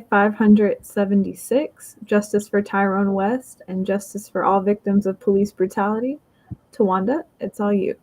576, Justice for Tyrone West and Justice for all victims of police brutality. Tawanda, it's all you.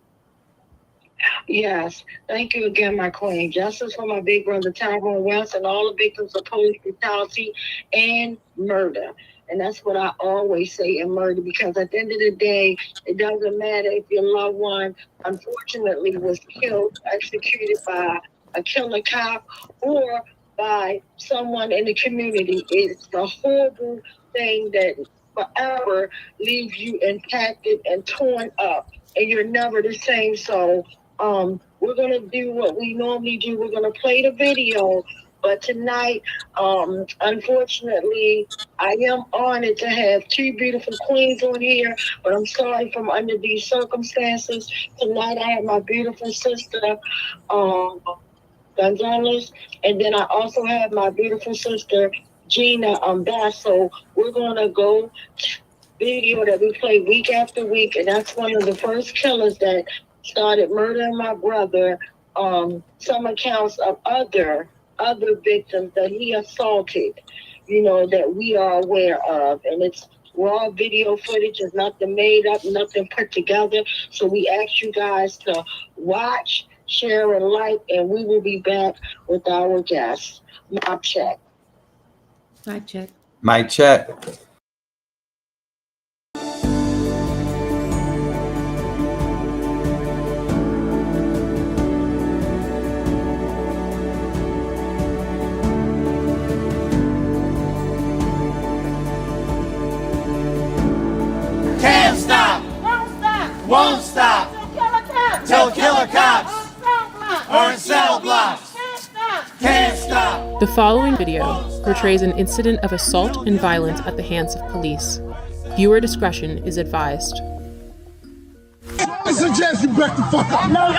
Yes, thank you again, my queen. Justice for my big brother Tyrone West and all the victims of police brutality and murder. And that's what I always say in murder, because at the end of the day, it doesn't matter if your loved one unfortunately was killed, executed by a killer cop or by someone in the community. It's a horrible thing that forever leaves you impacted and torn up, and you're never the same. So we're going to do what we normally do. We're going to play the video. But tonight, unfortunately, I am honored to have two beautiful queens on here. But I'm sorry from under these circumstances. Tonight, I have my beautiful sister, Gonzalez. And then I also have my beautiful sister, Gina Bass. So we're going to go video that we play week after week. And that's one of the first killers that started murdering my brother. Some accounts of other victims that he assaulted, that we are aware of. And it's raw video footage. It's nothing made up, nothing put together. So we ask you guys to watch, share, and like, and we will be back with our guests. Mic check. Mic check. Mic check. Won't stop till killer cops are in cell blocks. Can't stop. The following video portrays an incident of assault and violence at the hands of police. Viewer discretion is advised. I suggest you back the fuck up. No.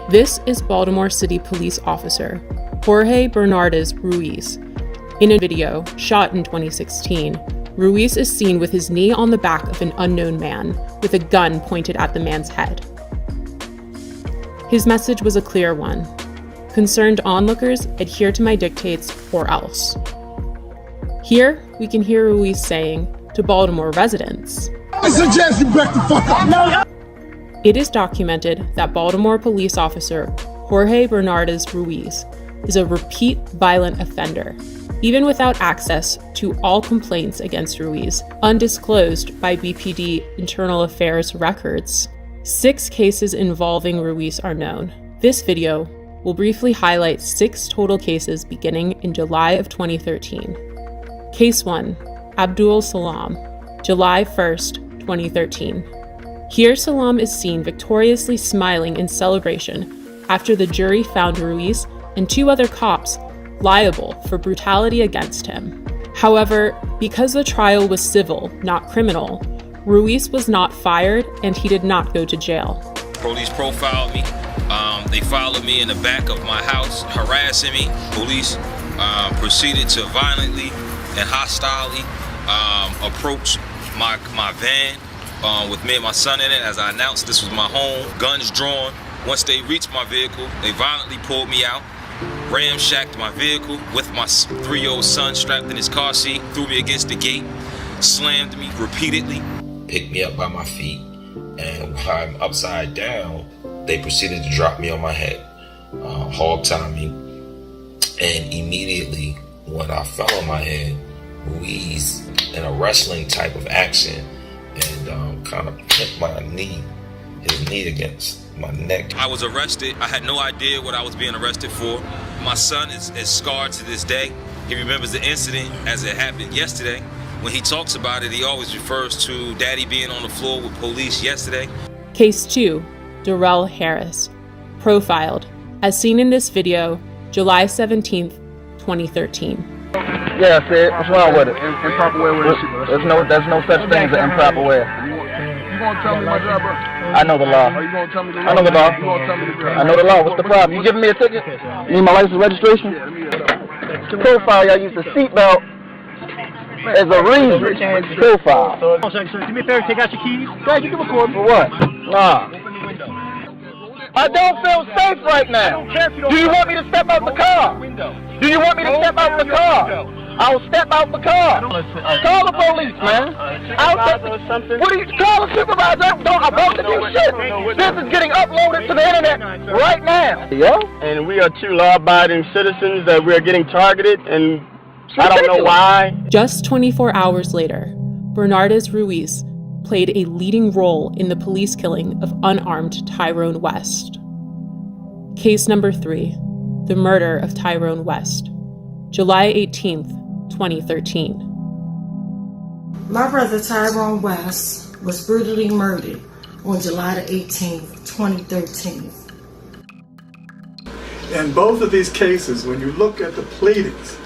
This is Baltimore City Police Officer Jorge Bernardez Ruiz. In a video shot in 2016, Ruiz is seen with his knee on the back of an unknown man with a gun pointed at the man's head. His message was a clear one: concerned onlookers, adhere to my dictates or else. Here, we can hear Ruiz saying to Baltimore residents, I suggest you back the fuck up. No. It is documented that Baltimore police officer Jorge Bernardez Ruiz is a repeat violent offender, even without access to all complaints against Ruiz, undisclosed by BPD Internal Affairs records. 6 cases involving Ruiz are known. This video will briefly highlight 6 total cases beginning in July of 2013. Case 1, Abdul Salam, July 1st, 2013. Here, Salam is seen victoriously smiling in celebration after the jury found Ruiz and 2 other cops liable for brutality against him. However, because the trial was civil, not criminal, Ruiz was not fired and he did not go to jail. Police profiled me. They followed me in the back of my house, harassing me. Police proceeded to violently and hostilely approach my van with me and my son in it. As I announced, this was my home, guns drawn. Once they reached my vehicle, they violently pulled me out, ramshacked my vehicle with my 3-year-old son strapped in his car seat, threw me against the gate, slammed me repeatedly. Picked me up by my feet, and while I'm upside down, they proceeded to drop me on my head, hog tie me, and immediately when I fell on my head, Ruiz, in a wrestling type of action, and kind of hit his knee against my neck. I was arrested. I had no idea what I was being arrested for. My son is scarred to this day. He remembers the incident as it happened yesterday. When he talks about it, he always refers to Daddy being on the floor with police yesterday. Case 2, Darrell Harris, profiled, as seen in this video, July 17th, 2013. Yeah, I said, what's wrong with it? Improper way with it. There's no such thing as an improper way. You gonna tell me my job, bro? I know the law. Are you gonna tell me the law? I know the law. You gonna tell me the law? I know the law. What's the problem? You giving me a ticket? Need my license registration? Yeah, let me get it. Profile, y'all use the seatbelt as a reason. Profile. Do me a favor, take out your keys. Yeah, you can record. For what? Nah. I don't feel safe right now. Do you want me to step out the car? Do you want me to step out the car? I'll step out the car. Call the police, man. What do you call the supervisor? I'm about to do shit. This is getting uploaded to the internet right now. Yeah? And we are two law-abiding citizens that we are getting targeted, and I don't know why. Just 24 hours later, Bernardes Ruiz played a leading role in the police killing of unarmed Tyrone West. Case number 3, the murder of Tyrone West, July 18th, 2013. My brother Tyrone West was brutally murdered on July the 18th, 2013. In both of these cases, when you look at the pleadings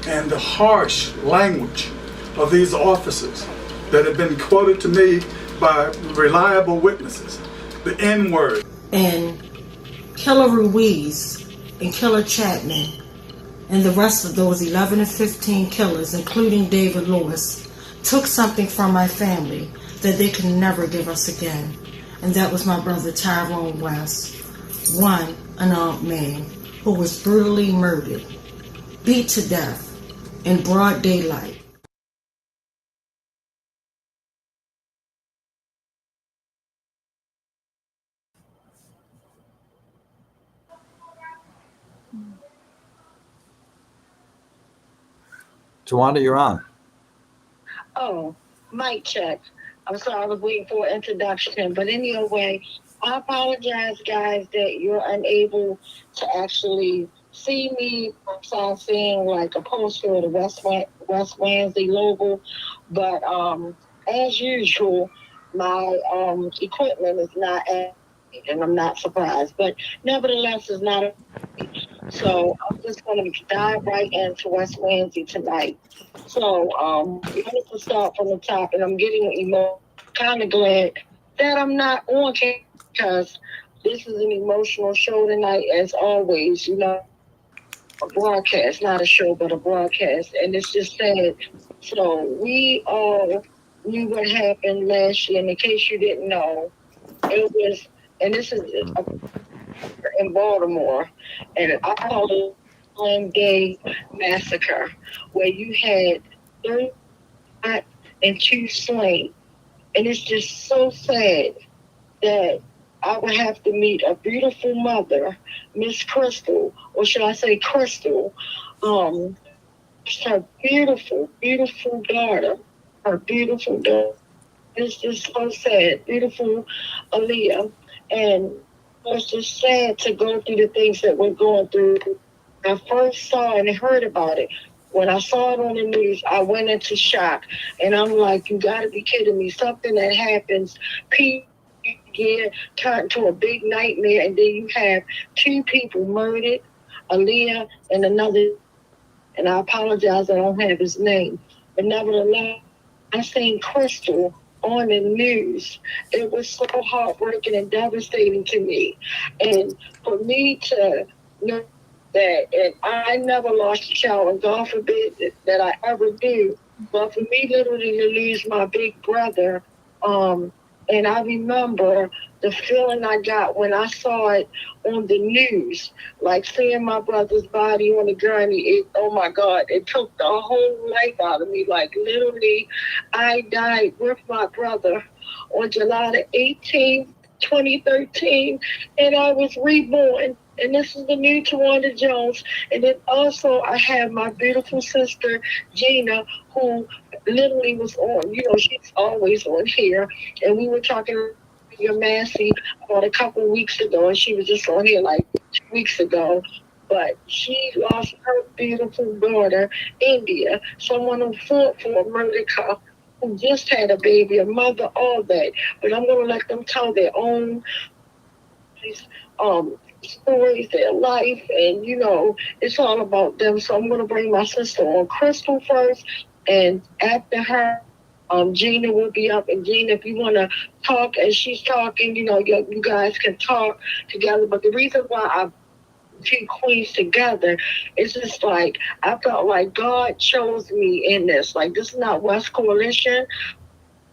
and the harsh language of these officers that have been quoted to me by reliable witnesses, the N-word. And Killer Ruiz and Killer Chapman and the rest of those 11 and 15 killers, including David Lewis, took something from my family that they could never give us again. And that was my brother Tyrone West, one unarmed man who was brutally murdered, beat to death in broad daylight. Tawanda, you're on. Oh, mic check. I'm sorry, I was waiting for an introduction. But anyway, I apologize, guys, that you're unable to actually see me. I'm seeing like a poster of the West Wednesday logo. But as usual, my equipment is not at, and I'm not surprised. But nevertheless, it's not a. So I'm just going to dive right into West Wednesday tonight. So we have to start from the top, and I'm getting kind of glad that I'm not on camera because this is an emotional show tonight, as always. You know, a broadcast, not a show, but a broadcast, and it's just sad. So we all knew what happened last year, and in case you didn't know, it was, and this is in Baltimore, and I call it Slam Day Massacre, where you had 3 shot and 2 slain. And it's just so sad that I would have to meet a beautiful mother, Miss Krystal, or should I say Krystal, her beautiful, beautiful daughter, It's just so sad, beautiful Aaliyah. And it's just sad to go through the things that we're going through. I first saw and heard about it. When I saw it on the news, I went into shock. And I'm like, you got to be kidding me. Something that happens, people get turned to a big nightmare, and then you have 2 people murdered, Aaliyah and another, and I apologize, I don't have his name. But nevertheless, I seen Krystal on the news. It was so heartbreaking and devastating to me. And for me to know that, and I never lost a child, and God forbid that I ever do, but for me literally to lose my big brother, and I remember the feeling I got when I saw it on the news, like seeing my brother's body on the gurney. Oh my God, it took the whole life out of me. Like literally, I died with my brother on July the 18th, 2013, and I was reborn. And this is the new Tawanda Jones. And then also I have my beautiful sister, Gina, who literally was on, you know, she's always on here. And we were talking to your Massey about a couple of weeks ago, and she was just on here like 2 weeks ago. But she lost her beautiful daughter, India, someone who fought for America, who just had a baby, a mother, all that. But I'm going to let them tell their own stories, their life, and you know, it's all about them. So I'm going to bring my sister on, Krystal, first, and after her, Gina will be up, and Gina, if you want to talk as she's talking, you guys can talk together. But the reason why I two queens together, it's just like I felt like God chose me in this. Like, this is not West Coalition.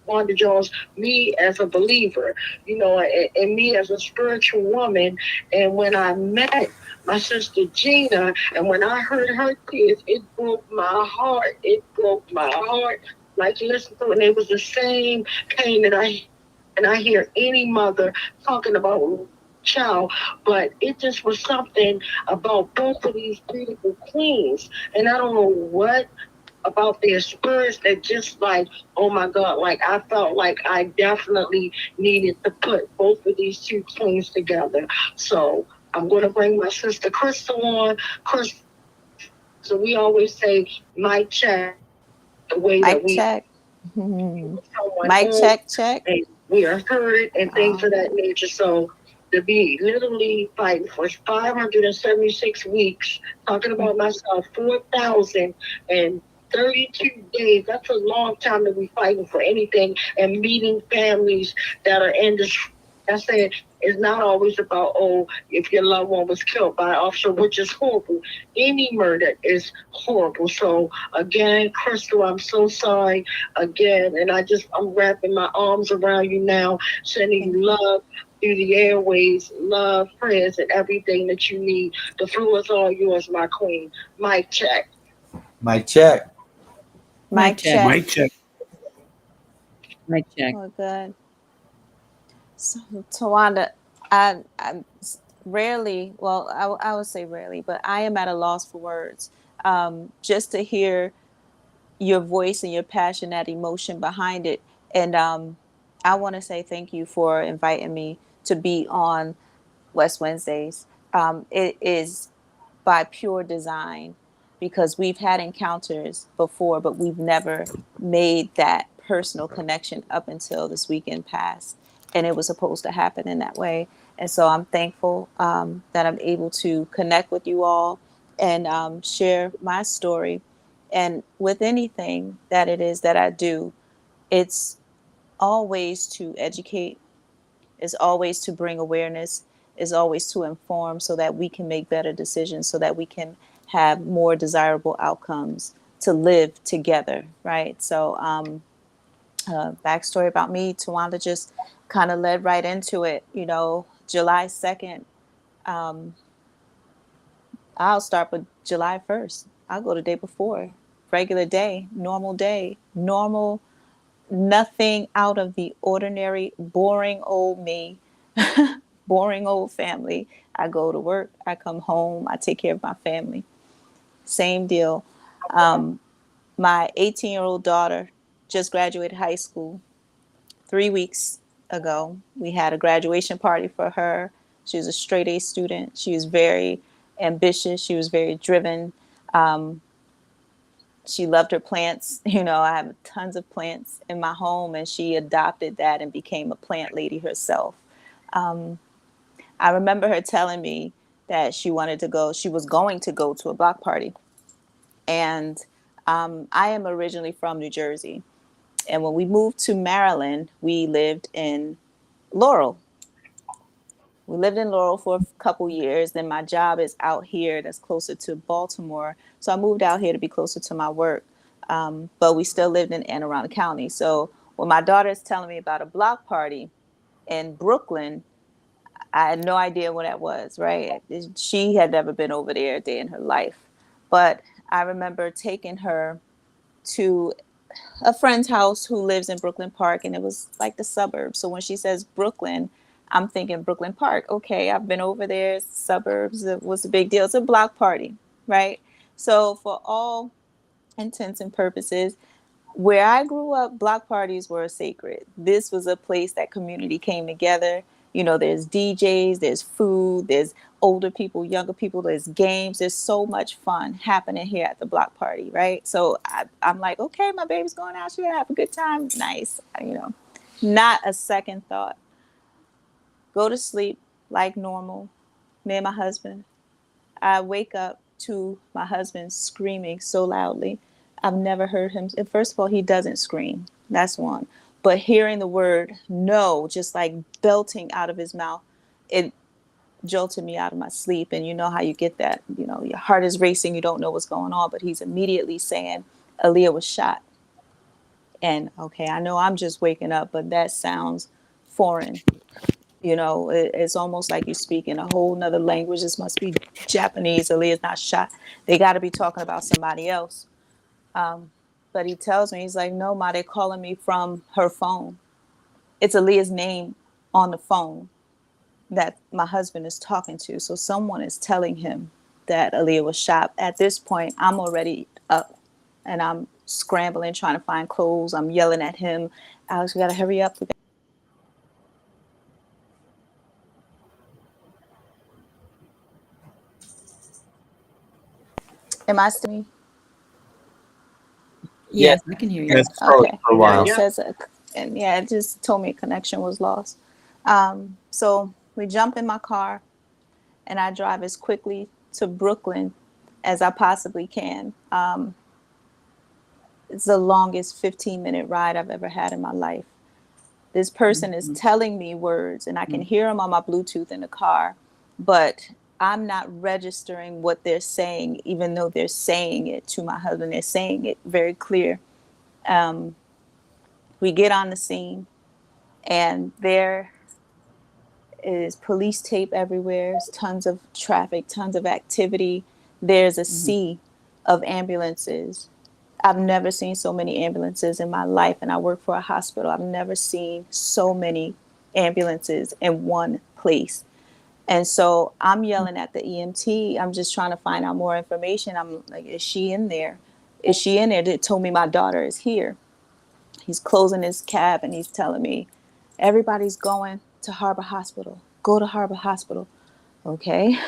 Wanda Jones, me as a believer, and me as a spiritual woman. And when I met my sister Gina, and when I heard her tears, it broke my heart. It broke my heart. Like, listen to it, and it was the same pain that I hear any mother talking about child, but it just was something about both of these beautiful queens, and I don't know what about their spirits that just like, oh my God, like I felt like I definitely needed to put both of these two queens together. So I'm going to bring my sister Krystal on. Krystal, so we always say mic check, the way that Mic we check. someone Mic on, check. and we are heard and things of that nature. So to be literally fighting for 576 weeks, talking about myself, 4,032 days. That's a long time to be fighting for anything and meeting families that are in this. I said it's not always about, oh, if your loved one was killed by an officer, which is horrible. Any murder is horrible. So again, Krystal, I'm so sorry again, and I'm wrapping my arms around you now, sending you love through the airways, love, prayers, and everything that you need. The floor is all yours, my queen. Mic check. Mic check. Mic check. Mic check. Mic check. Oh, good. So, Tawanda, I rarely, well, I would say rarely, but I am at a loss for words. Just to hear your voice and your passion, that emotion behind it. And I want to say thank you for inviting me to be on West Wednesdays. It is by pure design because we've had encounters before, but we've never made that personal connection up until this weekend past. And it was supposed to happen in that way. And so I'm thankful that I'm able to connect with you all and share my story. And with anything that it is that I do, it's always to educate, is always to bring awareness, is always to inform so that we can make better decisions, so that we can have more desirable outcomes to live together, right? So backstory about me, Tawanda just kind of led right into it. July 2nd, I'll start with July 1st. I'll go the day before. Regular day, normal, nothing out of the ordinary, boring old me, boring old family. I go to work, I come home, I take care of my family. Same deal. My 18-year-old daughter just graduated high school 3 weeks ago. We had a graduation party for her. She was a straight A student. She was very ambitious. She was very driven. She loved her plants. I have tons of plants in my home, and she adopted that and became a plant lady herself. I remember her telling me that she was going to go to a block party. And I am originally from New Jersey. And when we moved to Maryland, we lived in Laurel. We lived in Laurel for a couple years. Then my job is out here that's closer to Baltimore. So I moved out here to be closer to my work. But we still lived in Anne Arundel County. So when my daughter is telling me about a block party in Brooklyn, I had no idea what that was, right? She had never been over there a day in her life. But I remember taking her to a friend's house who lives in Brooklyn Park, and it was like the suburbs. So when she says Brooklyn, I'm thinking Brooklyn Park. Okay, I've been over there, suburbs. What's the big deal? It's a block party, right? So for all intents and purposes, where I grew up, block parties were sacred. This was a place that community came together. There's DJs, there's food, there's older people, younger people, there's games. There's so much fun happening here at the block party, right? So I'm like, okay, my baby's going out. She's going to have a good time. Nice. Not a second thought. Go to sleep like normal. Me and my husband. I wake up to my husband screaming so loudly. I've never heard him. First of all, he doesn't scream. That's one. But hearing the word no, just like belting out of his mouth, it jolted me out of my sleep. And you know how you get that, your heart is racing, you don't know what's going on, but he's immediately saying Aaliyah was shot. And okay, I know I'm just waking up, but that sounds foreign. It's almost like you speak in a whole nother language. This must be Japanese. Aaliyah's not shot. They got to be talking about somebody else. But he tells me, he's like, no, Ma, they're calling me from her phone. It's Aaliyah's name on the phone that my husband is talking to. So someone is telling him that Aaliyah was shot. At this point, I'm already up and I'm scrambling, trying to find clothes. I'm yelling at him. Alex, we got to hurry up. Am I still? Yes, I can hear you. It's frozen Okay. for a while. It says, and yeah, it just told me connection was lost. So we jump in my car and I drive as quickly to Brooklyn as I possibly can. It's the longest 15-minute ride I've ever had in my life. This person is telling me words and I can hear them on my Bluetooth in the car, but I'm not registering what they're saying, even though they're saying it to my husband. They're saying it very clear. We get on the scene and there is police tape everywhere. There's tons of traffic, tons of activity. There's a sea of ambulances. I've never seen so many ambulances in my life, and I work for a hospital. I've never seen so many ambulances in one place. And so I'm yelling at the EMT. I'm just trying to find out more information. I'm like, is she in there? Is she in there? They told me my daughter is here. He's closing his cab and he's telling me, everybody's going to Harbor Hospital. Go to Harbor Hospital. Okay.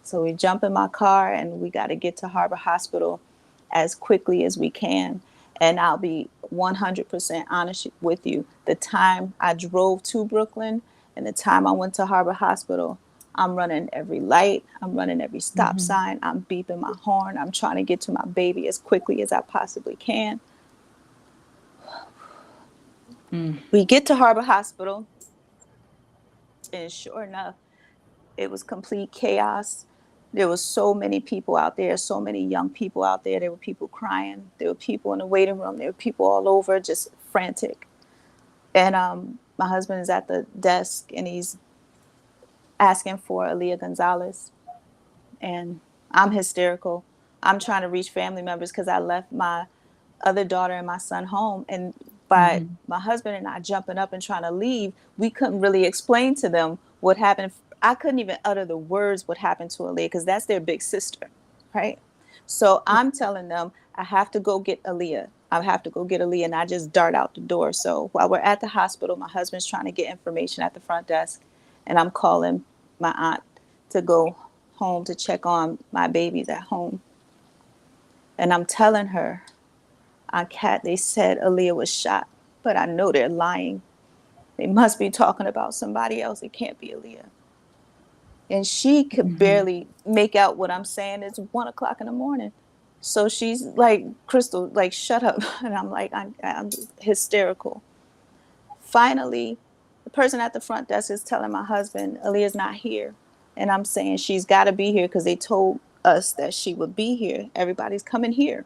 So we jump in my car and we got to get to Harbor Hospital as quickly as we can. And I'll be 100% honest with you. The time I drove to Brooklyn and the time I went to Harbor Hospital, I'm running every light. I'm running every stop sign. I'm beeping my horn. I'm trying to get to my baby as quickly as I possibly can. We get to Harbor Hospital, and sure enough, it was complete chaos. There was so many people out there, so many young people out there. There were people crying. There were people in the waiting room. There were people all over, just frantic. And my husband is at the desk, and he's asking for Aaliyah Gonzalez. And I'm hysterical. I'm trying to reach family members because I left my other daughter and my son home. And by my husband and I jumping up and trying to leave, we couldn't really explain to them what happened. I couldn't even utter the words what happened to Aaliyah because that's their big sister, right? So I'm telling them, I have to go get Aaliyah. I have to go get Aaliyah. And I just dart out the door. So while we're at the hospital, my husband's trying to get information at the front desk. And I'm calling my aunt to go home to check on my babies at home. And I'm telling her, Kat, they said Aaliyah was shot, but I know they're lying. They must be talking about somebody else. It can't be Aaliyah. And she could barely make out what I'm saying. It's 1 o'clock in the morning. So she's like, Krystal, like, shut up. And I'm like, I'm hysterical. Finally, the person at the front desk is telling my husband, Aaliyah's not here. And I'm saying she's got to be here because they told us that she would be here. Everybody's coming here.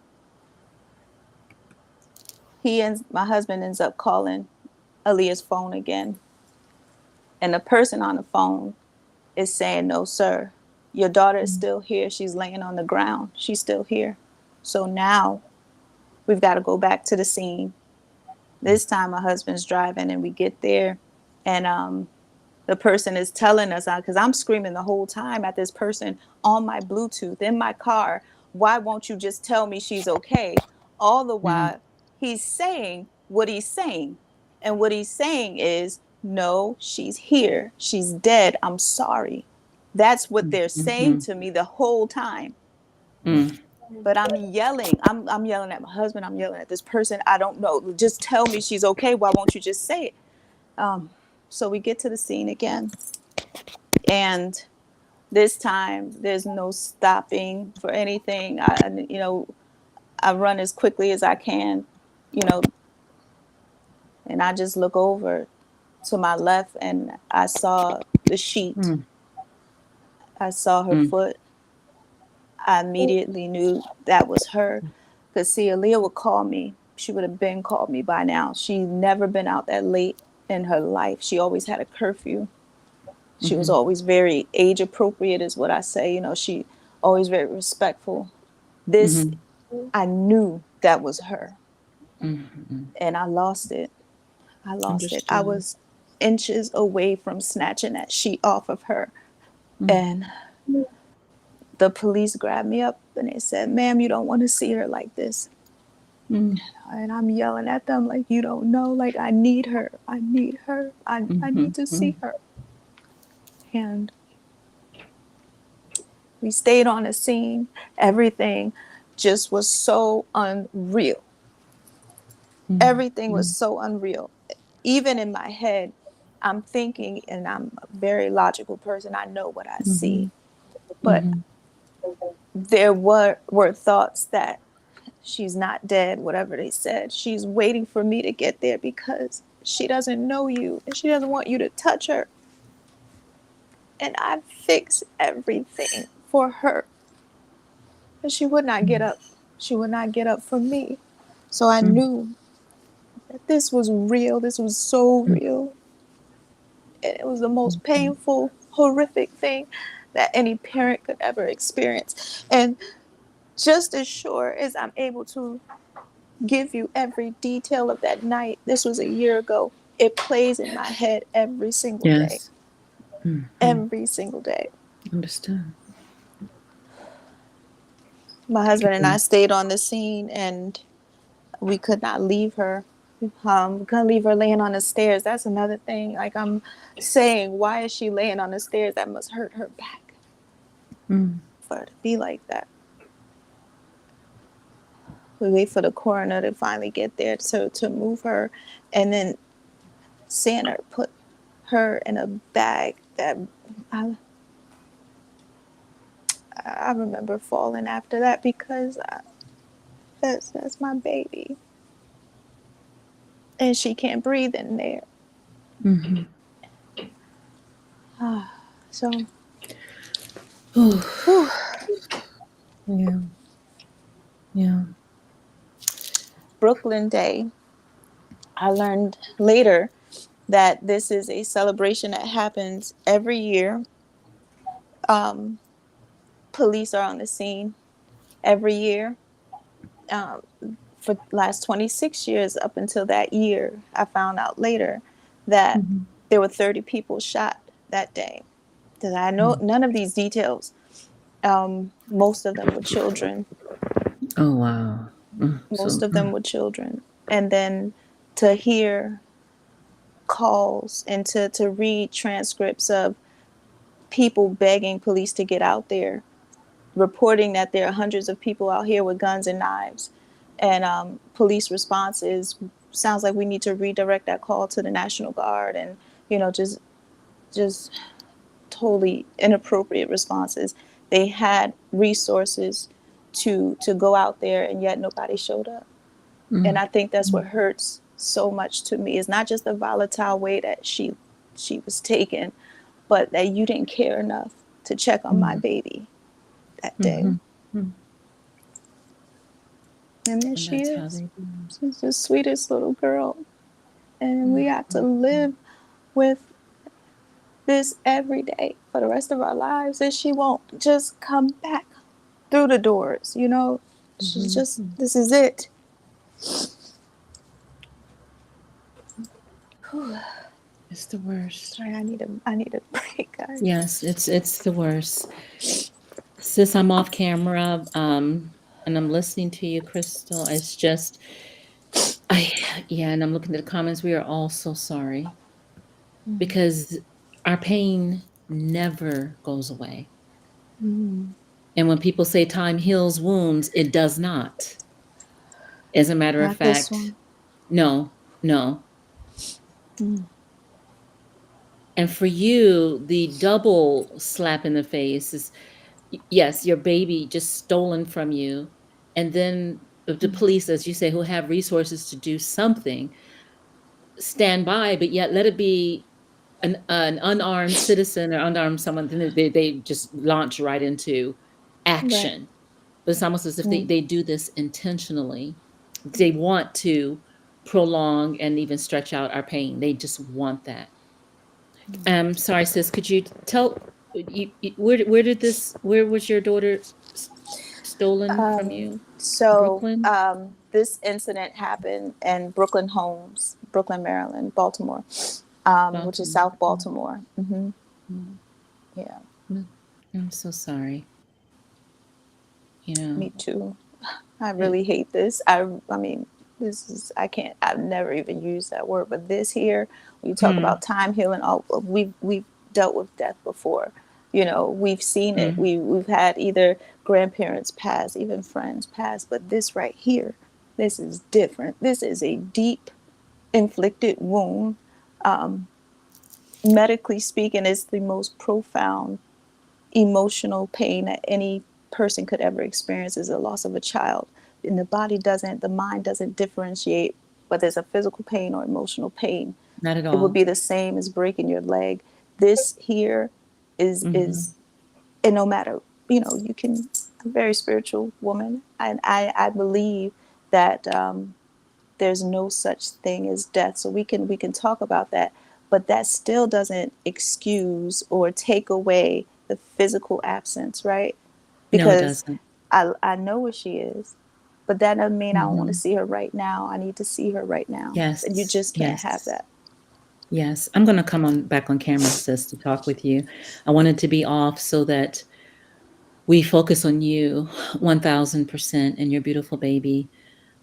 My husband ends up calling Aaliyah's phone again. And the person on the phone is saying, no, sir, your daughter is still here. She's laying on the ground. She's still here. So now we've got to go back to the scene. This time my husband's driving and we get there and the person is telling us, because I'm screaming the whole time at this person on my Bluetooth in my car, why won't you just tell me she's okay? All the while he's saying what he's saying. And what he's saying is, no, she's here. She's dead. I'm sorry. That's what they're saying to me the whole time. But I'm yelling. I'm yelling at my husband. I'm yelling at this person. I don't know. Just tell me she's okay. Why won't you just say it? So we get to the scene again. And this time there's no stopping for anything. I run as quickly as I can. And I just look over to my left and I saw the sheet. I saw her foot. I immediately knew that was her. Because see, Aaliyah would call me. She would have been called me by now. She never been out that late in her life. She always had a curfew. She was always very age appropriate, is what I say. You know, she always very respectful. This, I knew that was her. And I lost it. I lost it. I was inches away from snatching that sheet off of her. And the police grabbed me up and they said, "Ma'am, you don't want to see her like this." And I'm yelling at them like, "You don't know, like I need her. I need her. I need to see her." And we stayed on the scene. Everything just was so unreal. Everything was so unreal. Even in my head, I'm thinking, and I'm a very logical person. I know what I see. But there were thoughts that she's not dead, whatever they said. She's waiting for me to get there because she doesn't know you and she doesn't want you to touch her. And I fixed everything for her. But she would not get up. She would not get up for me. So I knew that this was real. This was so real. And it was the most painful, horrific thing that any parent could ever experience. And just as sure as I'm able to give you every detail of that night, this was a year ago, it plays in my head every single day. Every single day. Understood. My husband and I stayed on the scene and we could not leave her. We couldn't leave her laying on the stairs. That's another thing. Like I'm saying, why is she laying on the stairs? That must hurt her back for her to be like that. We wait for the coroner to finally get there to move her. And then Santa put her in a bag that I remember falling after that because that's my baby. And she can't breathe in there. So. Yeah. Brooklyn Day. I learned later that this is a celebration that happens every year. Police are on the scene every year. For the last 26 years up until that year, I found out later that there were 30 people shot that day. That I know none of these details. Most of them were children. Oh, wow. Most of them were children. And then to hear calls and to read transcripts of people begging police to get out there, reporting that there are hundreds of people out here with guns and knives. And police response sounds like we need to redirect that call to the National Guard and, just totally inappropriate responses. They had resources to go out there and yet nobody showed up. And I think that's what hurts so much to me. It's not just the volatile way that she was taken, but that you didn't care enough to check on my baby that day. And there she is. She's the sweetest little girl. And we have to live with this every day for the rest of our lives. And she won't just come back through the doors, She's just, this is it. It's the worst. Sorry, I need a break, guys. Yes, it's the worst. Sis, I'm off camera, and I'm listening to you, Krystal. It's just, and I'm looking at the comments. We are all so sorry because our pain never goes away. And when people say time heals wounds, it does not. As a matter of fact, no. And for you, the double slap in the face is, yes, your baby just stolen from you. And then the police, as you say, who have resources to do something, stand by, but yet let it be an unarmed citizen or unarmed someone, then they just launch right into action. But it's almost as if they do this intentionally. They want to prolong and even stretch out our pain. They just want that. Sorry, sis, could you tell where was your daughter stolen from you? So Brooklyn? this incident happened in Brooklyn Homes, Brooklyn, Maryland, Baltimore, which is South Baltimore. Yeah. I'm so sorry. Me too. I really hate this. I mean, this is, I've never even used that word, but this here, when you talk about time healing, we've dealt with death before. We've seen it. We've had either grandparents pass, even friends pass, but this right here, this is different. This is a deep inflicted wound. Medically speaking, it's the most profound emotional pain that any person could ever experience, is the loss of a child. And the mind doesn't differentiate whether it's a physical pain or emotional pain. Not at all. It would be the same as breaking your leg. This here is, and no matter, I'm a very spiritual woman, and I believe that there's no such thing as death. So we can talk about that, but that still doesn't excuse or take away the physical absence, right? Because no, it doesn't. I know where she is, but that doesn't mean I don't want to see her right now. I need to see her right now. Yes. And you just can't have that. Yes. I'm going to come back on camera, sis, to talk with you. I wanted to be off so that we focus on you 1000% and your beautiful baby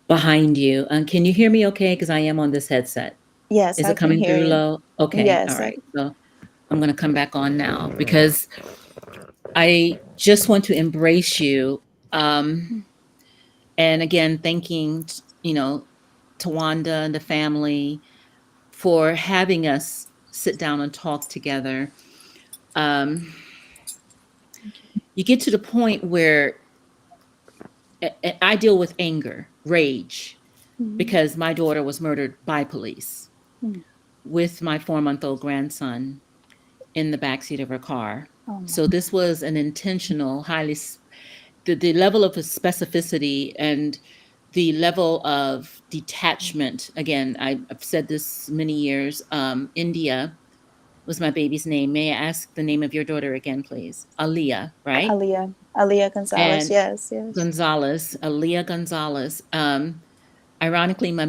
behind you. Can you hear me okay? Because I am on this headset. Yes, Is I it can coming hear through you. low? Okay. Yes, all right. So I'm going to come back on now because I just want to embrace you. And again, thanking, Tawanda and the family for having us sit down and talk together. You get to the point where I deal with anger, rage, because my daughter was murdered by police with my 4-month-old grandson in the backseat of her car. So this was an intentional, the level of specificity and the level of detachment. Again, I've said this many years. India was my baby's name. May I ask the name of your daughter again, please? Aaliyah, right? Aaliyah Gonzalez. And Yes. Gonzalez, Aaliyah Gonzalez. Ironically, my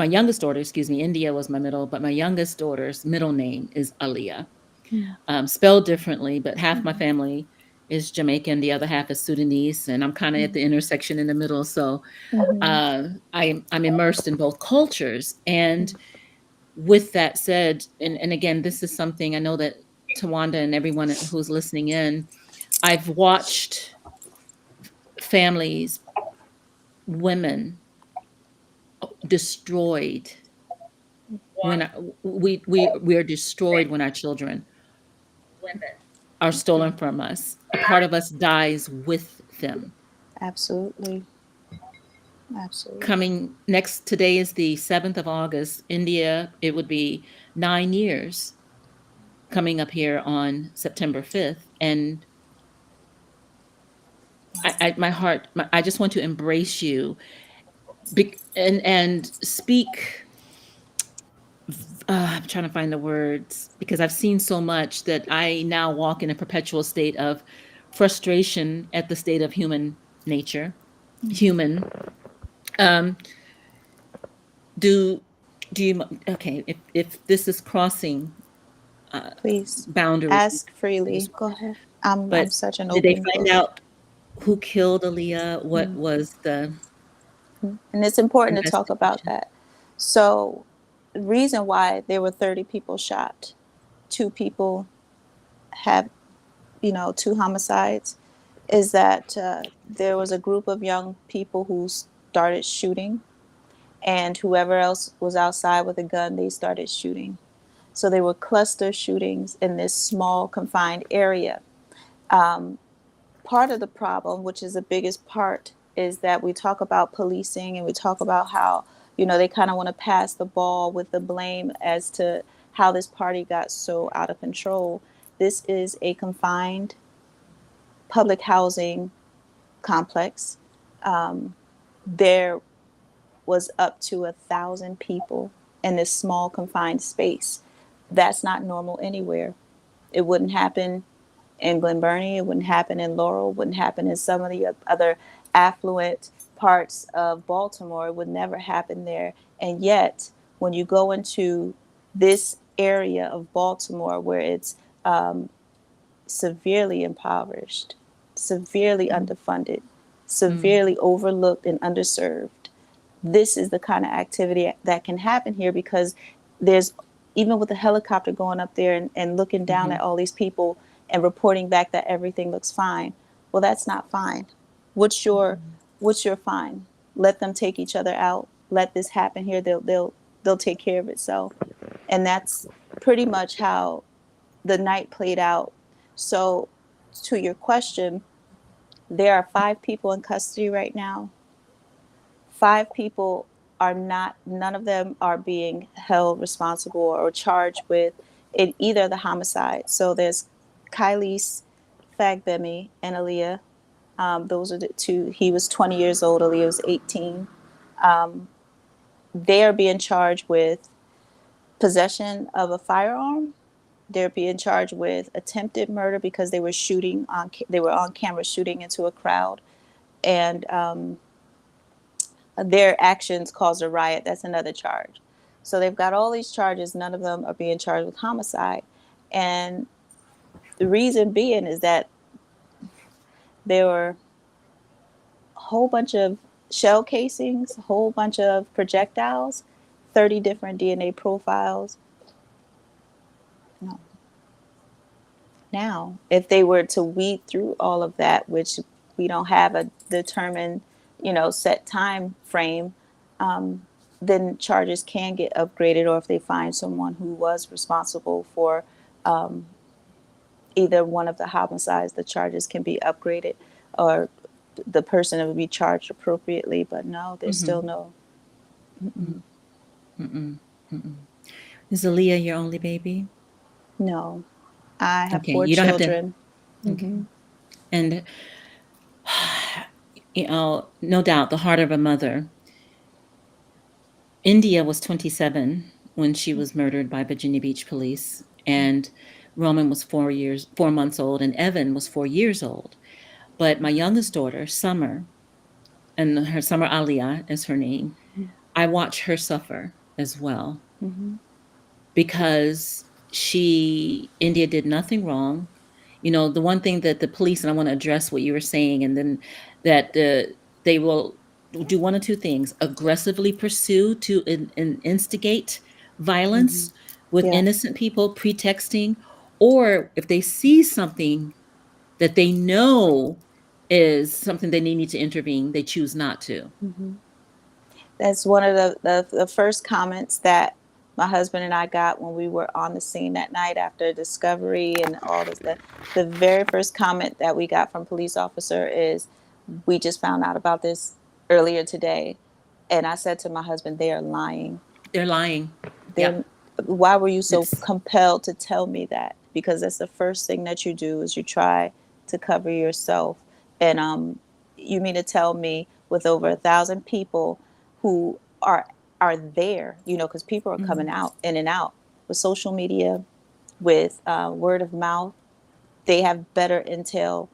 youngest daughter, India was my middle, but my youngest daughter's middle name is Aaliyah. Spelled differently, but half my family is Jamaican, the other half is Sudanese, and I'm kind of at the intersection in the middle. So I'm immersed in both cultures. And with that said, and again, this is something I know that Tawanda and everyone who's listening in, I've watched families, women destroyed when we are destroyed when our children are stolen from us. A part of us dies with them. Absolutely. Today is the 7th of August. India, it would be 9 years coming up here on September 5th. And I just want to embrace you and speak. I'm trying to find the words because I've seen so much that I now walk in a perpetual state of frustration at the state of human nature. Do you, okay, if this is crossing please boundaries, ask freely. Go ahead. I'm such an open did they find book. out who killed Aaliyah? What was the... And it's important to talk about that. So the reason why there were 30 people shot, 2 people have, 2 homicides, is that there was a group of young people who started shooting, and whoever else was outside with a gun, they started shooting. So they were cluster shootings in this small confined area. Part of the problem, which is the biggest part, is that we talk about policing and we talk about how They kind of want to pass the ball with the blame as to how this party got so out of control. This is a confined public housing complex. There was up to 1,000 people in this small confined space. That's not normal anywhere. It wouldn't happen in Glen Burnie. It wouldn't happen in Laurel. It wouldn't happen in some of the other affluent parts of Baltimore. It would never happen there. And yet, when you go into this area of Baltimore where it's severely impoverished, severely underfunded, severely overlooked and underserved, this is the kind of activity that can happen here, because there's, even with the helicopter going up there and looking down at all these people and reporting back that everything looks fine. Well, that's not fine. What's your fine? Let them take each other out. Let this happen here. They'll take care of itself. And that's pretty much how the night played out. So to your question, there are 5 people in custody right now. 5 people are not, none of them are being held responsible or charged with in either the homicide. So there's Kylie's Fagbemi and Aaliyah. Those are the 2. He was 20 years old. Aaliyah was 18. They are being charged with possession of a firearm. They're being charged with attempted murder because they were on camera shooting into a crowd, and their actions caused a riot. That's another charge. So they've got all these charges. None of them are being charged with homicide. And the reason being is that there were a whole bunch of shell casings, a whole bunch of projectiles, 30 different DNA profiles. Now, if they were to weed through all of that, which we don't have a determined, set time frame, then charges can get upgraded, or if they find someone who was responsible for either one of the homicides, the charges can be upgraded, or the person will be charged appropriately. But no, there's still no. Is Aaliyah your only baby? No, I have 4 you don't children. Have to, okay. And no doubt, the heart of a mother. India was 27 when she was murdered by Virginia Beach police, and Roman was 4 months old, and Evan was 4 years old. But my youngest daughter, Summer, and her Summer Aliyah is her name, I watch her suffer as well, because India did nothing wrong. The one thing that the police, and I want to address what you were saying, and then that they will do one of 2 things: aggressively pursue to instigate violence with innocent people, pretexting, or if they see something that they know is something they need to intervene, they choose not to. That's one of the first comments that my husband and I got when we were on the scene that night after discovery and all this. The very first comment that we got from police officer is, "We just found out about this earlier today." And I said to my husband, "They are lying. They're lying. Why were you so compelled to tell me that?" Because that's the first thing that you do, is you try to cover yourself. And you mean to tell me, with over 1,000 people who are there, because people are coming out in and out with social media, with word of mouth, they have better intel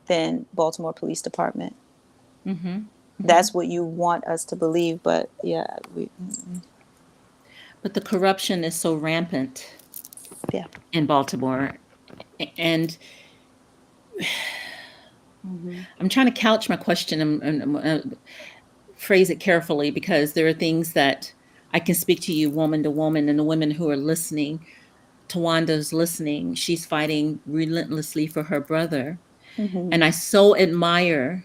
than Baltimore Police Department. That's what you want us to believe, but But the corruption is so rampant in Baltimore, and I'm trying to couch my question and phrase it carefully, because there are things that I can speak to you woman to woman, and the women who are listening. Tawanda's listening. She's fighting relentlessly for her brother. And I so admire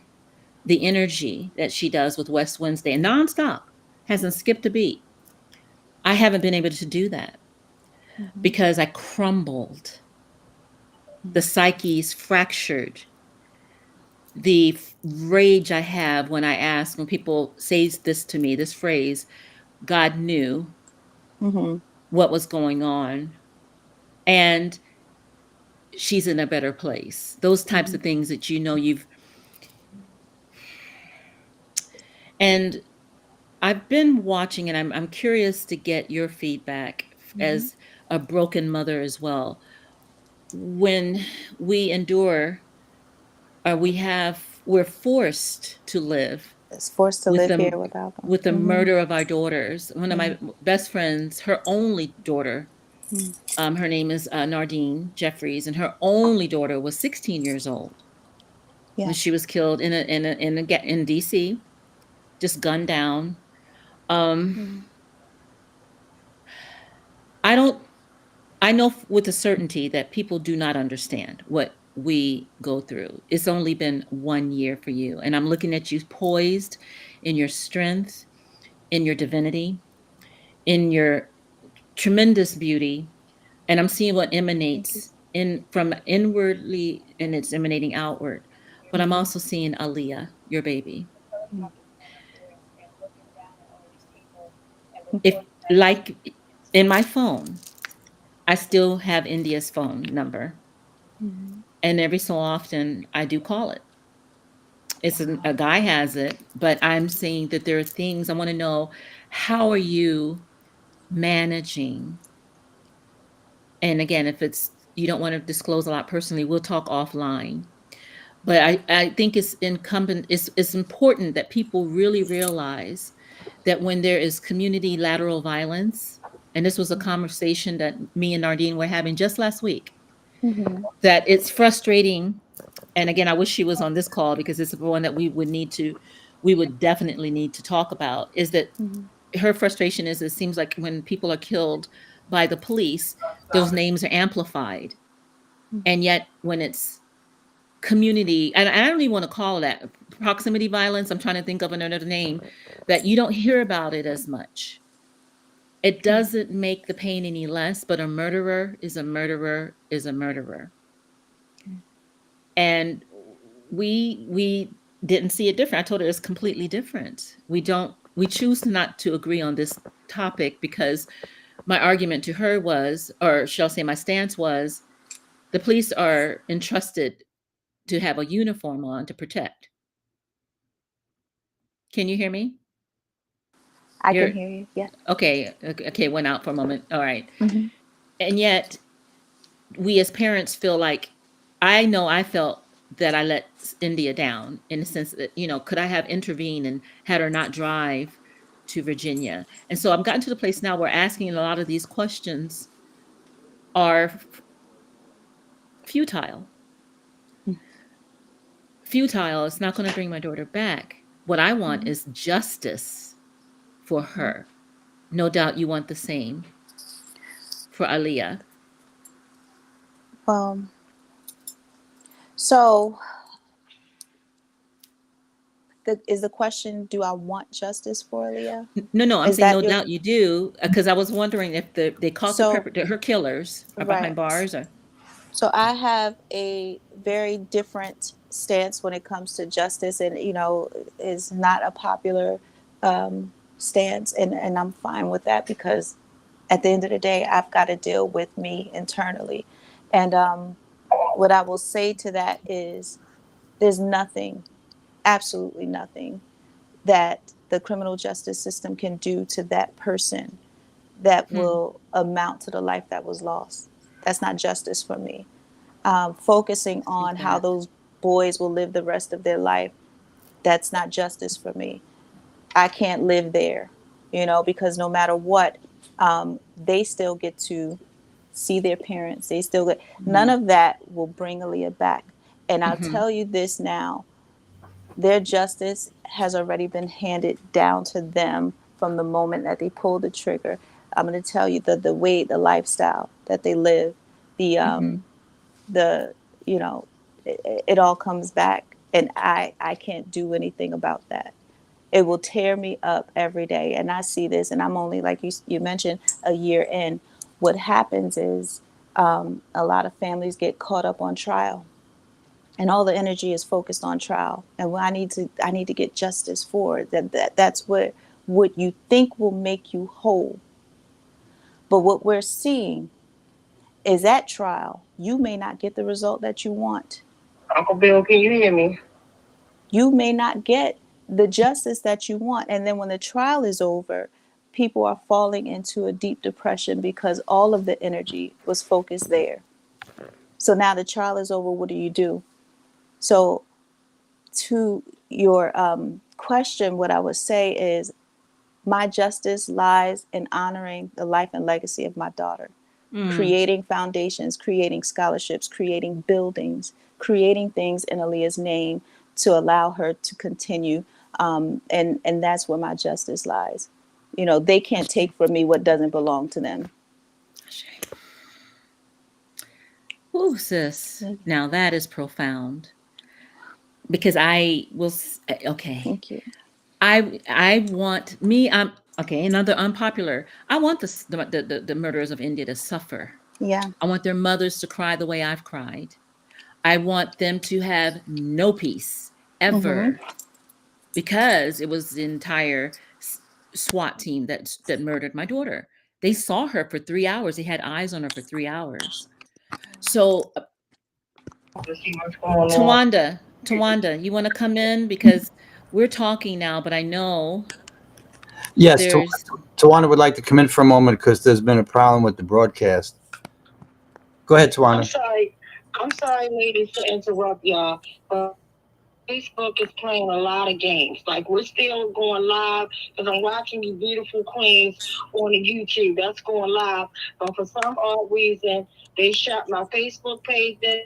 the energy that she does with West Wednesday, and nonstop, hasn't skipped a beat. I haven't been able to do that because I crumbled. The psyche's fractured. The rage I have when people say this to me, this phrase, God knew Mm-hmm. what was going on, and she's in a better place. Those types of things that you've. And I've been watching, and I'm curious to get your feedback as a broken mother as well. When we endure, or we're forced to live It's forced to with live the here without them. with the murder of our daughters. One of my best friends, her only daughter, her name is Nardine Jeffries, and her only daughter was 16 years old Yeah. when she was killed in DC, just gunned down. I don't. I know with a certainty that people do not understand what we go through. It's only been 1 year for you, and I'm looking at you poised in your strength, in your divinity, in your tremendous beauty, and I'm seeing what emanates in from inwardly, and it's emanating outward. But I'm also seeing Aaliyah, your baby. If like in my phone, I still have India's phone number, and every so often I do call it. A guy has it, but I'm saying that there are things I want to know. How are you managing? And again, if it's you don't want to disclose a lot personally, we'll talk offline. But I think it's important that people really realize that when there is community lateral violence, and this was a conversation that me and Nardine were having just last week, that it's frustrating. And again, I wish she was on this call because it's one that we would definitely need to talk about, is that her frustration is it seems like when people are killed by the police, those names are amplified. And yet when it's community, and I don't even want to call that proximity violence, I'm trying to think of another name, that you don't hear about it as much. It doesn't make the pain any less, but a murderer is a murderer is a murderer. And we didn't see it different. I told her it's completely different. We choose not to agree on this topic because my argument to her was, or shall I say my stance was, the police are entrusted to have a uniform on to protect. Can you hear me? I can hear you. Yeah. Okay, went out for a moment. All right. And yet we as parents feel like, I know I felt that I let India down in the sense that, could I have intervened and had her not drive to Virginia? And so I've gotten to the place now where asking a lot of these questions are futile. Futile. It's not going to bring my daughter back. What I want is justice for her. No doubt you want the same for Aaliyah. So is the question, do I want justice for Aaliyah? No, I'm saying no doubt you do, because I was wondering if they caught her killers are behind bars. So I have a very different stance when it comes to justice, and is not a popular stance, and I'm fine with that because at the end of the day, I've got to deal with me internally. And what I will say to that is there's nothing, absolutely nothing, that the criminal justice system can do to that person that will amount to the life that was lost. That's not justice for me. Focusing on how those boys will live the rest of their life, that's not justice for me. I can't live there, because no matter what, they still get to see their parents. They still get, none of that will bring Aaliyah back. And I'll tell you this now, their justice has already been handed down to them from the moment that they pulled the trigger. I'm going to tell you the way, the lifestyle that they live, it all comes back, and I can't do anything about that. It will tear me up every day. And I see this, and I'm only, like you mentioned, a year in. What happens is a lot of families get caught up on trial, and all the energy is focused on trial. And I need to get justice for that. That's what what you think will make you whole. But what we're seeing is at trial, you may not get the result that you want. Uncle Bill, can you hear me? You may not get the justice that you want. And then when the trial is over, people are falling into a deep depression because all of the energy was focused there. So now the trial is over, what do you do? So to your question, what I would say is my justice lies in honoring the life and legacy of my daughter, creating foundations, creating scholarships, creating buildings, creating things in Aaliyah's name to allow her to continue. And that's where my justice lies. You know, they can't take from me what doesn't belong to them. Ooh, sis. Now that is profound. Because I will, okay. Thank you. I want me, okay, another unpopular. I want the murderers of India to suffer. Yeah. I want their mothers to cry the way I've cried. I want them to have no peace ever, because it was the entire SWAT team that murdered my daughter. They saw her for 3 hours. They had eyes on her for 3 hours. So, Tawanda, you want to come in? Because we're talking now, but I know. Yes, Tawanda would like to come in for a moment because there's been a problem with the broadcast. Go ahead, Tawanda. I'm sorry, ladies, to interrupt y'all, but Facebook is playing a lot of games. Like, we're still going live because I'm watching you beautiful queens on the YouTube. That's going live. But for some odd reason, they shut my Facebook page down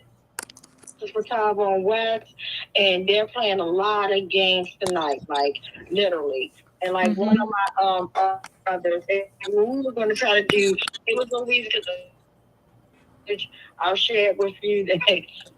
for Tyrone West, and they're playing a lot of games tonight, like, literally. And, like, one of my others, when we were going to try to do, it was a reason I'll share it with you.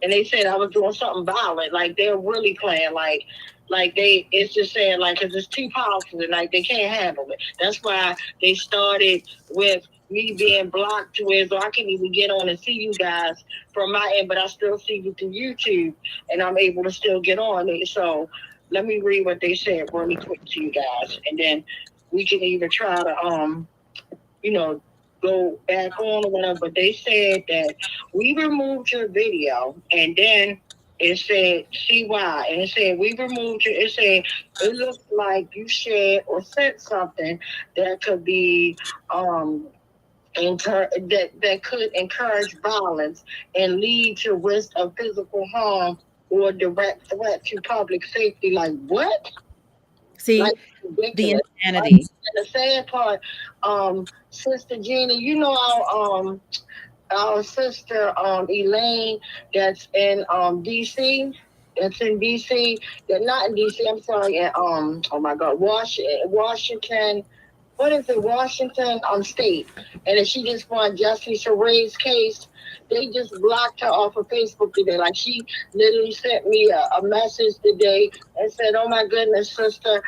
And they said I was doing something violent. Like, they're really playing, like it's just saying, like, because it's too powerful and, like, they can't handle it. That's why they started with me being blocked to where so I can't even get on and see you guys from my end, but I still see you through YouTube, and I'm able to still get on it. So let me read what they said really quick to you guys, and then we can either try to, go back on or whatever. But they said that we removed your video, and then it said CY, and it said we removed your. It said it looked like you shared or sent something that could be that could encourage violence and lead to risk of physical harm or direct threat to public safety. Like, what? See, like, the insanity. And the sad part, Sister Gina, you know our sister Elaine that's in DC. That's in DC. They're not in DC. I'm sorry. And oh my God, Washington. What is it? Washington State. And if she just won Justice Ray's case, they just blocked her off of Facebook today. Like, she literally sent me a message today and said, "Oh my goodness, sister,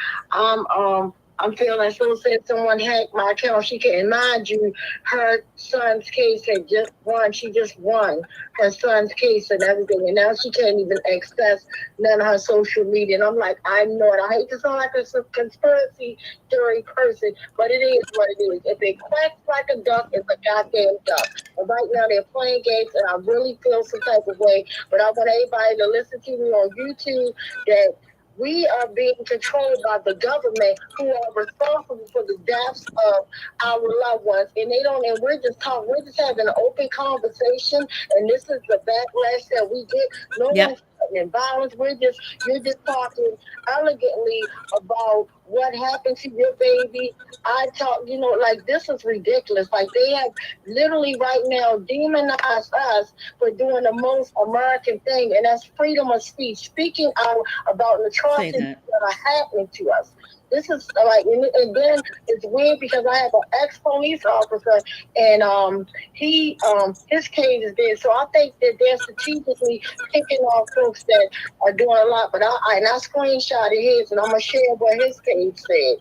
I'm feeling so sad. Someone hacked my account." She can't, mind you, her son's case had just won. She just won her son's case and everything, and now she can't even access none of her social media. And I'm like, I know it. I hate to sound like a conspiracy theory person, but it is what it is. If it quacks like a duck, it's a goddamn duck. And right now they're playing games, and I really feel some type of way. But I want everybody to listen to me on YouTube that we are being controlled by the government, who are responsible for the deaths of our loved ones. And they don't, and we're just talking, we're just having an open conversation, and this is the backlash that we get. No one's in violence. You're just talking elegantly about what happened to your baby. I talk, like, this is ridiculous. Like, they have literally right now demonized us for doing the most American thing, and that's freedom of speech, speaking out about the atrocities that are happening to us. This is like, and then it's weird because I have an ex-police officer, and his case is dead. So I think that they're strategically picking off folks that are doing a lot. But I screenshotted his, and I'm gonna share what his case said.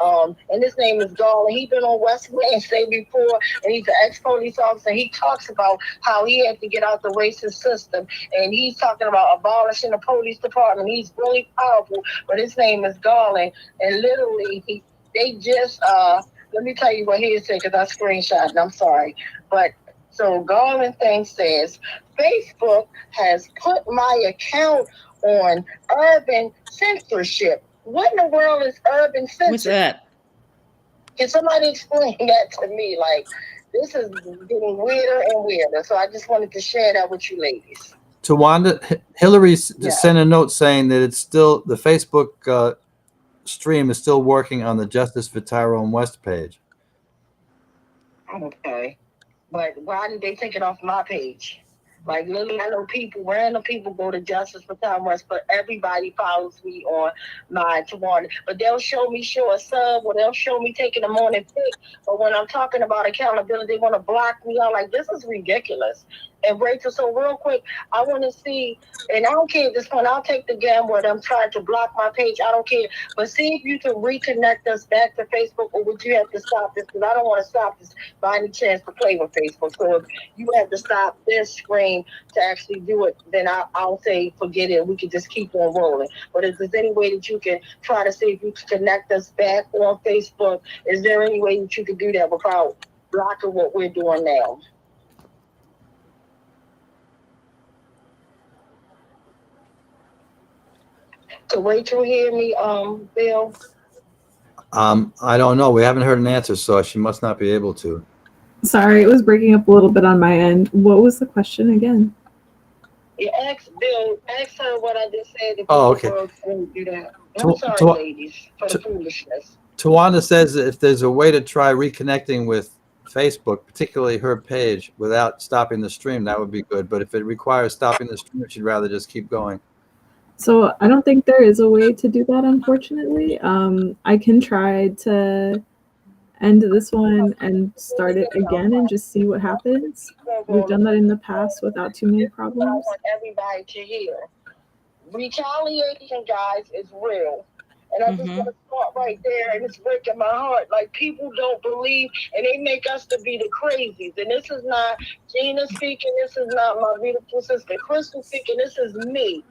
And his name is Garland. He's been on WestWednesday before, and he's an ex-police officer. He talks about how he had to get out the racist system, and he's talking about abolishing the police department. He's really powerful, but his name is Garland, and literally they just let me tell you what he said because I screenshot and I'm sorry. But so Garland thing says Facebook has put my account on urban censorship. What in the world is urban censorship? What's that? Can somebody explain that to me? Like, this is getting weirder and weirder. So I just wanted to share that with you ladies. Tawanda, Hillary sent a note saying that it's still, the Facebook stream is still working on the Justice for Tyrone West page. Okay. But why did they take it off my page? Like, literally, I know random people go to Justice for Tyrone West, but everybody follows me on my Tawanda. But they'll show me a sub, or they'll show me taking a morning pic. But when I'm talking about accountability, they want to block me. I'm like, this is ridiculous. And Rachel, so real quick, I want to see, and I don't care at this point, I'll take the gamble and I'm trying to block my page. I don't care. But see if you can reconnect us back to Facebook, or would you have to stop this? Because I don't want to stop this by any chance to play with Facebook. So if you have to stop this screen to actually do it, then I'll say forget it. We can just keep on rolling. But if there's any way that you can try to see if you can connect us back on Facebook, is there any way that you can do that without blocking what we're doing now? Can Rachel hear me, Bill? I don't know. We haven't heard an answer, so she must not be able to. Sorry, it was breaking up a little bit on my end. What was the question again? Yeah, ask her what I just said. If okay. Do that. I'm sorry, ladies, for the foolishness. Tawanda says if there's a way to try reconnecting with Facebook, particularly her page, without stopping the stream, that would be good. But if it requires stopping the stream, she'd rather just keep going. So I don't think there is a way to do that, unfortunately. I can try to end this one and start it again and just see what happens. We've done that in the past without too many problems. I want everybody to hear. Retaliation, guys, is real. And I just want to start right there, and it's breaking my heart. Like, people don't believe, and they make us to be the crazies. And this is not Gina speaking. This is not my beautiful sister Krystal speaking. This is me.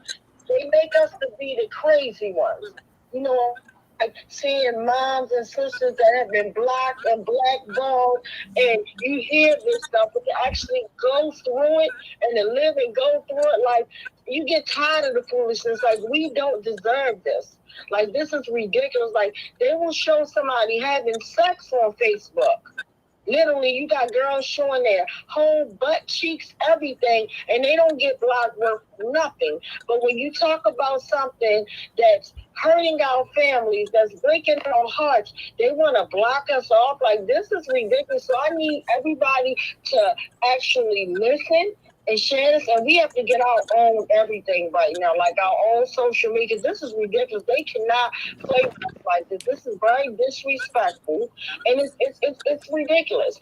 They make us to be the crazy ones. You know, like seeing moms and sisters that have been blocked and blackballed, and you hear this stuff, but to actually go through it and to live and go through it, like, you get tired of the foolishness. Like, we don't deserve this. Like, this is ridiculous. Like, they will show somebody having sex on Facebook. Literally, you got girls showing their whole butt cheeks, everything, and they don't get blocked worth nothing. But when you talk about something that's hurting our families, that's breaking our hearts, they want to block us off. Like, this is ridiculous. So I need everybody to actually listen and share this, and we have to get our own everything right now, like our own social media. This is ridiculous. They cannot play with us like this. This is very disrespectful, and it's ridiculous.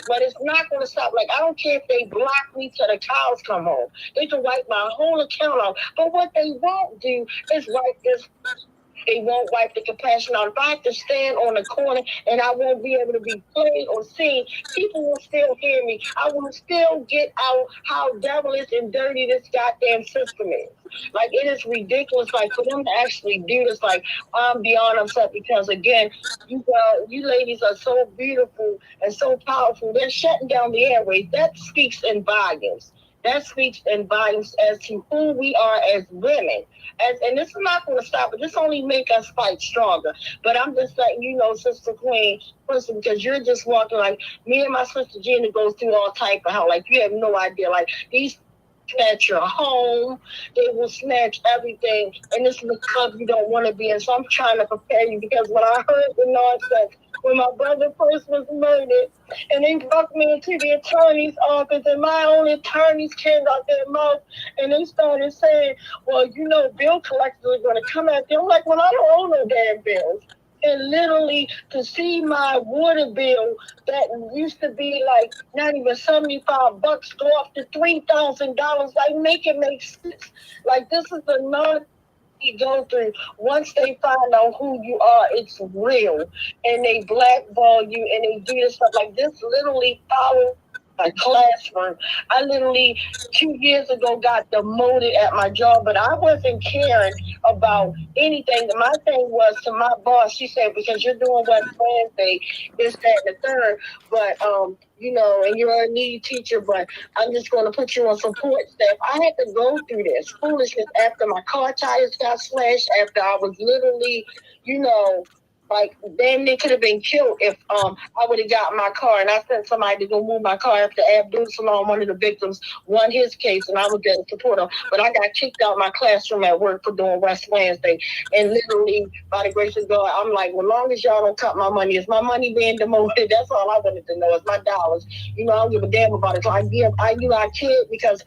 But it's not going to stop. Like, I don't care if they block me till the cows come home. They can wipe my whole account out. But what they won't do is wipe this. They won't wipe the compassion out. If I have to stand on the corner and I won't be able to be played or seen, people will still hear me. I will still get out how devilish and dirty this goddamn system is. Like, it is ridiculous. Like, for them to actually do this, like, I'm beyond upset because, again, you ladies are so beautiful and so powerful. They're shutting down the airways. That speaks in volumes. That speaks in volumes as to who we are as women. And this is not going to stop, but this only make us fight stronger. But I'm just letting you know, Sister Queen, listen, because you're just walking, like, me and my sister Gina goes through all type of hell. Like, you have no idea. Like, these snatch your home, they will snatch everything, and this is the club you don't want to be in. So I'm trying to prepare you, because when I heard the nonsense, when my brother first was murdered, and they brought me into the attorney's office, and my own attorneys came out their mouth, and they started saying, well, you know, bill collectors are going to come at them. I'm like, well, I don't owe no damn bills. And literally, to see my water bill that used to be like not even $75 go up to $3,000, like, make it make sense. Like, this is the non you go through. Once they find out who you are, it's real, and they blackball you and they do this stuff. Like, this literally follows a classroom. I literally 2 years ago got demoted at my job, but I wasn't caring about anything. My thing was to my boss. She said, "Because you're doing West Wednesday, this, that, and the third, but and you're a lead teacher, but I'm just going to put you on support staff." I had to go through this foolishness after my car tires got slashed. After I was literally, like damn near could have been killed if I would have got my car, and I sent somebody to go move my car after Abdul Salam, one of the victims, won his case, and I was there to support him. But I got kicked out of my classroom at work for doing West Wednesday, and literally by the grace of God, I'm like, well, long as y'all don't cut my money, is my money being demoted? That's all I wanted to know. Is my dollars? I don't give a damn about it. So I kid because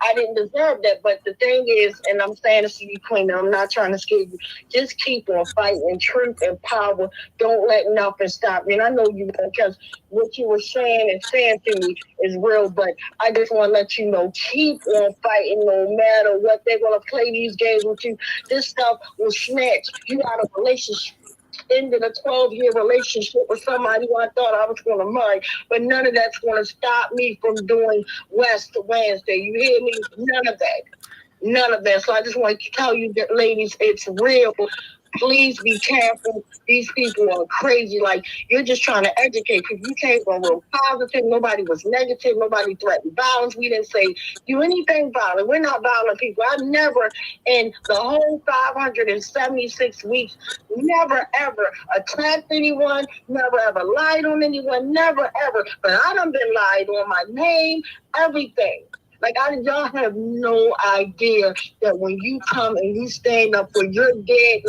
I didn't deserve that. But the thing is, and I'm saying this to you, Queen, I'm not trying to scare you. Just keep on fighting. Truth and power. Don't let nothing stop you. And I know you will, because what you were saying and saying to me is real. But I just want to let you know, keep on fighting no matter what. They're going to play these games with you. This stuff will snatch you out of a relationship. Ended a 12-year relationship with somebody who I thought I was going to marry, but none of that's going to stop me from doing West Wednesday. You hear me? None of that. None of that. So I just want to tell you that, ladies, it's real. Please be careful. These people are crazy. Like, you're just trying to educate people. You came from real positive. Nobody was negative. Nobody threatened violence. We didn't say do anything violent. We're not violent people. I've never, in the whole 576 weeks, never ever attacked anyone, never ever lied on anyone, never ever. But I done been lied on, my name, everything. Like, y'all have no idea that when you come and you stand up for your dead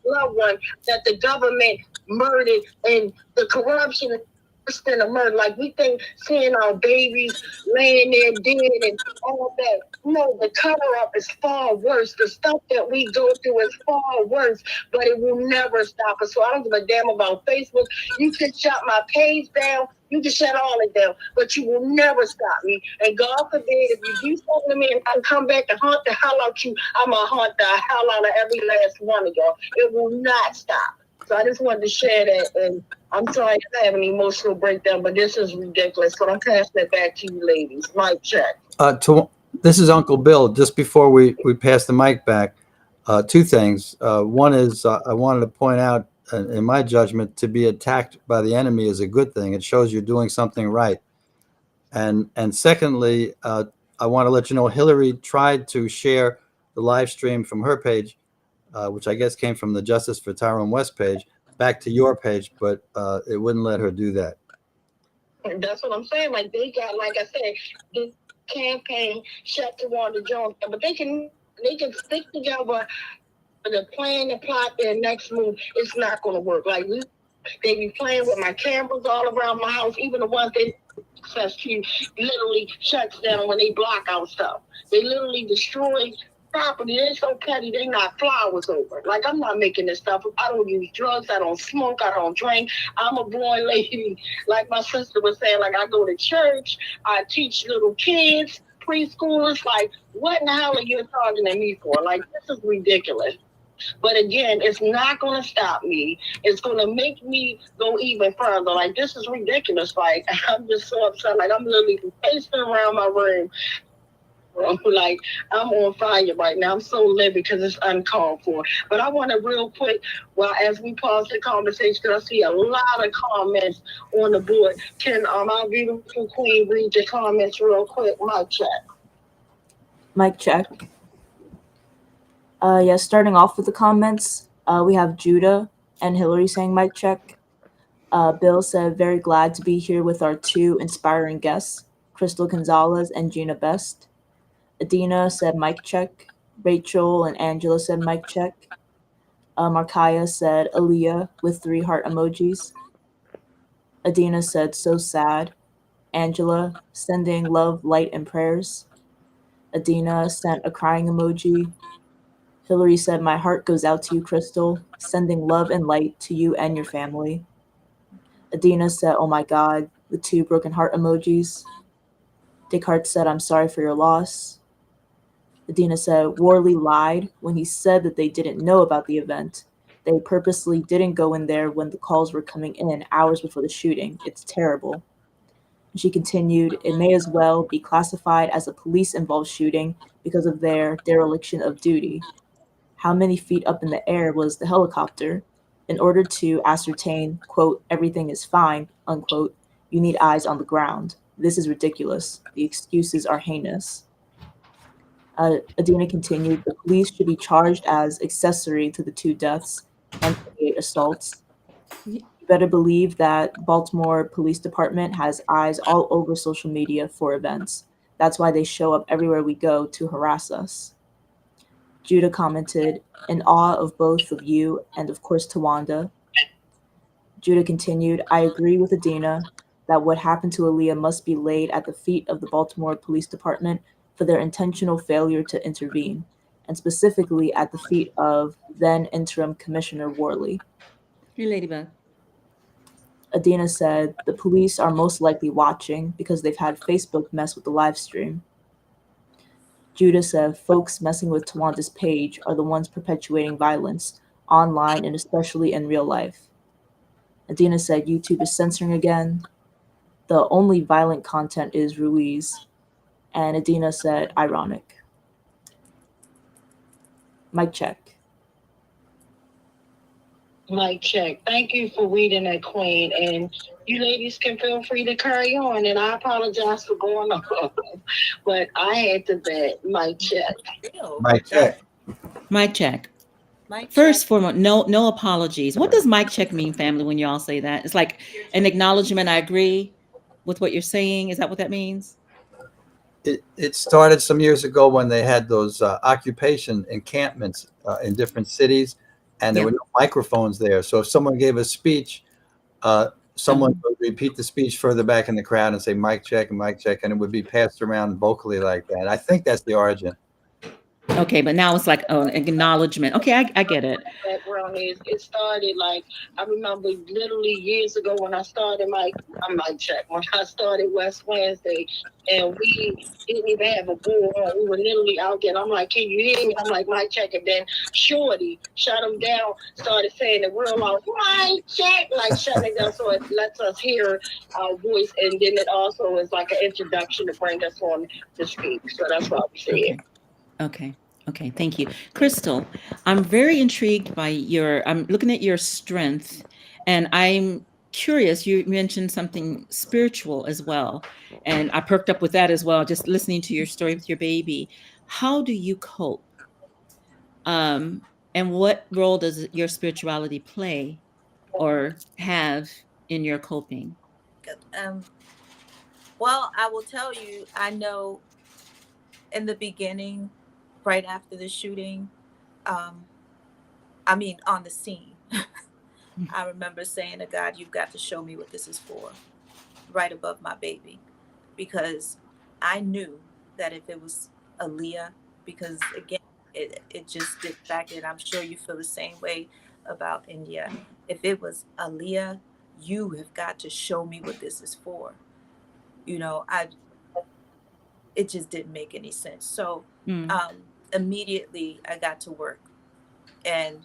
loved one, that the government murdered and the corruption than a murder. Like, we think seeing our babies laying there dead and all that. No, the cover up is far worse. The stuff that we go through is far worse, but it will never stop us. So I don't give a damn about Facebook. You can shut my page down. You can shut all it down, but you will never stop me. And God forbid, if you do something to me and I come back and haunt the hell out you, I'm going to haunt the hell out of every last one of y'all. It will not stop. So I just wanted to share that. And I'm sorry if I have an emotional breakdown, but this is ridiculous. So I'm passing it back to you, ladies. Mic check. This is Uncle Bill. Just before we pass the mic back, two things. One is I wanted to point out, in my judgment, to be attacked by the enemy is a good thing. It shows you're doing something right. And secondly, I want to let you know Hillary tried to share the live stream from her page, which I guess came from the Justice for Tyrone West page, back to your page, but it wouldn't let her do that. That's what I'm saying. Like, they got, like I said, the campaign shut to Wanda Jones, but they can stick together. The plan and plot their next move. It's not going to work. Like, they be playing with my cameras all around my house, even the ones they access to literally shuts down when they block out stuff. They literally destroy property. They're so petty, they knock flowers over. Like, I'm not making this stuff up. I don't use drugs. I don't smoke. I don't drink. I'm a born lady. Like my sister was saying, like, I go to church. I teach little kids, preschoolers. Like, what in the hell are you targeting me for? Like, this is ridiculous. But again, it's not going to stop me. It's going to make me go even further. Like, this is ridiculous. Like, I'm just so upset. Like, I'm literally pacing around my room. Like, I'm on fire right now. I'm so livid because it's uncalled for. But I want to real quick, well, as we pause the conversation, because I see a lot of comments on the board. Can our beautiful queen read the comments real quick? Mic check. Mic check. Yes, starting off with the comments, we have Judah and Hillary saying mic check. Bill said, very glad to be here with our two inspiring guests, Krystal Gonzalez and Gina Best. Adina said mic check. Rachel and Angela said mic check. Markaya said Aaliyah with 3 heart emojis. Adina said so sad. Angela sending love, light, and prayers. Adina sent a crying emoji. Hillary said, my heart goes out to you, Krystal, sending love and light to you and your family. Adina said, oh my God, with 2 broken heart emojis. Descartes said, I'm sorry for your loss. Adina said, Worley lied when he said that they didn't know about the event. They purposely didn't go in there when the calls were coming in hours before the shooting. It's terrible. She continued, it may as well be classified as a police-involved shooting because of their dereliction of duty. How many feet up in the air was the helicopter? In order to ascertain, quote, everything is fine, unquote, you need eyes on the ground. This is ridiculous. The excuses are heinous. Adina continued, the police should be charged as accessory to the 2 deaths and 28 assaults. You better believe that Baltimore Police Department has eyes all over social media for events. That's why they show up everywhere we go to harass us. Judah commented, in awe of both of you and of course Tawanda. Judah continued, I agree with Adina that what happened to Aaliyah must be laid at the feet of the Baltimore Police Department for their intentional failure to intervene, and specifically at the feet of then interim Commissioner Worley. Hey, Ladybug. Adina said, the police are most likely watching because they've had Facebook mess with the live stream. Judah said, folks messing with Tawanda's page are the ones perpetuating violence online and especially in real life. Adina said, YouTube is censoring again. The only violent content is Ruiz. And Adina said, ironic. Mic check. Mic check. Thank you for reading that, Queen. And you ladies can feel free to carry on. And I apologize for going off, but I had to bet. Mic check. Mic check. Mic check. Mic First, check. foremost, no apologies. What does mic check mean, family, when y'all say that? It's like an acknowledgement. I agree with what you're saying. Is that what that means? It started some years ago when they had those occupation encampments in different cities, and there were no microphones there. So if someone gave a speech, someone would repeat the speech further back in the crowd and say mic check, and it would be passed around vocally like that. I think that's the origin. Okay, but now it's like an acknowledgement. Okay, I get it. Background is it started like I remember literally years ago when I started when I started West Wednesday, and we didn't even have a bullhorn. We were literally out there. And I'm like, can you hear me? I'm like, mic check, and then Shorty shut him down, started saying it real loud, mic check, like shutting it down so it lets us hear our voice, and then it also is like an introduction to bring us on to speak. So that's why we say it. Okay, thank you. Krystal, I'm very intrigued by I'm looking at your strength, and I'm curious, you mentioned something spiritual as well, and I perked up with that as well, just listening to your story with your baby. How do you cope? And what role does your spirituality play or have in your coping? Well, I will tell you, I know in the beginning, right after the shooting, on the scene, I remember saying to God, you've got to show me what this is for, right above my baby, because I knew that if it was Aaliyah, because again, it just did back in, I'm sure you feel the same way about India. If it was Aaliyah, you have got to show me what this is for. It just didn't make any sense. So immediately I got to work. And,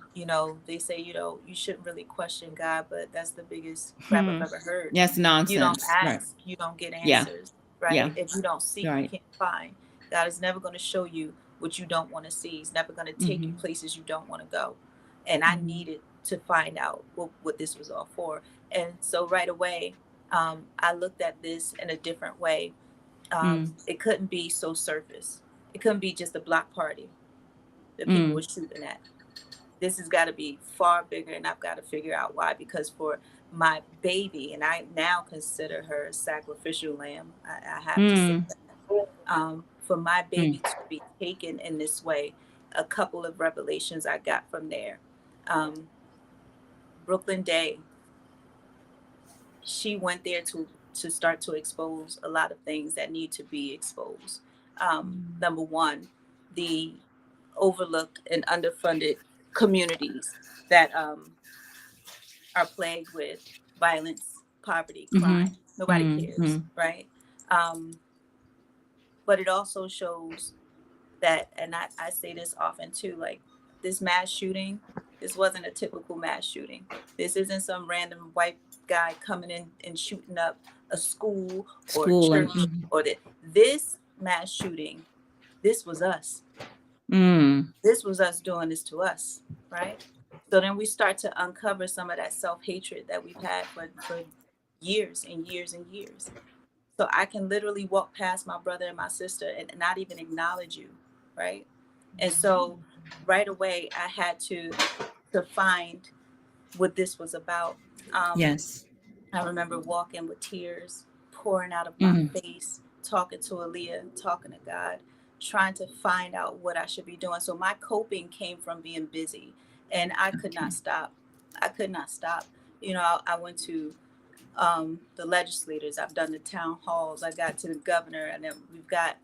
they say, you shouldn't really question God, but that's the biggest crap I've ever heard. Yes, nonsense. You don't ask, you don't get answers, right? Yeah. If you don't seek, you can't find. God is never going to show you what you don't want to see. He's never going to take you places you don't want to go. And I needed to find out what this was all for. And so right away, I looked at this in a different way. It couldn't be so surface. It couldn't be just a block party that people were shooting at. This has got to be far bigger, and I've got to figure out why. Because for my baby, and I now consider her a sacrificial lamb, I have to say that. For my baby to be taken in this way, a couple of revelations I got from there. Brooklyn Day, she went there to start to expose a lot of things that need to be exposed. Number one, the overlooked and underfunded communities that are plagued with violence, poverty, crime. Nobody cares, right? But it also shows that, and I say this often too, like this mass shooting, this wasn't a typical mass shooting. This isn't some random white guy coming in and shooting up a school or School church and or this mass shooting. This was us. mm, This was us doing this to us, right? So then we start to uncover some of that self-hatred that we've had for years and years and years. So I can literally walk past my brother and my sister and not even acknowledge you, right? And so right away I had to find what this was about. yes. I remember walking with tears pouring out of my Mm, face, talking to Aaliyah, talking to God, trying to find out what I should be doing. So my coping came from being busy, and I could not stop. I could not stop. You know, I went to the legislators. I've done the town halls. I got to the governor, and then we've got,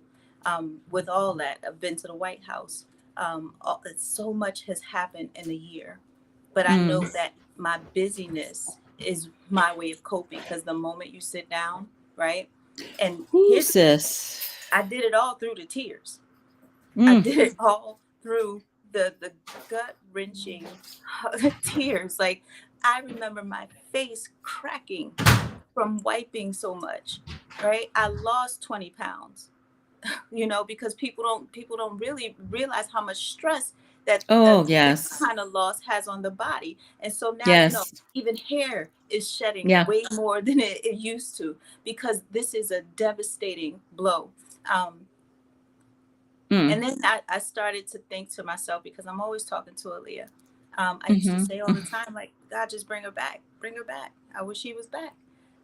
with all that, I've been to the White House. So much has happened in a year, but I know that my busyness is my way of coping, because the moment you sit down, right? And ooh, here's, sis. I did it all through the tears. I Mm, did it all through the gut wrenching tears. Like, I remember my face cracking from wiping so much, right? I lost 20 pounds, you know, because people don't really realize how much stress that oh, this yes. kind of loss has on the body. And so now, you know, Yes. even hair is shedding Yeah. way more than it used to, because this is a devastating blow. And then I started to think to myself, because I'm always talking to Aaliyah. I used to say all the time, like, God, just bring her back. Bring her back. I wish she was back.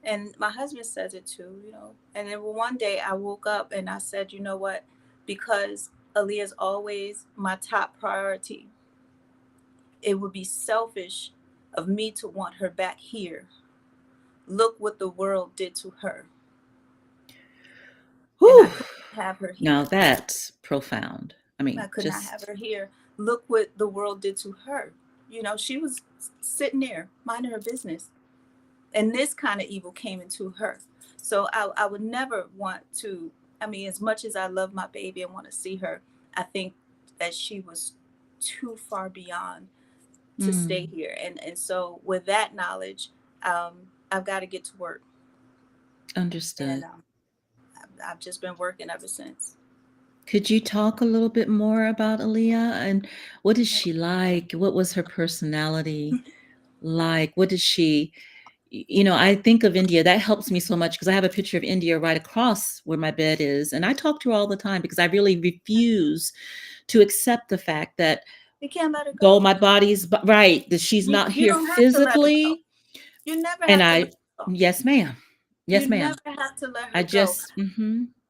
And my husband says it too, you know. And then one day I woke up and I said, you know what? Because Aaliyah is always my top priority, it would be selfish of me to want her back here. Look what the world did to her. Whew. And I couldn't have her here. Now that's profound. I mean, I could not have just her here. Look what the world did to her. You know, she was sitting there minding her business, and this kind of evil came into her. So I would never want to, I mean, as much as I love my baby and want to see her, I think that she was too far beyond to stay here. And so with that knowledge, I've got to get to work. understood. And I've just been working ever since. Could you talk a little bit more about Aaliyah, and what is she like? What was her personality like? What did she, you know, I think of India. That helps me so much, because I have a picture of India right across where my bed is. And I talk to her all the time, because I really refuse to accept the fact that, you can't let her go. though my body's right, that she's not you here don't have to let her go. physically. You never have And to I, let her go. yes, ma'am. Yes, You ma'am. never have to let her I go. just,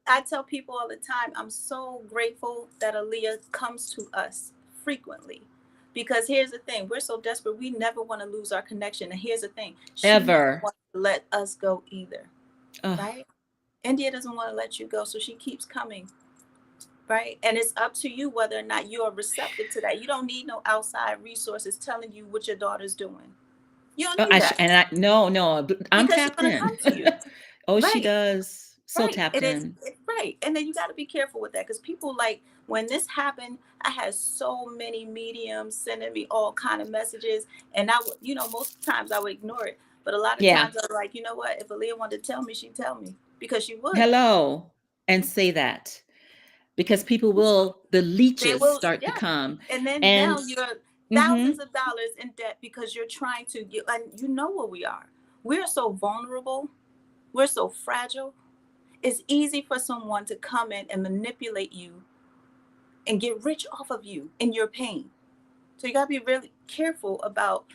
I tell people all the time, I'm so grateful that Aaliyah comes to us frequently, because here's the thing, we're so desperate, we never want to lose our connection. And here's the thing, she ever never wants to let us go either, Ugh. right? India doesn't want to let you go, so she keeps coming, right? And it's up to you whether or not you are receptive to that. You don't need no outside resources telling you what your daughter's doing. You don't need that. No, I'm because she's tapped going to in. come to you. Oh, Right. she does. So Right. tapped in. Right. And then you got to be careful with that, because people, like, when this happened, I had so many mediums sending me all kind of messages, and I would, you know, most times I would ignore it. But a lot of times I was like, you know what? If Aaliyah wanted to tell me, she'd tell me, because she would. Hello. And say that. Because people will, the leeches start to come. And then And now you're thousands of dollars in debt, because you're trying to get, and you know what we are. We're so vulnerable. We're so fragile. It's easy for someone to come in and manipulate you and get rich off of you in your pain. So you got to be really careful about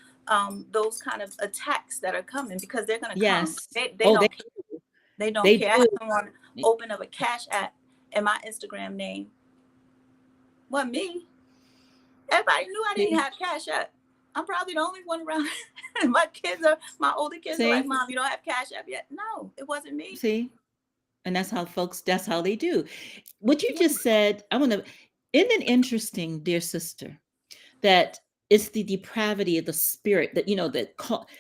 those kind of attacks that are coming, because they're going to come. They don't care. They don't care. I had someone open up a Cash App in my Instagram name. Well, me. Everybody knew I didn't have Cash App. I'm probably the only one around. My older kids are like, Mom, you don't have Cash App yet? No, it wasn't me. See? And that's how they do. What you just said, isn't it interesting, dear sister, that it's the depravity of the spirit that, you know, that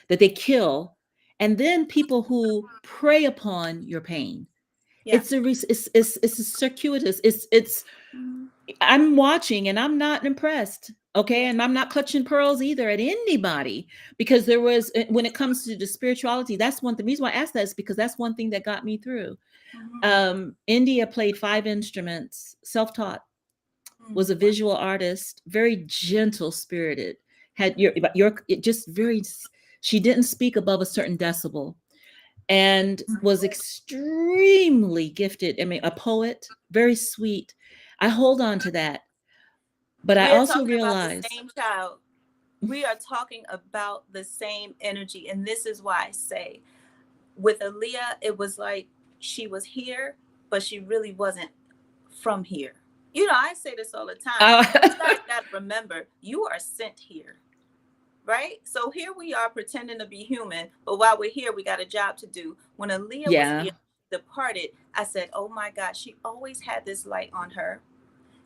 they kill, and then people who prey upon your pain. Yeah. It's a circuitous, I'm watching and I'm not impressed. Okay. And I'm not clutching pearls either at anybody, because there was, when it comes to the spirituality, that's one, the reason why I asked that is because that's one thing that got me through. India played 5 instruments, self-taught, was a visual artist, very gentle spirited, had it just very, she didn't speak above a certain decibel, and was extremely gifted. I mean, a poet, very sweet. I hold on to that. But I also realized about the same child. We are talking about the same energy. And this is why I say with Aaliyah, it was like she was here, but she really wasn't from here. You know, I say this all the time. You guys got to remember, you are sent here. Right? So here we are pretending to be human, but while we're here, we got a job to do. When Aaliyah was here, departed, I said, oh my God, she always had this light on her.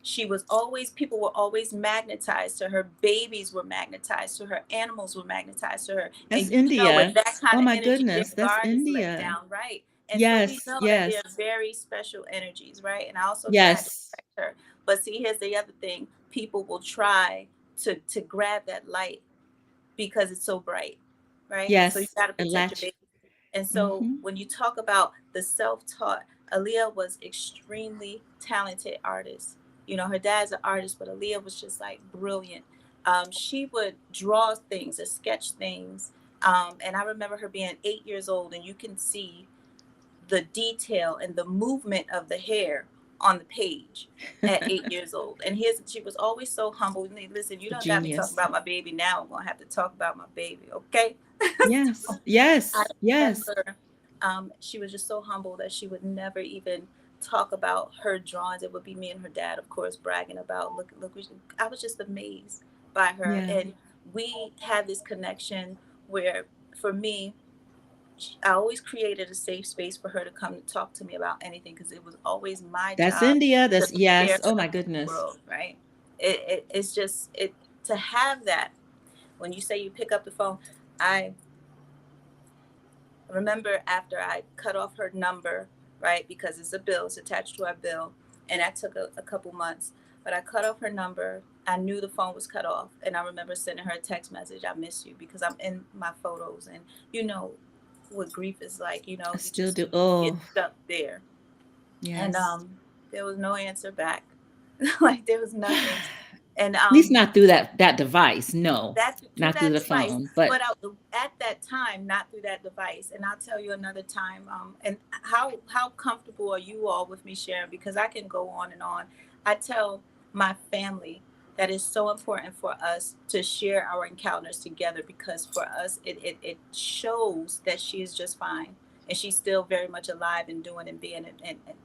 She was always, people were always magnetized to her. Babies were magnetized to her. Animals were magnetized to her. That's and India. You know, with that kind of my energy, goodness, their that's guard India. is let down, right? And so we know that they're very special energies, right? And I also try to protect her. But see, here's the other thing. People will try to grab that light because it's so bright, right? So you got to protect your baby. And so when you talk about the self-taught, Aaliyah was extremely talented artist. You know, her dad's an artist, but Aaliyah was just like brilliant. She would draw things or sketch things. And I remember her being 8 years old, and you can see the detail and the movement of the hair on the page at 8 years old. And she was always so humble. Listen, you don't got me talking about my baby now. I'm gonna have to talk about my baby, okay? Yes, so yes, remember, she was just so humble that she would never even talk about her drawings. It would be me and her dad, of course, bragging about look. I was just amazed by her, and we had this connection where, for me, I always created a safe space for her to come and talk to me about anything, because it was always my That's job. India. That's To oh my goodness. world, right? It's just to have that. When you say you pick up the phone, I remember after I cut off her number, right? Because it's a bill, it's attached to our bill, and that took a couple months. But I cut off her number. I knew the phone was cut off, and I remember sending her a text message. I miss you, because I'm in my photos, and you know what grief is like. You know, I still do. Get stuck there. Yes. And there was no answer back. Like there was nothing. And at least not through that device. No, not through the device, phone. But at that time, not through that device. And I'll tell you another time. And how comfortable are you all with me sharing? Because I can go on and on. I tell my family that it's so important for us to share our encounters together, because for us, it shows that she is just fine, and she's still very much alive and doing and being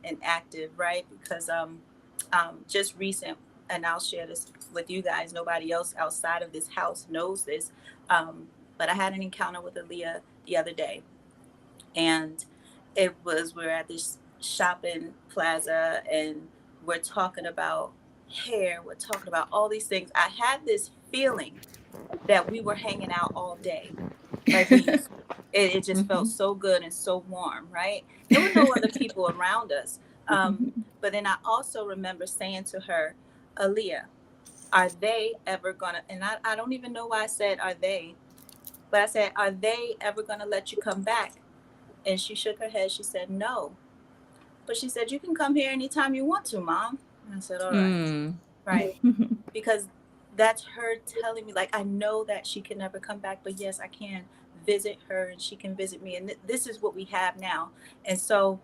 and active, right? Because just recent, and I'll share this with you guys, nobody else outside of this house knows this, but I had an encounter with Aaliyah the other day, and we're at this shopping plaza, and we're talking about hair, we're talking about all these things. I had this feeling that we were hanging out all day, like we used to. It just felt so good and so warm, right? There were no other people around us. But then I also remember saying to her, Aaliyah, are they ever gonna, and I don't even know why I said are they, but I said, are they ever gonna let you come back? And she shook her head. She said, no. But she said, you can come here anytime you want to, Mom. And I said, all right. Right. Because that's her telling me, like, I know that she can never come back, but yes, I can visit her and she can visit me. And this is what we have now. And so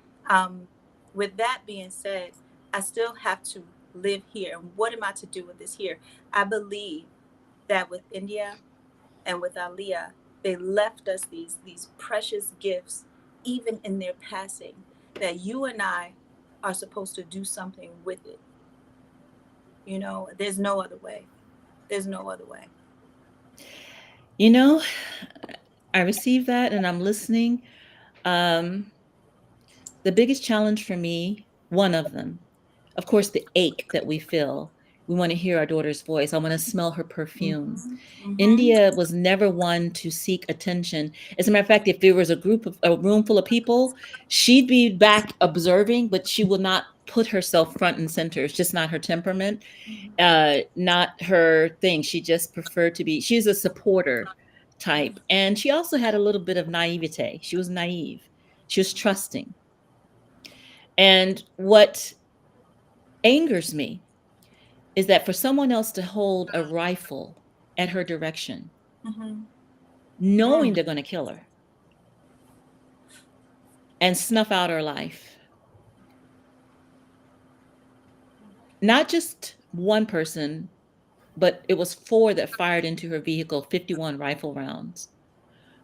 with that being said, I still have to live here. And what am I to do with this here? I believe that with India and with Aaliyah, they left us these precious gifts, even in their passing, that you and I are supposed to do something with it. You know, there's no other way. There's no other way. You know, I received that and I'm listening. The biggest challenge for me, one of them, of course, the ache that we feel. We want to hear our daughter's voice. I want to smell her perfume. India was never one to seek attention. As a matter of fact, if there was a room full of people, she'd be back observing, but she will not put herself front and center. It's just not her temperament, not her thing. She just preferred to be, she's a supporter type. And she also had a little bit of naivete. She was naive. She was trusting. And what angers me is that for someone else to hold a rifle at her direction, knowing they're going to kill her and snuff out her life. Not just one person, but it was 4 that fired into her vehicle, 51 rifle rounds.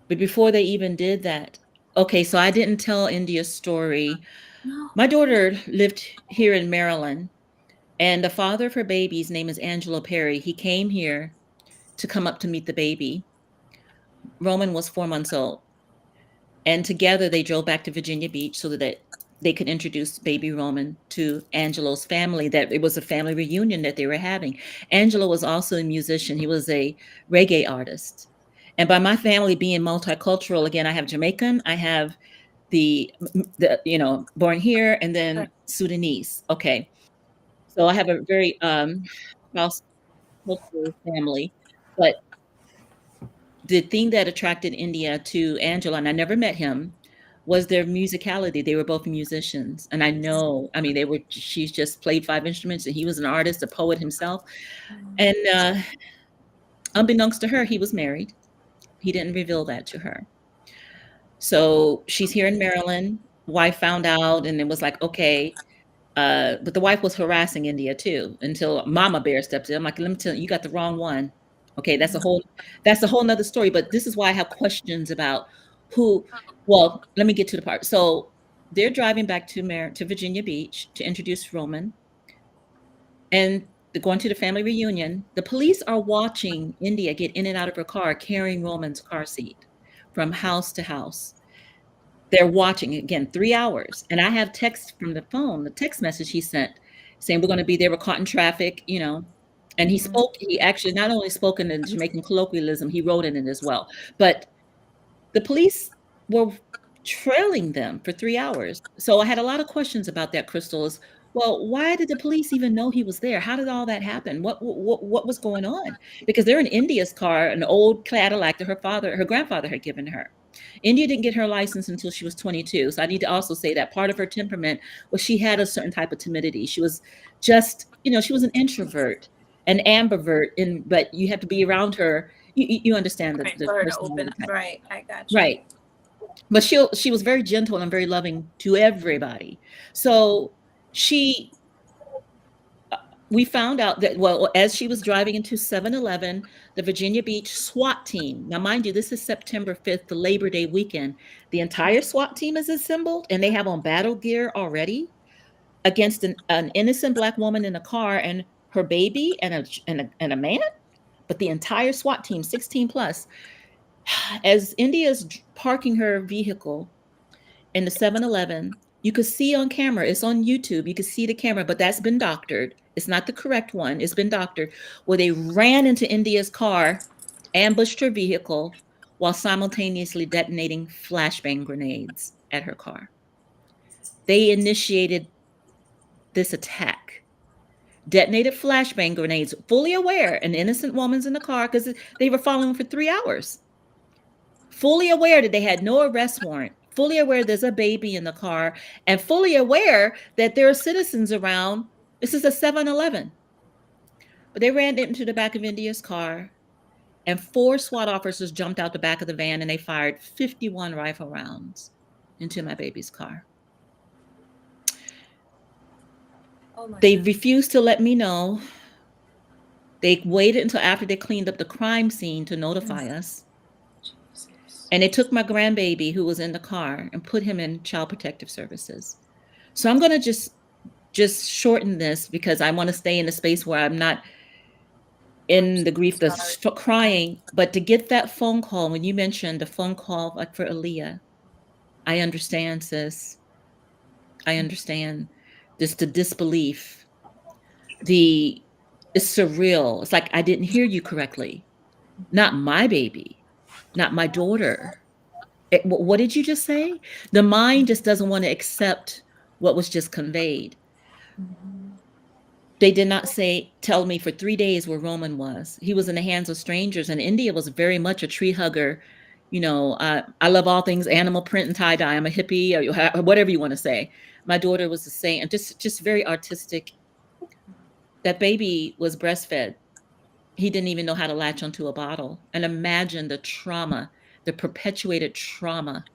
But before they even did that, okay, so I didn't tell India's story. My daughter lived here in Maryland, and the father of her baby's name is Angelo Perry. He came here to come up to meet the baby. Roman was 4 months old. And together they drove back to Virginia Beach so that they could introduce baby Roman to Angelo's family, that it was a family reunion that they were having. Angelo was also a musician. He was a reggae artist. And by my family being multicultural, again, I have Jamaican, I have the born here, and then Sudanese. Okay. So I have a very cross-cultural family. But the thing that attracted India to Angela, and I never met him, was their musicality. They were both musicians. And I know, I mean, she's just played 5 instruments, and he was an artist, a poet himself. And unbeknownst to her, he was married. He didn't reveal that to her. So she's here in Maryland. Wife found out, and it was like, okay. But the wife was harassing India too, until Mama Bear stepped in. I'm like, let me tell you, you got the wrong one. Okay, that's a whole nother story. But this is why I have questions about who. Well, let me get to the part. So they're driving back to Virginia Beach to introduce Roman, and they're going to the family reunion. The police are watching India get in and out of her car, carrying Roman's car seat from house to house. They're watching, again, 3 hours. And I have text from the phone, the text message he sent saying, we're going to be there. We're caught in traffic, And he actually not only spoke in the Jamaican colloquialism, he wrote in it as well. But the police were trailing them for 3 hours. So I had a lot of questions about that, Krystal. Is, well, why did the police even know he was there? How did all that happen? What was going on? Because they're in India's car, an old Cadillac that her grandfather had given her. India didn't get her license until she was 22. So I need to also say that part of her temperament was she had a certain type of timidity. She was just, she was an introvert, an ambivert, but you have to be around her. You understand the for her to open up. Right, I got you. Right. But she was very gentle and very loving to everybody. So we found out that, as she was driving into 7-Eleven, the Virginia Beach SWAT team, now mind you, this is September 5th, the Labor Day weekend, the entire SWAT team is assembled, and they have on battle gear already against an innocent Black woman in a car and her baby and a man. But the entire SWAT team, 16 plus, as India's parking her vehicle in the 7-Eleven, you could see on camera, it's on YouTube, you could see the camera, but that's been doctored. It's not the correct one. It's been doctored, where they ran into India's car, ambushed her vehicle, while simultaneously detonating flashbang grenades at her car. They initiated this attack, detonated flashbang grenades, fully aware an innocent woman's in the car because they were following for 3 hours. Fully aware that they had no arrest warrant, fully aware there's a baby in the car, and fully aware that there are citizens around. This is a 7-Eleven. But they ran into the back of India's car, and 4 SWAT officers jumped out the back of the van, and they fired 51 rifle rounds into my baby's car. They refused to let me know. They waited until after they cleaned up the crime scene to notify us. And they took my grandbaby who was in the car and put him in Child Protective Services. So I'm going to just shorten this because I want to stay in a space where I'm not in the grief, the crying. But to get that phone call, when you mentioned the phone call like for Aaliyah, I understand, sis. I understand. Just the disbelief. It's surreal. It's like, I didn't hear you correctly. Not my baby. Not my daughter. What did you just say? The mind just doesn't want to accept what was just conveyed. They did not tell me for 3 days where Roman was. He was in the hands of strangers, and India was very much a tree hugger. I love all things animal print and tie dye. I'm a hippie, or whatever you want to say. My daughter was the same, and just very artistic. That baby was breastfed. He didn't even know how to latch onto a bottle. And imagine the trauma, the perpetuated trauma.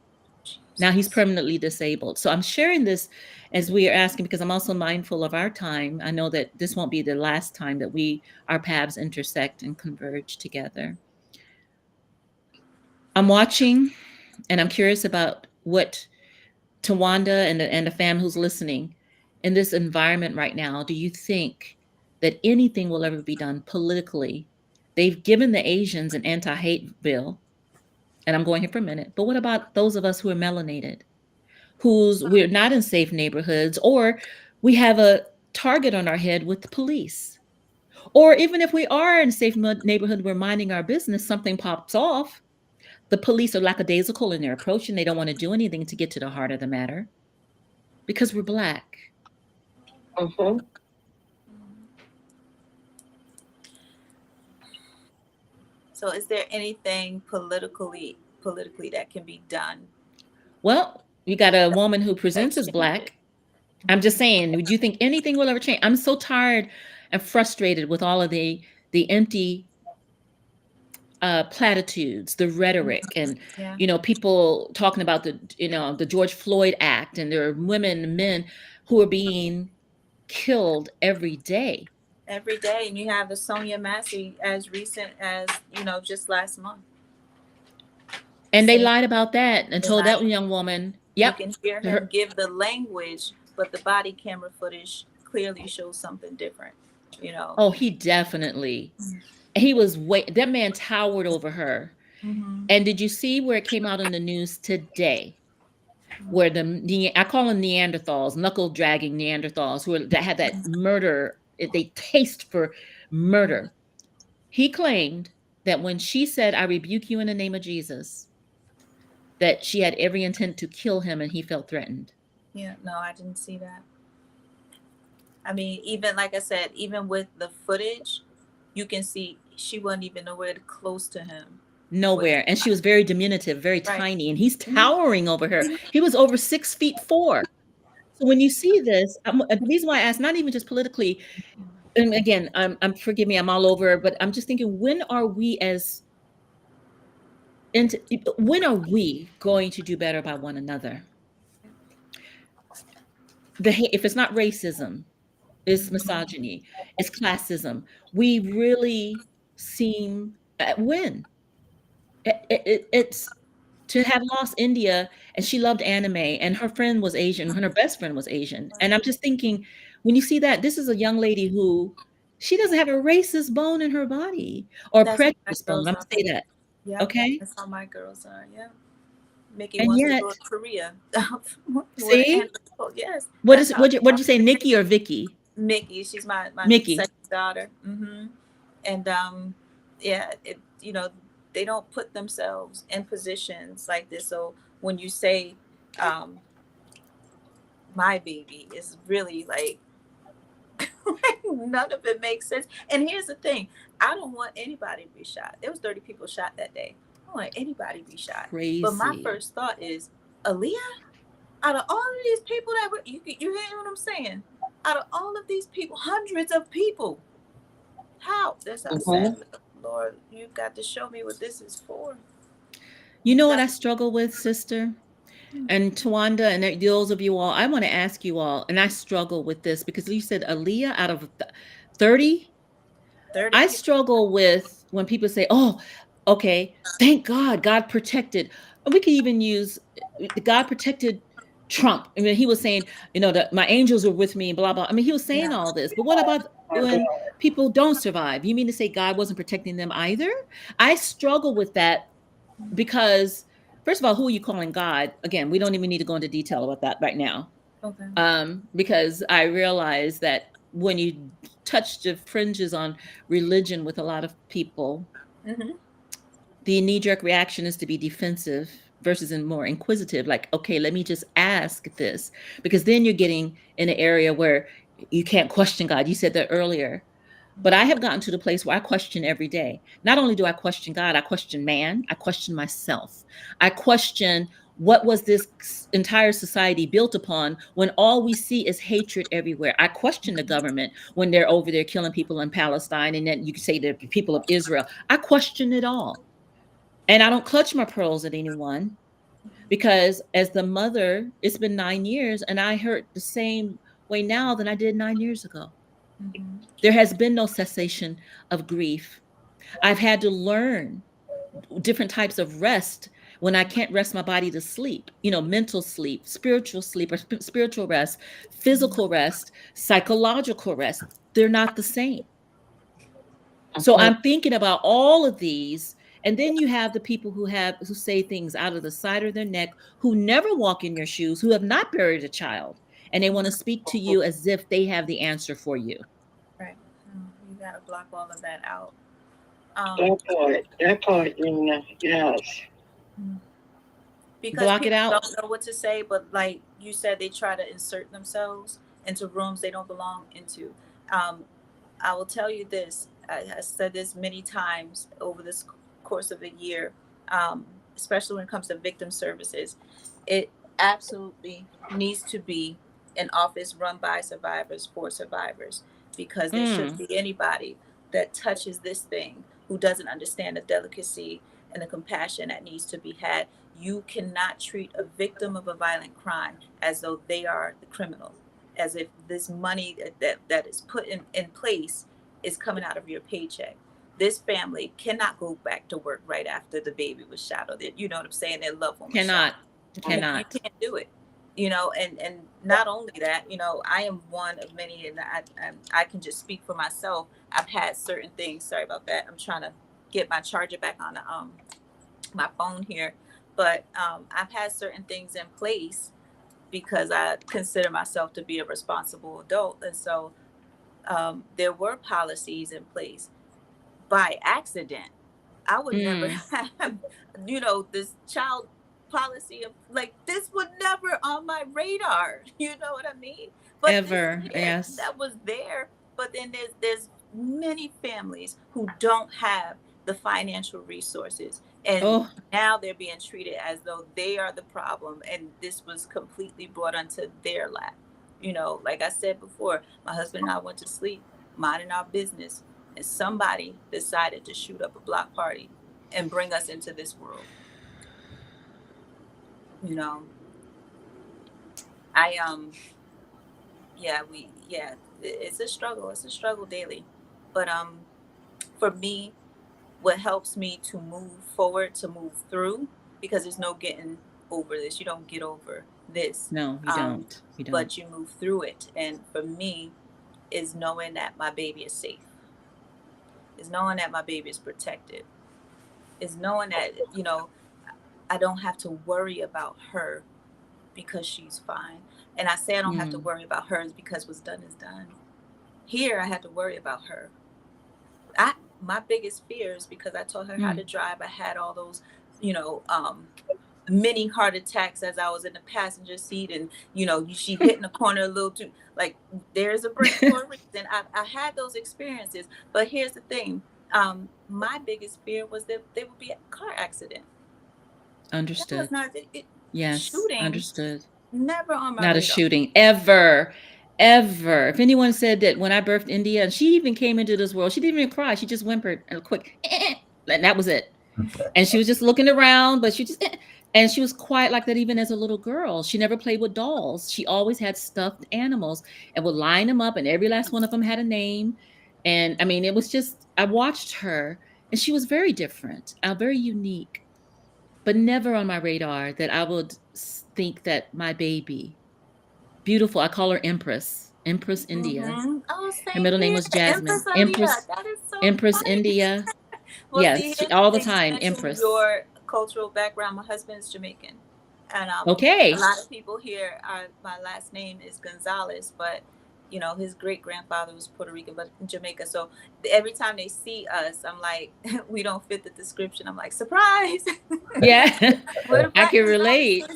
Now he's permanently disabled. So I'm sharing this as we are asking, because I'm also mindful of our time. I know that this won't be the last time that our paths intersect and converge together. I'm watching, and I'm curious about what Tawanda and the fam who's listening in this environment right now. Do you think that anything will ever be done politically? They've given the Asians an anti-hate bill, and I'm going here for a minute. But what about those of us who are melanated? We're not in safe neighborhoods, or we have a target on our head with the police. Or even if we are in a safe neighborhood, we're minding our business, something pops off. The police are lackadaisical in their approach, and they don't want to do anything to get to the heart of the matter because we're Black. So is there anything politically that can be done? Well, you got a woman who presents as Black. I'm just saying, would you think anything will ever change? I'm so tired and frustrated with all of the empty platitudes, the rhetoric, and people talking about the George Floyd Act, and there are women and men who are being killed every day. Every day, and you have the Sonia Massey as recent as just last month. And they lied about that and told that young woman, yep. You can hear him give the language, but the body camera footage clearly shows something different, Oh, he definitely. He was that man towered over her. And did you see where it came out in the news today? Where I call them Neanderthals, knuckle dragging Neanderthals that had that murder, they taste for murder. He claimed that when she said, "I rebuke you in the name of Jesus," that she had every intent to kill him, and he felt threatened. Yeah, no, I didn't see that. I mean, even like I said, even with the footage, you can see she wasn't even nowhere close to him. Nowhere. And she was very diminutive, very tiny, and he's towering over her. He was over 6'4". So when you see this, the reason why I asked, not even just politically, and again, forgive me, I'm all over, but I'm just thinking, when are we going to do better by one another? If it's not racism, it's misogyny, it's classism. We really seem when it's to have lost India, and she loved anime, and her friend was Asian, and her best friend was Asian. And I'm just thinking, when you see that, this is a young lady who she doesn't have a racist bone in her body or prejudice bone. I'm gonna say that. Yeah, okay. That's how my girls are. Yeah. Mickey And wants yet, to go to Korea. See? Yes. What'd you say, Nikki or Vicky? Mickey. She's my Mickey. second daughter. And yeah, they don't put themselves in positions like this. So when you say my baby, is really like none of it makes sense. And here's the thing, I don't want anybody to be shot. There was 30 people shot that day. I don't want anybody to be shot. Crazy. But my first thought is, Aaliyah, out of all of these people that were, you hear what I'm saying? Out of all of these people, hundreds of people, how? That's how sad. Lord, you've got to show me what this is for. You know what I struggle with, sister? And Tawanda, and those of you all, I want to ask you all, and I struggle with this because you said Aaliyah out of 30? I struggle with when people say, oh, okay, thank God, God protected. We could even use God protected Trump. I mean, he was saying, that my angels were with me, blah, blah. I mean, he was saying all this, but what about when people don't survive? You mean to say God wasn't protecting them either? I struggle with that because, first of all, who are you calling God? Again, we don't even need to go into detail about that right now. Okay. Because I realize that when you touch the fringes on religion with a lot of people, the knee-jerk reaction is to be defensive versus more inquisitive. Like, okay, let me just ask this, because then you're getting in an area where You can't question God. You said that earlier. But I have gotten to the place where I question every day. Not only do I question God, I question man, I question myself. I question, what was this entire society built upon when all we see is hatred everywhere? I question the government when they're over there killing people in Palestine, and then you can say the people of Israel. I question it all. And I don't clutch my pearls at anyone, because as the mother, it's been 9 years and I hurt the same way now than I did 9 years ago. There has been no cessation of grief. I've had to learn different types of rest when I can't rest my body to sleep, mental sleep, or spiritual rest, physical rest, psychological rest. They're not the same. So I'm thinking about all of these. And then you have the people who say things out of the side of their neck, who never walk in your shoes, who have not buried a child, and they want to speak to you as if they have the answer for you. Right. You got to block all of that out. That part, yes. Because block people it out. don't know what to say, but like you said, they try to insert themselves into rooms they don't belong into. I will tell you this. I said this many times over this course of a year, especially when it comes to victim services. It absolutely needs to be an office run by survivors for survivors, because there shouldn't be anybody that touches this thing who doesn't understand the delicacy and the compassion that needs to be had. You cannot treat a victim of a violent crime as though they are the criminal, as if this money that is put in place is coming out of your paycheck. This family cannot go back to work right after the baby was shot, or you know what I'm saying, their loved one was shot. You can't do it. And not only that, I am one of many, and I can just speak for myself. I've had certain things. Sorry about that. I'm trying to get my charger back on the my phone here, but I've had certain things in place because I consider myself to be a responsible adult, and so there were policies in place. By accident, I would never have, this child policy of like this would never on my radar. You know what I mean? But ever, yes, that was there. But then there's many families who don't have the financial resources, and now they're being treated as though they are the problem, and this was completely brought onto their lap. Like I said before, my husband and I went to sleep, minding our business, and somebody decided to shoot up a block party and bring us into this world. It's a struggle. It's a struggle daily. But for me, what helps me to move forward, to move through, because there's no getting over this. You don't get over this. No, you don't. But you move through it. And for me, is knowing that my baby is safe. Is knowing that my baby is protected. Is knowing that, I don't have to worry about her because she's fine. And I say I don't have to worry about her because what's done is done. Here, I had to worry about her. My biggest fear is because I taught her how to drive. I had all those, mini heart attacks as I was in the passenger seat, and she hit in the corner a little too. Like, there's a break for a reason. I had those experiences, but here's the thing: my biggest fear was that there would be a car accident. Understood. That was not yes. Shooting. Understood. Never on my not radar. A shooting ever. If anyone said that when I birthed India, and she even came into this world, she didn't even cry. She just whimpered a quick, and that was it. And she was just looking around, but she just, and she was quiet like that even as a little girl. She never played with dolls. She always had stuffed animals and would line them up, and every last one of them had a name. And I mean, it was just, I watched her, and she was very different, very unique, but never on my radar that I would think that my baby, beautiful, I call her Empress India. Oh, her middle name was Jasmine. Empress, that is so Empress funny. India. Well, yes, all the time, Empress. Your cultural background. My husband's Jamaican, and a lot of people here my last name is Gonzalez, but his great grandfather was Puerto Rican, but in Jamaica. So every time they see us, I'm like, we don't fit the description. I'm like, surprise. Yeah, I can relate.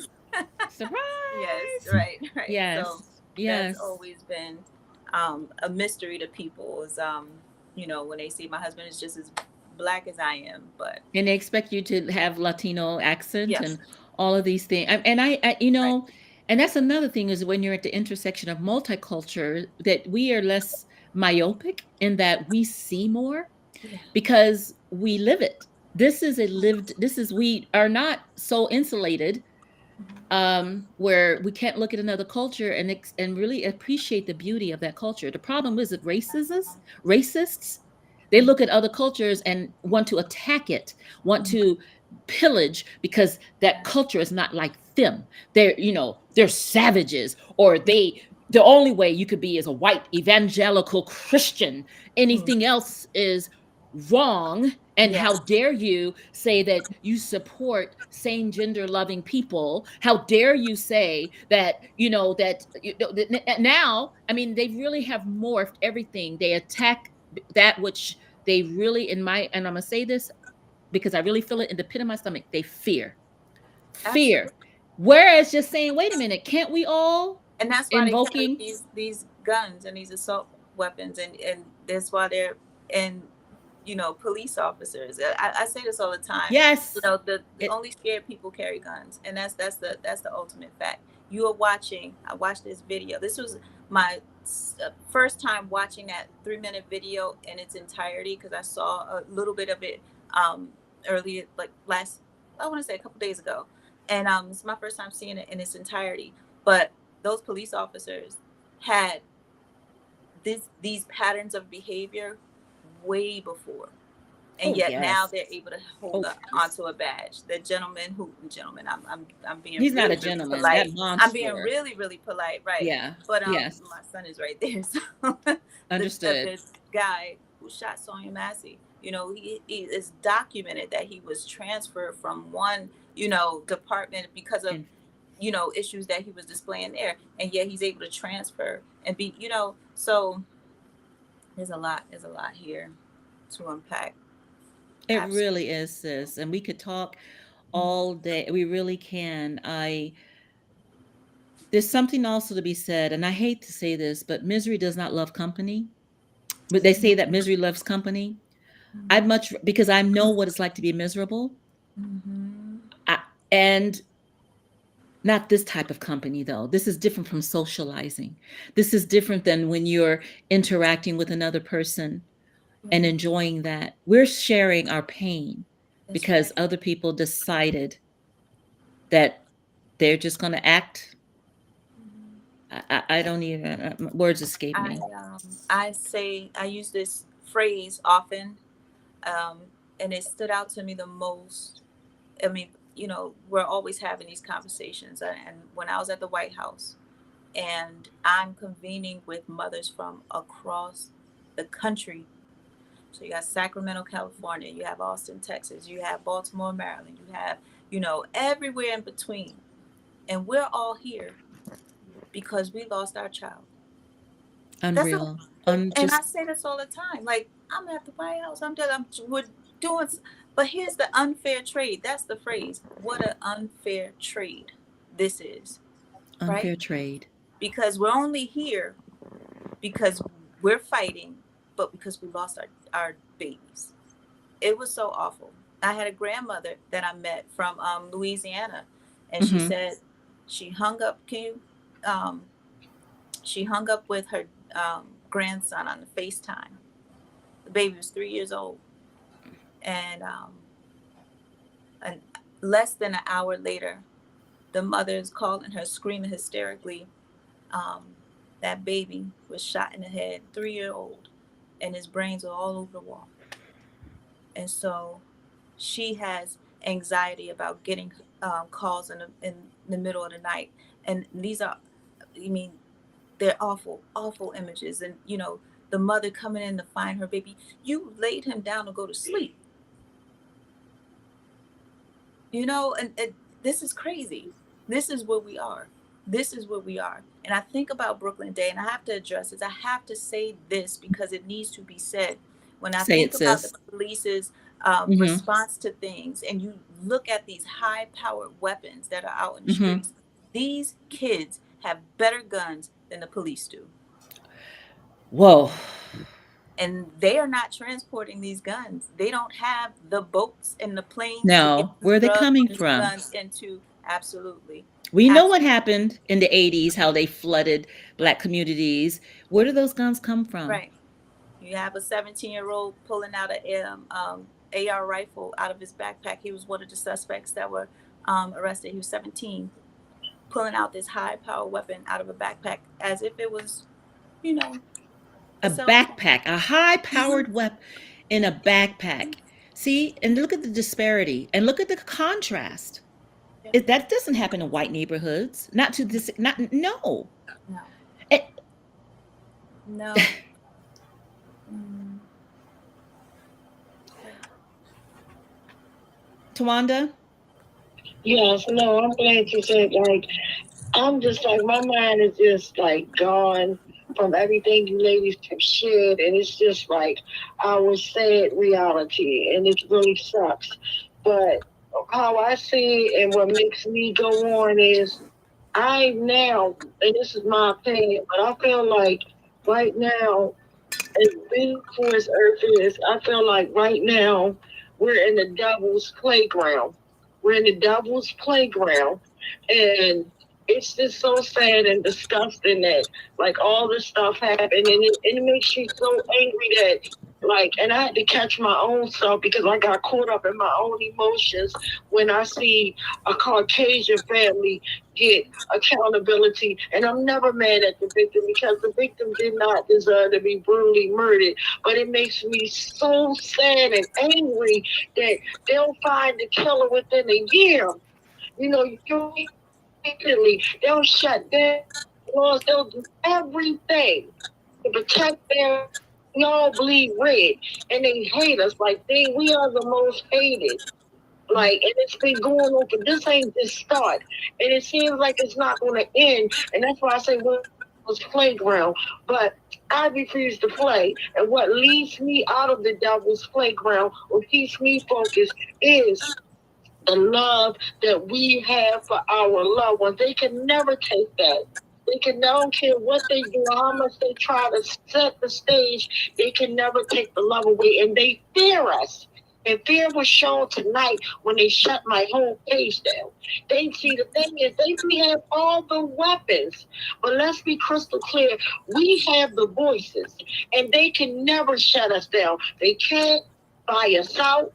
Surprise. Yes, right. Yes, So yes. that's always been a mystery to people. Is when they see my husband is just as black as I am, but And they expect you to have Latino accent yes, and all of these things. And and that's another thing is when you're at the intersection of multicultural, that we are less myopic in that we see more yeah, because we live it. We are not so insulated where we can't look at another culture and really appreciate the beauty of that culture. The problem is that racists, they look at other cultures and want to attack it, want to pillage because that culture is not like them. They're savages, or the only way you could be is a white evangelical Christian. Anything else is wrong. And yeah, how dare you say that you support same gender loving people? How dare you say that, now, I mean, they really have morphed everything. They attack that which they really, and I'm going to say this because I really feel it in the pit of my stomach, they fear. absolutely. Whereas just saying, wait a minute, can't we all And that's why they carry invoking? these guns and these assault weapons, and that's why they're in police officers. I say this all the time. Yes. The only scared people carry guns, and that's the ultimate fact. I watched this video. This was my first time watching that 3-minute video in its entirety, because I saw a little bit of it earlier, like I want to say a couple days ago, and it's my first time seeing it in its entirety. But those police officers had these patterns of behavior way before, and yet now they're able to hold up onto a badge. The gentleman, I'm being He's really, not a really gentleman. polite. That monster. I'm being really, really polite, right? Yeah. But yes. my son is right there. So Understood. This guy who shot Sonia Massey, he is documented that he was transferred from one department because of issues that he was displaying there, and yet he's able to transfer and be so there's a lot here to unpack. It Absolutely. really is, sis. And we could talk all day. We really can. There's something also to be said, and I hate to say this, but misery does not love company. But they say that misery loves company. Because I know what it's like to be miserable. And not this type of company, though. This is different from socializing. This is different than when you're interacting with another person and enjoying that. We're sharing our pain because other people decided that they're just going to act. I don't even, words escape me. I use this phrase often, and it stood out to me the most. I mean, we're always having these conversations, and when I was at the White House and I'm convening with mothers from across the country. So you got Sacramento, California, you have Austin, Texas, you have Baltimore, Maryland, you have, everywhere in between. And we're all here because we lost our child. Unreal. And I say this all the time. Like, I'm at the White House, we're doing, but here's the unfair trade. That's the phrase. What an unfair trade this is. Unfair trade. Because we're only here because we're fighting, but because we lost our babies. It was so awful. I had a grandmother that I met from Louisiana, and she said she hung up. She hung up with her grandson on the FaceTime. The baby was 3 years old, and less than an hour later, the mother is calling her, screaming hysterically. That baby was shot in the head, 3-year-old, and his brains are all over the wall. And so she has anxiety about getting calls in the middle of the night. And these are, they're awful, awful images. And, the mother coming in to find her baby. You laid him down to go to sleep. And this is crazy. This is where we are. This is where we are. And I think about Brooklyn Day, and I have to address this. I have to say this because it needs to be said. When I think about the police's response to things, and you look at these high-powered weapons that are out in the streets, these kids have better guns than the police do. Whoa. And they are not transporting these guns. They don't have the boats and the planes to get Now, where are they drugs coming and from? guns into. Absolutely. We know what happened in the 80s, how they flooded Black communities. Where do those guns come from? Right. You have a 17-year-old pulling out an AR rifle out of his backpack. He was one of the suspects that were arrested. He was 17, pulling out this high-powered weapon out of a backpack as if it was, you know, a backpack, a high-powered weapon in a backpack. See, and look at the disparity, and look at the contrast. That doesn't happen in white neighborhoods. Not to this. Not no. No. No. Tawanda? Yes, no, I'm glad you said, like, I'm just like, my mind is just like gone from everything you ladies have shared, and it's just like our sad reality, and it really sucks. But how I see it and what makes me go on is I now, and this is my opinion, but I feel like right now, as beautiful as Earth is, I feel like right now we're in the devil's playground. We're in the devil's playground, and it's just so sad and disgusting that like all this stuff happened, and it makes you so angry that like, and I had to catch my own self because I got caught up in my own emotions when I see a Caucasian family get accountability. And I'm never mad at the victim because the victim did not deserve to be brutally murdered. But it makes me so sad and angry that they'll find the killer within a year. You know, they'll shut down laws, they'll do everything to protect them. We all bleed red, and they hate us like we are the most hated. Like, and it's been going on, but this ain't the start, and it seems like it's not going to end. And that's why I say well, it was playground, but I refuse to play. And what leads me out of the devil's playground or keeps me focused is the love that we have for our loved ones. They can never take that. They can, I don't care what they do, how much they try to set the stage, they can never take the love away. And they fear us. And fear was shown tonight when they shut my whole page down. They see the thing is they have all the weapons. But let's be crystal clear. We have the voices. And they can never shut us down. They can't buy us out.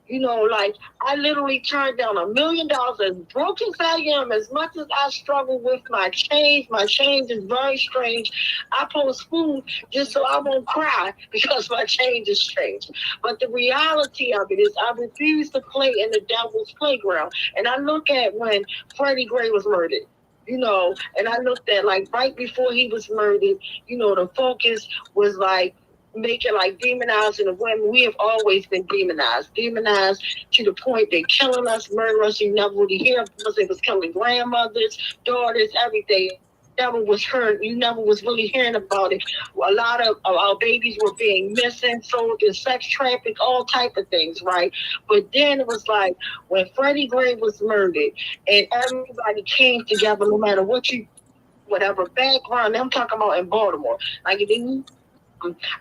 You know, like I literally turned down $1 million. As broken as I am, as much as I struggle with my change is very strange. I post food just so I won't cry because my change is strange. But the reality of it is I refuse to play in the devil's playground. And I look at when Freddie Gray was murdered. You know, and I looked at like right before he was murdered, you know, the focus was like making like demonizing the women. We have always been demonized to the point they're killing us, murdering us. You never really hear because they was killing grandmothers, daughters, everything. Never was heard. You never was really hearing about it. A lot of our babies were being missing, sold in sex traffic, all type of things, right? But then it was like when Freddie Gray was murdered, and everybody came together, no matter what you, whatever background. I'm talking about in Baltimore, like it didn't.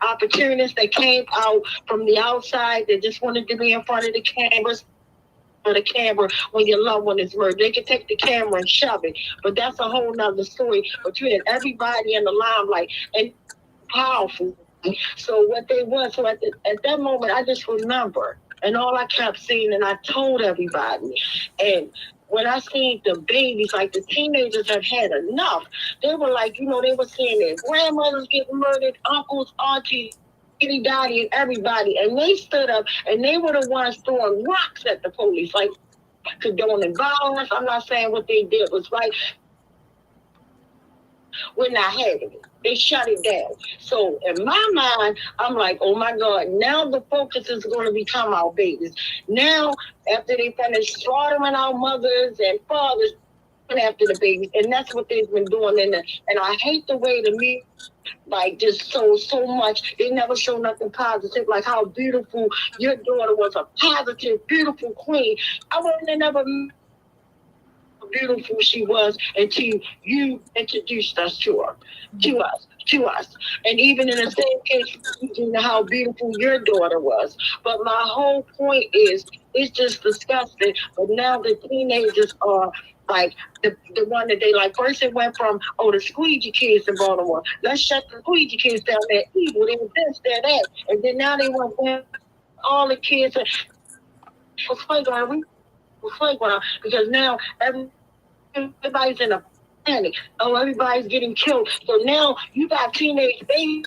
Opportunists that came out from the outside that just wanted to be in front of the cameras. The camera when your loved one is murdered. They can take the camera and shove it, but that's a whole nother story. But you had everybody in the limelight and powerful. So what they was, so at that moment, I just remember, and all I kept seeing, and I told everybody, and when I seen the babies, like the teenagers have had enough. They were like, you know, they were seeing their grandmothers getting murdered, uncles, aunties, daddy, and everybody. And they stood up and they were the ones throwing rocks at the police, like condoning violence. I'm not saying what they did was right. We're not having it. They shut it down. So in my mind, I'm like, oh my God, now the focus is going to become our babies. Now, after they finish slaughtering our mothers and fathers, after the babies, and that's what they've been doing. And I hate the way the media, like, just so much. They never show nothing positive, like how beautiful your daughter was, a positive, beautiful queen. I wouldn't have never beautiful she was until you introduced us to her, to us. to us. And even in the same case, you know how beautiful your daughter was. But my whole point is, it's just disgusting. But now the teenagers are like the one that they like. First it went from, oh, the squeegee kids in Baltimore. Let's shut the squeegee kids down. They're evil. They're this, they're that. And then now they want all the kids for playground. Because now everybody's in a panic. Oh, everybody's getting killed. So now you got teenage babies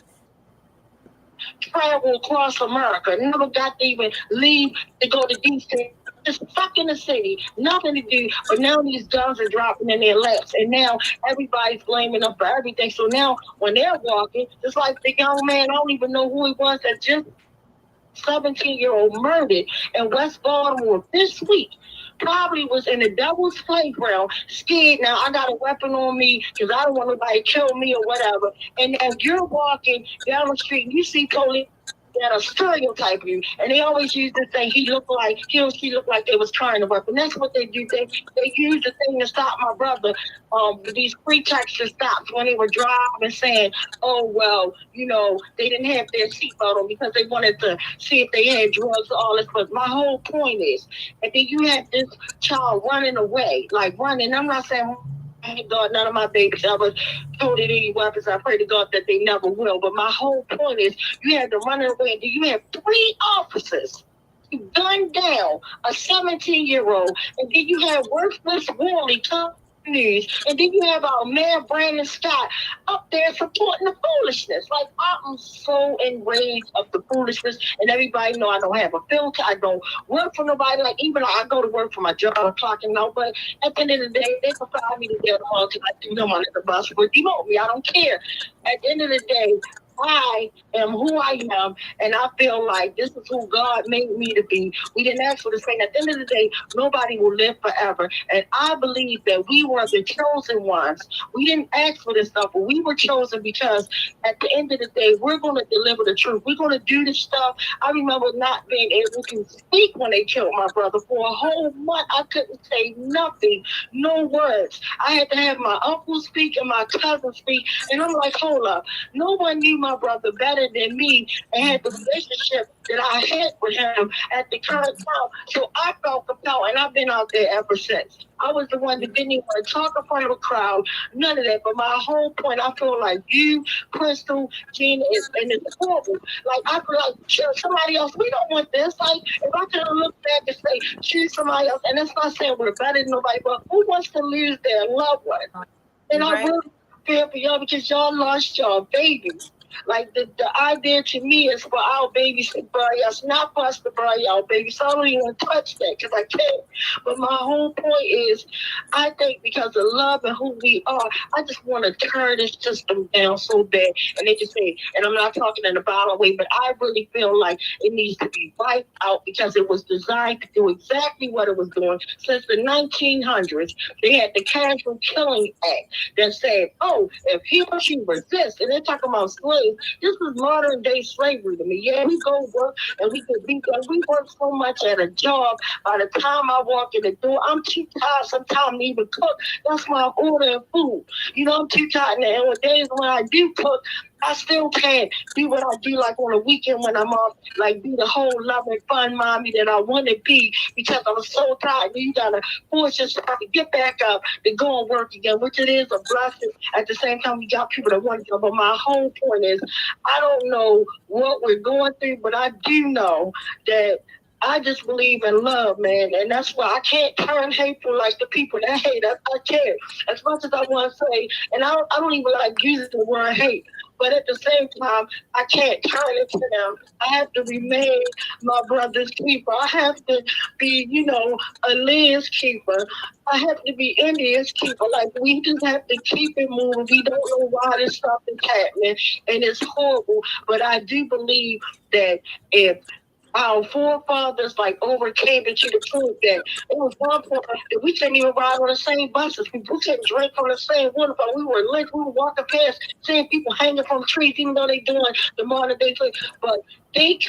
travel across America, never got to even leave to go to DC. Just stuck in the city, nothing to do. But now these guns are dropping in their laps, and now everybody's blaming them for everything. So now when they're walking, just like the young man, I don't even know who he was that just 17-year-old murdered in West Baltimore this week. Probably was in the devil's playground, scared. Now I got a weapon on me because I don't want nobody to kill me or whatever. And as you're walking down the street, and you see police that are stereotype you, and they always use this thing. He or she looked like they was trying to weapon. That's what they do. They use the thing to stop my brother. These pretexts stops when they were driving, saying, "Oh well, you know, they didn't have their seatbelt on because they wanted to see if they had drugs or all this." But my whole point is, and then you have this child running away, like running. I'm not saying, thank God none of my babies ever toted any weapons. I pray to God that they never will. But my whole point is, you had to run away, and you have 3 officers who gunned down a 17-year-old, and then you have worthless Wally news, and then you have our mayor Brandon Scott up there supporting the foolishness. Like, I'm so enraged of the foolishness, and everybody know I don't have a filter. I don't work for nobody. Like, even I go to work for my job, I'm clocking out, but at the end of the day, they can fire me to get them all because I do them under the bus, but demote me. I don't care. At the end of the day, I am who I am, and I feel like this is who God made me to be. We didn't ask for this thing. At the end of the day, nobody will live forever. And I believe that we were the chosen ones. We didn't ask for this stuff, but we were chosen because at the end of the day, we're going to deliver the truth. We're going to do this stuff. I remember not being able to speak when they killed my brother. For a whole month, I couldn't say nothing, no words. I had to have my uncle speak and my cousin speak, and I'm like, hold up. No one knew my brother better than me and had the relationship that I had with him at the current time. So I felt compelled, and I've been out there ever since. I was the one that didn't even want to talk in front of a crowd, none of that. But my whole point, I feel like you, Krystal, Gina, and it's horrible. Like, I feel like, choose somebody else. We don't want this. Like, if I could look back and say, choose somebody else, and that's not saying we're better than nobody, but who wants to lose their loved one? And I really feel for y'all because y'all lost your babies. Like, the idea to me is for our babies to bury us, not for us to bury our babies. So I don't even touch that because I can't. But my whole point is, I think because of love and who we are, I just want to turn this system down so bad. And they just say, and I'm not talking in a violent way, but I really feel like it needs to be wiped out because it was designed to do exactly what it was doing. Since the 1900s, they had the Casual Killing Act that said, oh, if he or she resists, and they're talking about slaves. This is modern day slavery to me. Yeah, we go work and we could be done. We work so much at a job. By the time I walk in the door, I'm too tired sometimes to even cook. That's why I'm ordering food. You know, I'm too tired. And on days when I do cook, I still can't do what I do like on a weekend when I'm off, like be the whole loving, fun mommy that I want to be because I'm so tired. You gotta force yourself to get back up to go and work again, which it is a blessing. At the same time, we got people that want to go. But my whole point is, I don't know what we're going through, but I do know that I just believe in love, man, and that's why I can't turn hateful like the people that hate. I can't. As much as I want to say, and I don't even like using the word hate, but at the same time, I can't turn it to them. I have to remain my brother's keeper. I have to be, you know, a Lynn's keeper. I have to be India's keeper. Like, we just have to keep it moving. We don't know why this stuff is happening, and it's horrible. But I do believe that if our forefathers like overcame into the truth that it was one point that we couldn't even ride on the same buses. We couldn't drink from the same waterfall. We were lit. We were walking past seeing people hanging from trees, even though they doing the modern day thing. But they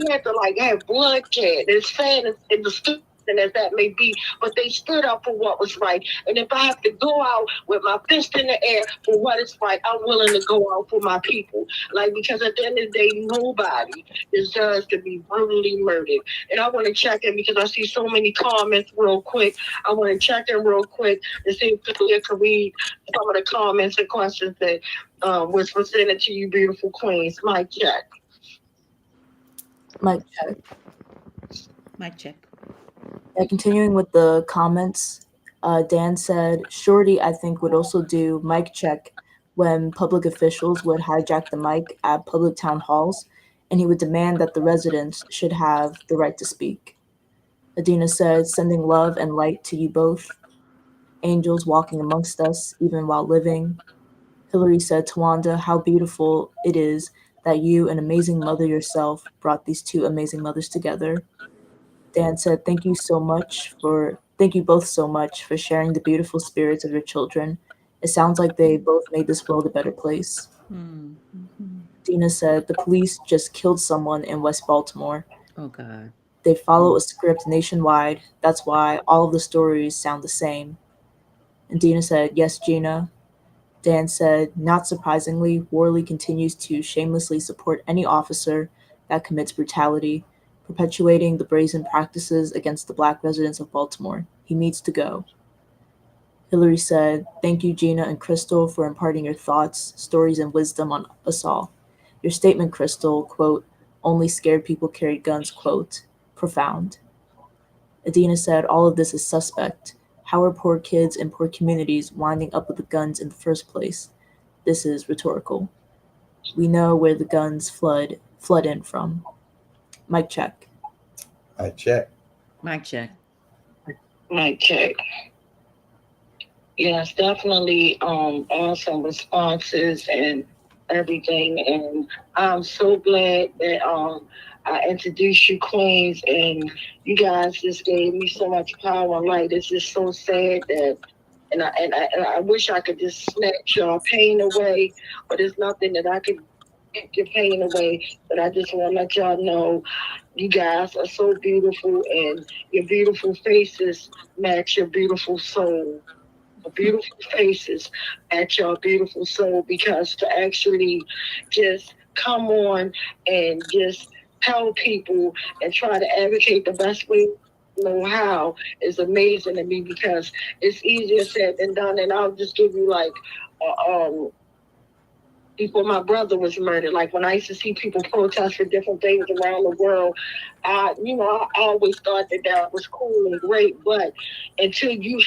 had to like have bloodshed. It's sad and disgusting person as that may be, but they stood up for what was right. And if I have to go out with my fist in the air for what is right, I'm willing to go out for my people. Like, because at the end of the day, nobody deserves to be brutally murdered. And I want to check in because I see so many comments real quick. I want to check in real quick to see if Cecilia can read some of the comments and questions that was presented to you, beautiful queens. Mic check. Mic check. Mic check. Yeah, continuing with the comments, Dan said, Shorty, I think, would also do mic check when public officials would hijack the mic at public town halls, and he would demand that the residents should have the right to speak. Adina said, sending love and light to you both. Angels walking amongst us, even while living. Hillary said, Tawanda, how beautiful it is that you, an amazing mother yourself, brought these two amazing mothers together. Dan said, thank you both so much for sharing the beautiful spirits of your children. It sounds like they both made this world a better place. Dina said, the police just killed someone in West Baltimore. Oh, God. They follow a script nationwide. That's why all of the stories sound the same. And Dina said, yes, Gina. Dan said, not surprisingly, Worley continues to shamelessly support any officer that commits brutality, perpetuating the brazen practices against the Black residents of Baltimore. He needs to go. Hillary said, thank you, Gina and Krystal, for imparting your thoughts, stories, and wisdom on us all. Your statement, Krystal, quote, only scared people carried guns, quote, profound. Adina said, all of this is suspect. How are poor kids in poor communities winding up with the guns in the first place? This is rhetorical. We know where the guns flood in from. Mic check. Mic check. Mic check. Mic check. Yes, definitely awesome responses and everything. And I'm so glad that I introduced you queens and you guys just gave me so much power and light. It's just so sad that and I wish I could just snatch your pain away, but there's nothing that I could take your pain away. But I just want to let y'all know you guys are so beautiful and your beautiful faces match your beautiful soul. Beautiful faces at your beautiful soul, because to actually just come on and just tell people and try to advocate the best way you know how is amazing to me, because it's easier said than done. And I'll just give you like before my brother was murdered, like when I used to see people protest for different things around the world, I always thought that was cool and great, but until you're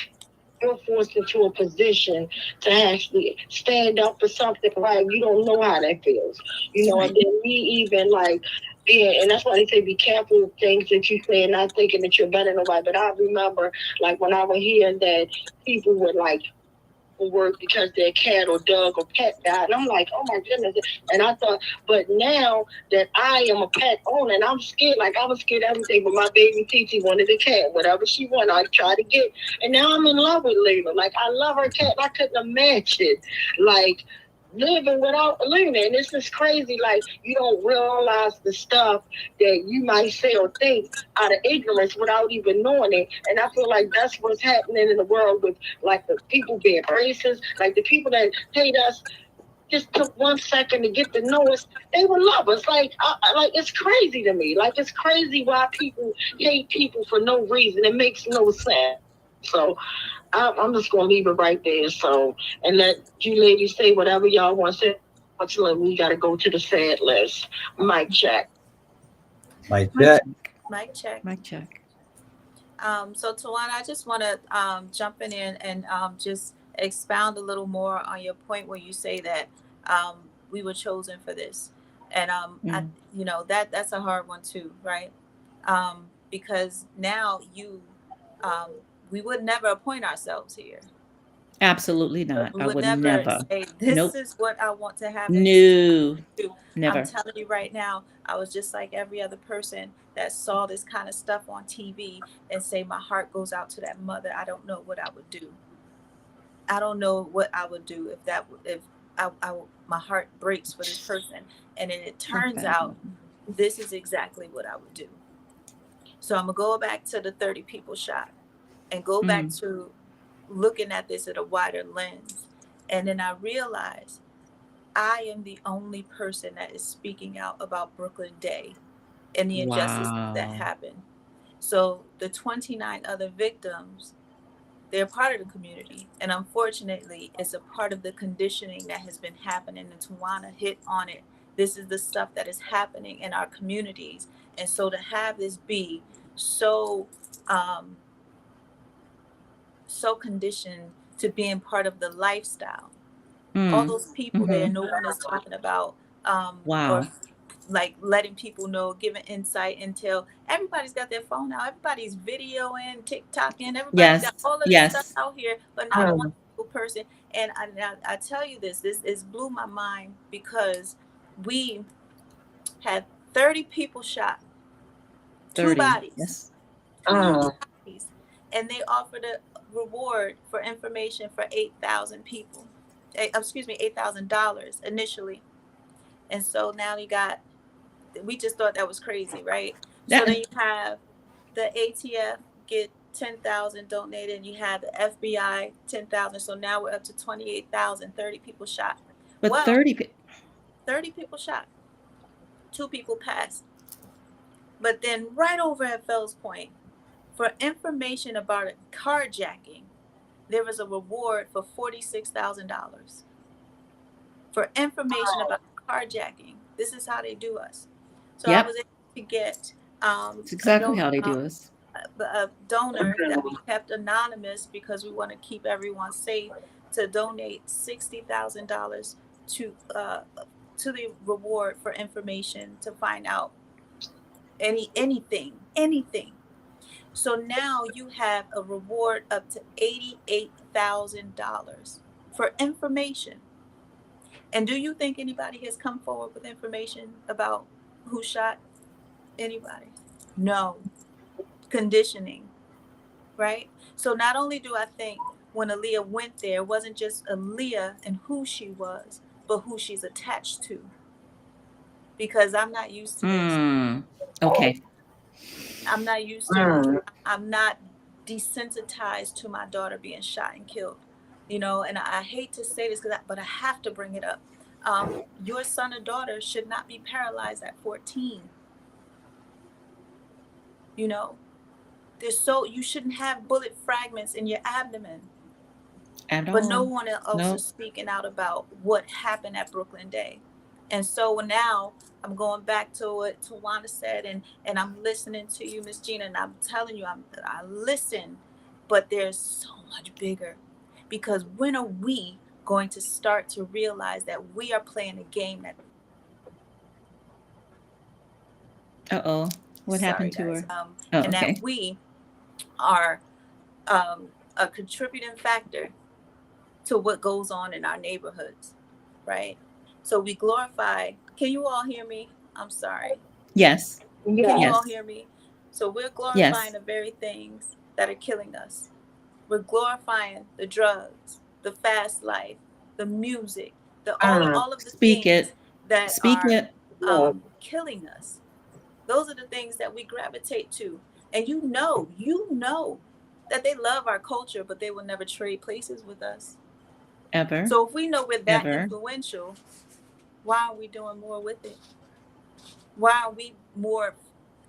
forced into a position to actually stand up for something right, you don't know how that feels. And then me even like being, and that's why they say be careful of things that you say and not thinking that you're better than nobody. But I remember like when I was hearing that people would like work because their cat or dog or pet died. And I'm like, oh my goodness. And I thought, but now that I am a pet owner and I'm scared, like I was scared of everything, but my baby Titi wanted a cat. Whatever she wanted, I tried to get. And now I'm in love with Lena. Like I love her cat. I couldn't imagine like living without Lena. And this is crazy. Like you don't realize the stuff that you might say or think out of ignorance without even knowing it. And I feel like that's what's happening in the world with like the people being racist, like the people that hate us just took 1 second to get to know us, they would love us. Like it's crazy to me. Like it's crazy why people hate people for no reason. It makes no sense. So I'm just gonna leave it right there. So and let you ladies say whatever y'all want to say. Until we gotta go to the sad list. Mic check. Mic check. Mic check. Mic check. So Tawana, I just want to jump in and just expound a little more on your point where you say that we were chosen for this, and that's a hard one too, right? Because now we would never appoint ourselves here. Absolutely not. We I would never never. say this Nope. is what I want to happen. No. Never. I'm telling you right now, I was just like every other person that saw this kind of stuff on TV and say my heart goes out to that mother. I don't know what I would do. I don't know what I would do if my heart breaks for this person, and then it turns out this is exactly what I would do. So I'm going to go back to the 30 people shot and go back to looking at this at a wider lens. And then I realized I am the only person that is speaking out about Brooklyn Day and the injustices that Wow. happened. So the 29 other victims, they're part of the community. And unfortunately, it's a part of the conditioning that has been happening. And Tawana hit on it. This is the stuff that is happening in our communities. And so to have this be so so conditioned to being part of the lifestyle, all those people there, no one is talking about or Wow. like letting people know, giving insight, intel. Everybody's got their phone now. Everybody's videoing, TikToking. Everybody's got Yes. all of this stuff Yes. out here, but not one single person. And I tell you this is blew my mind because we had 30 people shot, 2 30. bodies, Yes. 2 bodies, and they offered a reward for information for 8,000 people. Excuse me, $8,000 initially. And so now we just thought that was crazy, right? So then you have the ATF get 10,000 donated, and you have the FBI 10,000. So now we're up to 28,000. 30 people shot. But Well, 30 30 people shot. 2 people passed. But then right over at Fells Point, for information about a carjacking, there was a reward for $46,000. For information about carjacking, this is how they do us. So I Yep. was able to get It's exactly how they do us. a donor that we kept anonymous because we want to keep everyone safe, to donate $60,000 to the reward for information to find out anything. So now you have a reward up to $88,000 for information. And do you think anybody has come forward with information about who shot anybody? No. Conditioning, right? So not only do I think when Aaliyah went there, it wasn't just Aaliyah and who she was, but who she's attached to. Because I'm not used to this. Okay. I'm not used to, I'm not desensitized to my daughter being shot and killed. You know, and I hate to say this, but I have to bring it up. Your son or daughter should not be paralyzed at 14. You know, you shouldn't have bullet fragments in your abdomen. At But no all. one else Nope. is speaking out about what happened at Brooklyn Day. And so now I'm going back to what Tawana said, and I'm listening to you, Miss Gina, and I'm telling you, I listen, but there's so much bigger. Because when are we going to start to realize that we are playing a game that... Uh-oh. What happened to guys. her? And Okay. that we are a contributing factor to what goes on in our neighborhoods, right? So we glorify. Can you all hear me? I'm sorry. Yes. Can you Yes. all hear me? So we're glorifying Yes. the very things that are killing us. We're glorifying the drugs, the fast life, the music, all of the Speak things it. that Speak are it. killing us. Those are the things that we gravitate to. And you know that they love our culture, but they will never trade places with us. Ever. So if we know we're that Ever. influential, why are we doing more with it? Why are we more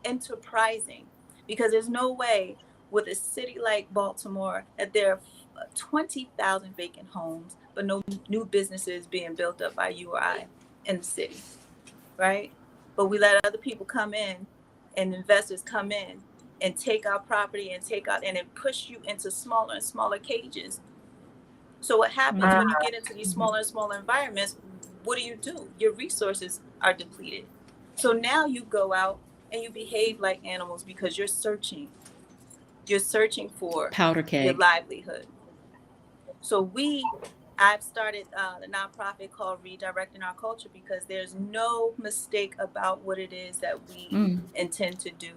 enterprising? Because there's no way with a city like Baltimore that there are 20,000 vacant homes, but no new businesses being built up by you or I in the city, right? But we let other people come in and investors come in and take our property and then push you into smaller and smaller cages. So what happens when you get into these smaller and smaller environments? What do? Your resources are depleted. So now you go out and you behave like animals because you're searching. You're searching for Powder your keg. livelihood. So I've started a nonprofit called Redirecting Our Culture because there's no mistake about what it is that we intend to do.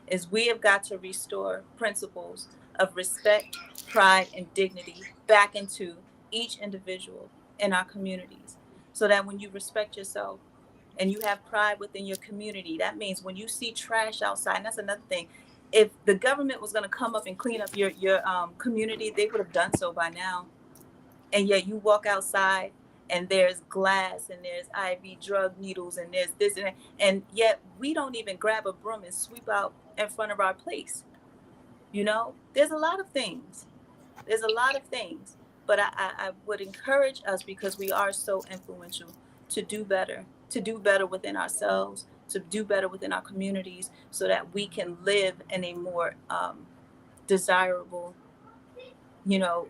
Is we have got to restore principles of respect, pride, and dignity back into each individual in our communities. So that when you respect yourself and you have pride within your community, that means when you see trash outside, and that's another thing, if the government was going to come up and clean up your community, they would have done so by now. And yet you walk outside and there's glass and there's IV drug needles and there's this and that, and yet we don't even grab a broom and sweep out in front of our place. You know, there's a lot of things. There's a lot of things. But I would encourage us, because we are so influential, to do better within ourselves, to do better within our communities, so that we can live in a more desirable, you know,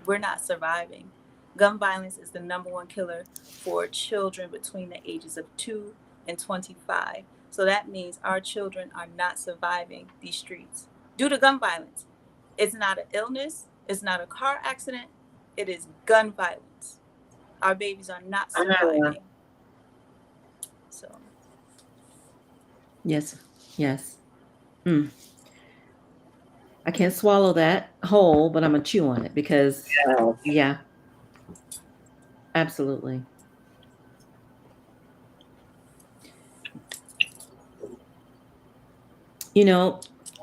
we're not surviving. Gun violence is the #1 killer for children between the ages of 2 and 25. So that means our children are not surviving these streets due to gun violence. It's not an illness. It's not a car accident. It is gun violence. Our babies are not surviving. So. Yes. I can't swallow that whole, but I'm gonna chew on it because, yeah, absolutely. You know,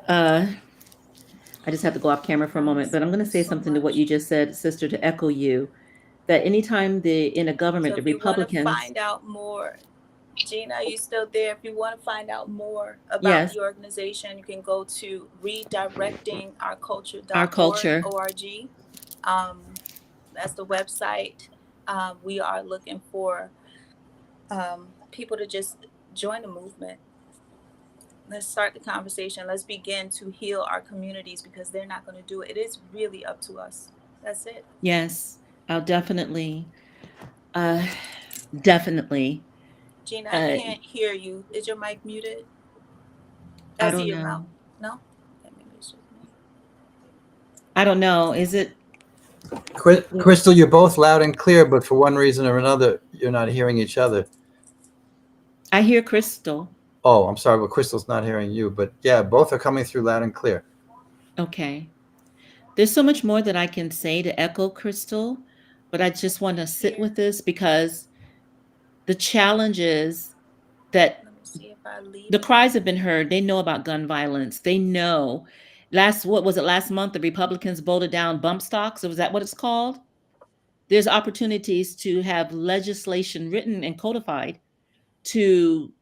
I just have to go off camera for a moment, but I'm going to say something to what you just said, sister, to echo you, that anytime in a government, So the Republicans. You want to find out more, Gina, are you still there? If you want to find out more about the organization, you can go to redirectingourculture.org. That's the website. We are looking for people to just join the movement. Let's start the conversation. Let's begin to heal our communities, because they're not going to do it. It is really up to us. That's it. Yes, I'll definitely. Definitely. Gina, I can't hear you. Is your mic muted? I don't know. Mouth. No? I don't know. Is it? Krystal, you're both loud and clear, but for one reason or another, you're not hearing each other. I hear Krystal. Oh, I'm sorry, but Crystal's not hearing you. But yeah, both are coming through loud and clear. Okay. There's so much more that I can say to echo Krystal, but I just want to sit with this, because the challenge is that the cries have been heard. They know about gun violence. They know. Last month, the Republicans voted down bump stocks. Was that what it's called? There's opportunities to have legislation written and codified to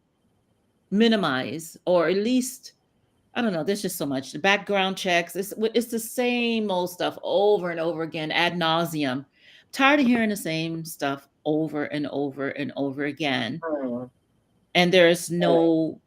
minimize, or at least, I don't know, there's just so much. The background checks, it's the same old stuff over and over again, ad nauseum. I'm tired of hearing the same stuff over and over and over again. And there's no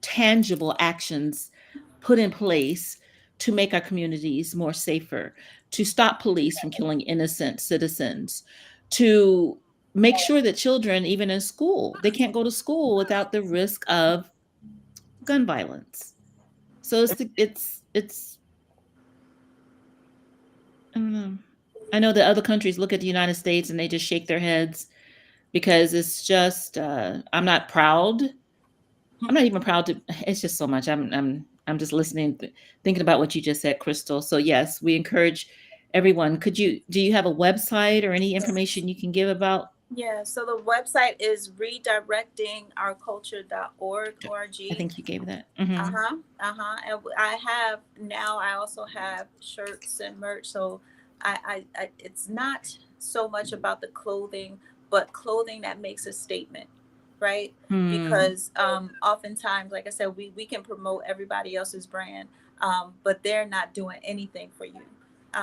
tangible actions put in place to make our communities more safer, to stop police from killing innocent citizens, to make sure that children, even in school, they can't go to school without the risk of gun violence. So it's I don't know. I know that other countries look at the United States and they just shake their heads, because it's just I'm not proud. I'm not even proud to. It's just so much. I'm just listening, thinking about what you just said, Krystal. So yes, we encourage everyone. Do you have a website or any information you can give about? Yeah, so the website is redirectingourculture.org. I think you gave that. And I also have shirts and merch. So I it's not so much about the clothing, but clothing that makes a statement, right? Because oftentimes, like I said, we can promote everybody else's brand, but they're not doing anything for you.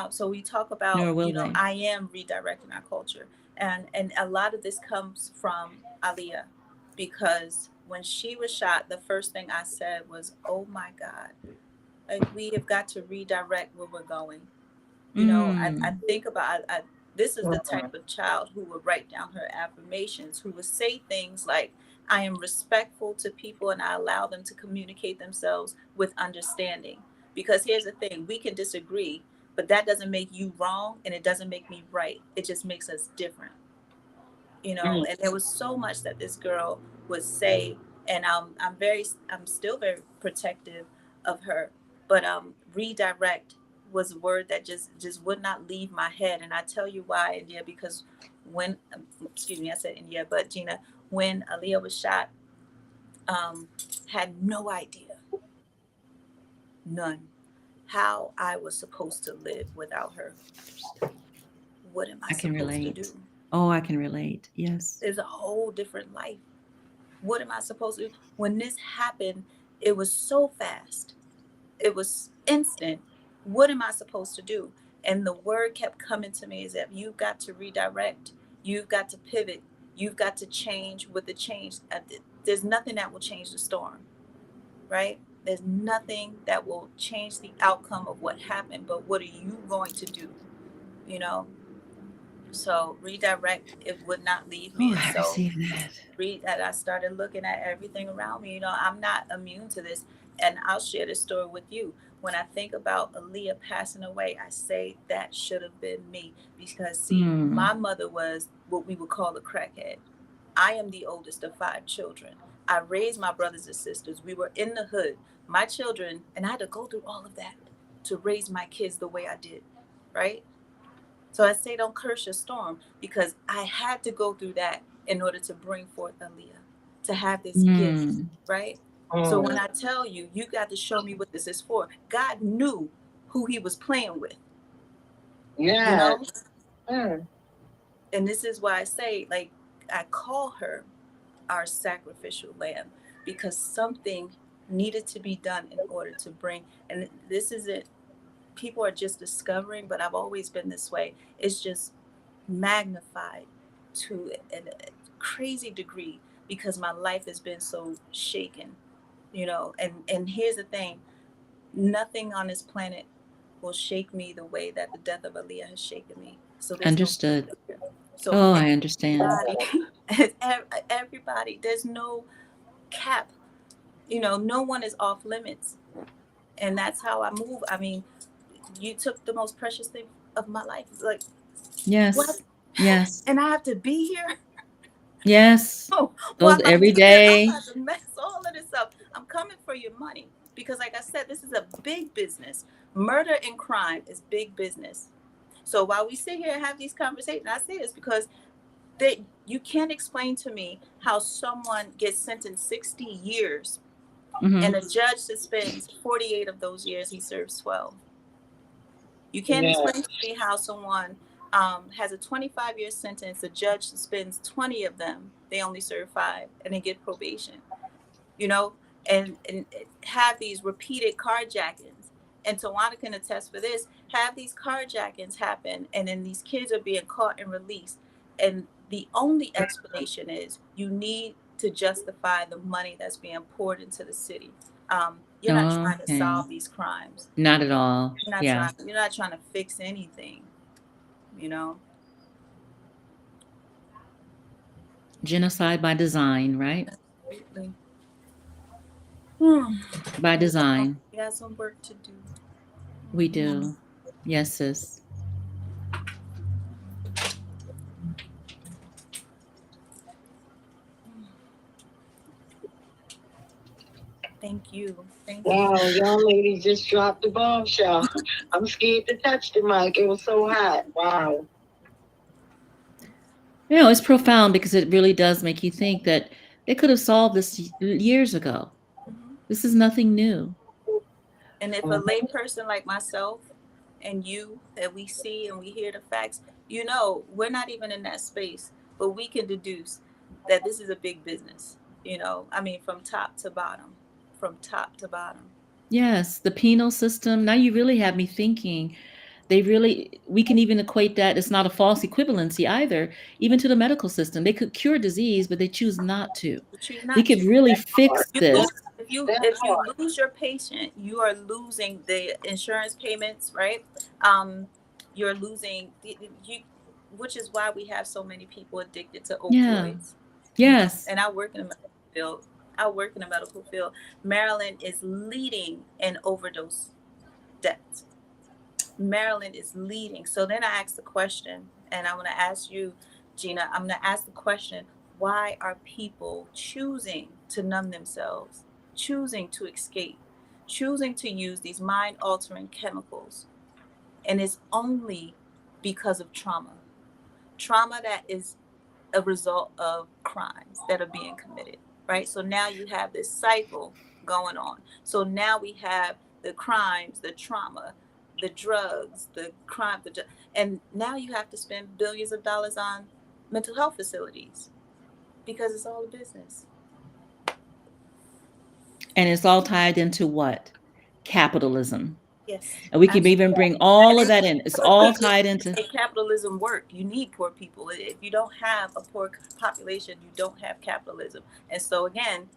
So we talk about, I am redirecting our culture. And a lot of this comes from Aaliyah, because when she was shot, the first thing I said was, oh my God, like, we have got to redirect where we're going. I think about, this is the type of child who would write down her affirmations, who would say things like, I am respectful to people and I allow them to communicate themselves with understanding. Because here's the thing, we can disagree, but that doesn't make you wrong and it doesn't make me right. It just makes us different. And there was so much that this girl would say, and I'm still very protective of her, but redirect was a word that just would not leave my head. And I tell you why, India, because I said India, but Gina, when Aaliyah was shot, had no idea none. How I was supposed to live without her. What am I can supposed to relate. do? Oh, I can relate. Yes. There's a whole different life. What am I supposed to do? When this happened, it was so fast. It was instant. What am I supposed to do? And the word kept coming to me is that you've got to redirect. You've got to pivot. You've got to change with the change. There's nothing that will change the storm, right? There's nothing that will change the outcome of what happened, but what are you going to do? You know? So redirect, it would not leave me. Oh, And I so receive that. I started looking at everything around me. You know, I'm not immune to this. And I'll share this story with you. When I think about Aaliyah passing away, I say that should have been me. Because, see, my mother was what we would call a crackhead. I am the oldest of 5 children. I raised my brothers and sisters. We were in the hood. My children, and I had to go through all of that to raise my kids the way I did, right? So I say don't curse your storm, because I had to go through that in order to bring forth Aaliyah, to have this gift, right? So when I tell you, you got to show me what this is for. God knew who he was playing with. Yeah. You know? And this is why I say, like, I call her our sacrificial lamb, because something needed to be done in order to bring, and this isn't, people are just discovering, but I've always been this way. It's just magnified to a crazy degree because my life has been so shaken, you know. And here's the thing, nothing on this planet will shake me the way that the death of Aaliyah has shaken me. So there's Understood. no, so Oh, I understand. everybody, there's no cap, you know, no one is off limits. And that's how I move. I mean, you took the most precious thing of my life. Like, yes. What? Yes. And I have to be here. Yes. Oh, Those every day. I'm about to mess all of this up. I'm coming for your money because, like I said, this is a big business. Murder and crime is big business. So while we sit here and have these conversations, I say this because you can't explain to me how someone gets sentenced 60 years and a judge suspends 48 of those years. He serves 12. You can't explain to me how someone has a 25-year sentence, the judge suspends 20 of them, they only serve 5, and they get probation, you know, and have these repeated carjackings. And Tawana can attest for this, have these carjackings happen, and then these kids are being caught and released. And the only explanation is you need to justify the money that's being poured into the city. You're not trying to solve these crimes. Not at all. You're not trying to fix anything, you know. Genocide by design, right? Absolutely. By design. We got some work to do. We do. Yes, sis. Thank you. Wow, y'all ladies just dropped the bombshell. I'm scared to touch the mic. It was so hot. Wow. You know, it's profound because it really does make you think that they could have solved this years ago. This is nothing new. And if a lay person like myself and you, that we see and we hear the facts, you know, we're not even in that space, but we can deduce that this is a big business, you know, I mean, from top to bottom. Yes, the penal system. Now you really have me thinking. We can even equate that. It's not a false equivalency either, even to the medical system. They could cure disease, but they choose not to. We could really fix this. If you lose your patient, you are losing the insurance payments, right? You're losing, which is why we have so many people addicted to opioids. Yes. And I work in the medical field. Maryland is leading in overdose deaths. Maryland is leading. So then I asked the question, and I'm going to ask you, Gina, I'm going to ask the question, why are people choosing to numb themselves, choosing to escape, choosing to use these mind-altering chemicals? And it's only because of trauma. Trauma that is a result of crimes that are being committed, right? So now you have this cycle going on. So now we have the crimes, the trauma, the drugs, the crime, and now you have to spend billions of dollars on mental health facilities because it's all a business. And it's all tied into what? Capitalism. Yes, And we can absolutely. even bring all And of that in. It's all tied into make capitalism work. You need poor people. If you don't have a poor population, you don't have capitalism. And so again,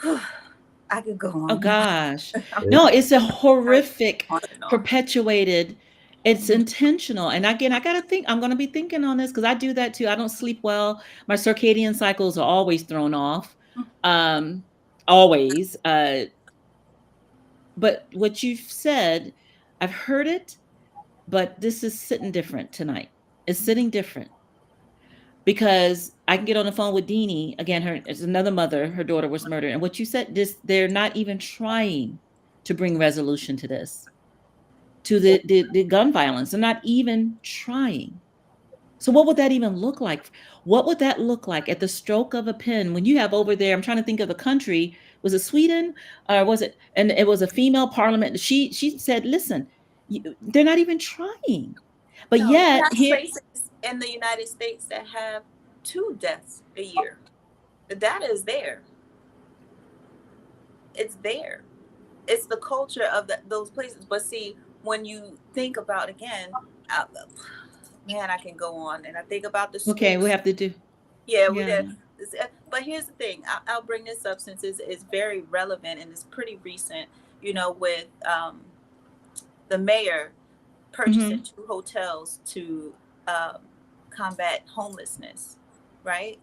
I could go on. oh gosh. No, it's a horrific, On and on. perpetuated. It's intentional. And again, I gotta think, I'm gonna be thinking on this because I do that too. I don't sleep well. My circadian cycles are always thrown off. Always. But what you've said, I've heard it, but this is sitting different tonight. It's sitting different because I can get on the phone with Deanie again. It's another mother. Her daughter was murdered, and what you said, they're not even trying to bring resolution to this, to the gun violence. They're not even trying. So what would that even look like? What would that look like at the stroke of a pen when you have over there? I'm trying to think of the country. Was it Sweden, or was it? And it was a female parliament. She said, "Listen, they're not even trying." But No, you yet have here, places in the United States that have 2 deaths a year. The data is there. It's there. It's the culture of those places. But see, when you think about again, man, I can go on, and I think about the schools. okay, we have to do. Yeah, Yeah. but here's the thing. I'll bring this up since it's very relevant and it's pretty recent. You know, with the mayor purchasing 2 hotels to combat homelessness, right?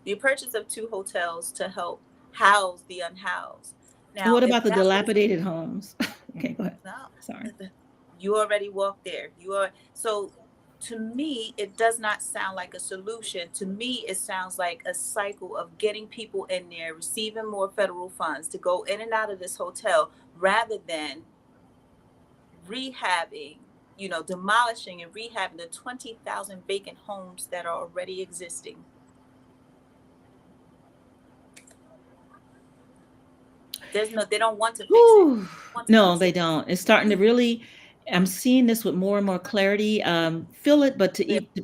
The purchase of 2 hotels to help house the unhoused. Now, What if about the that was dilapidated homes? Okay, go ahead. no, Sorry. you already walked there. So to me, it does not sound like a solution. To me, it sounds like a cycle of getting people in there, receiving more federal funds to go in and out of this hotel rather than rehabbing, demolishing and rehabbing the 20,000 vacant homes that are already existing. They don't want to fix it. No, they don't. It's starting to really. I'm seeing this with more and more clarity. Feel it, but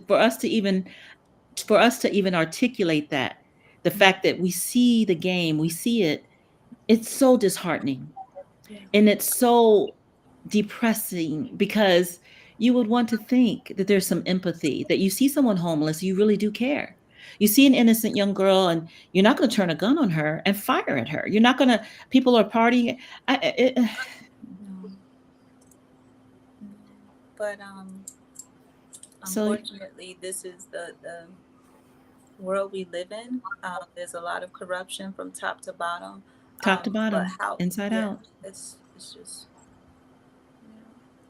for us to even articulate that, the fact that we see the game, we see it, it's so disheartening, and it's so depressing because you would want to think that there's some empathy, that you see someone homeless, you really do care. You see an innocent young girl and you're not going to turn a gun on her and fire at her. You're not going to, people are partying. But unfortunately, this is the world we live in. There's a lot of corruption from top to bottom. Top to bottom, inside out. It's just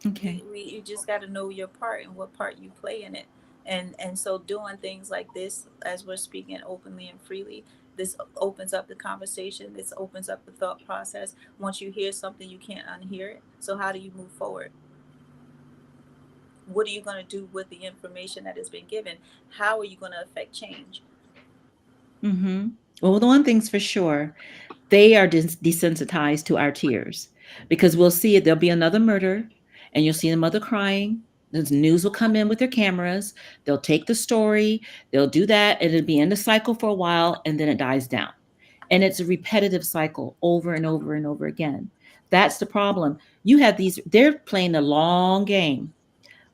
okay. You just got to know your part and what part you play in it. And so doing things like this, as we're speaking openly and freely, this opens up the conversation. This opens up the thought process. Once you hear something, you can't unhear it. So how do you move forward? What are you going to do with the information that has been given? How are you going to affect change? Well, the one thing's for sure, they are desensitized to our tears because we'll see it. There'll be another murder and you'll see the mother crying. The news will come in with their cameras. They'll take the story. They'll do that. And it'll be in the cycle for a while and then it dies down. And it's a repetitive cycle over and over and over again. That's the problem. You have they're playing a long game.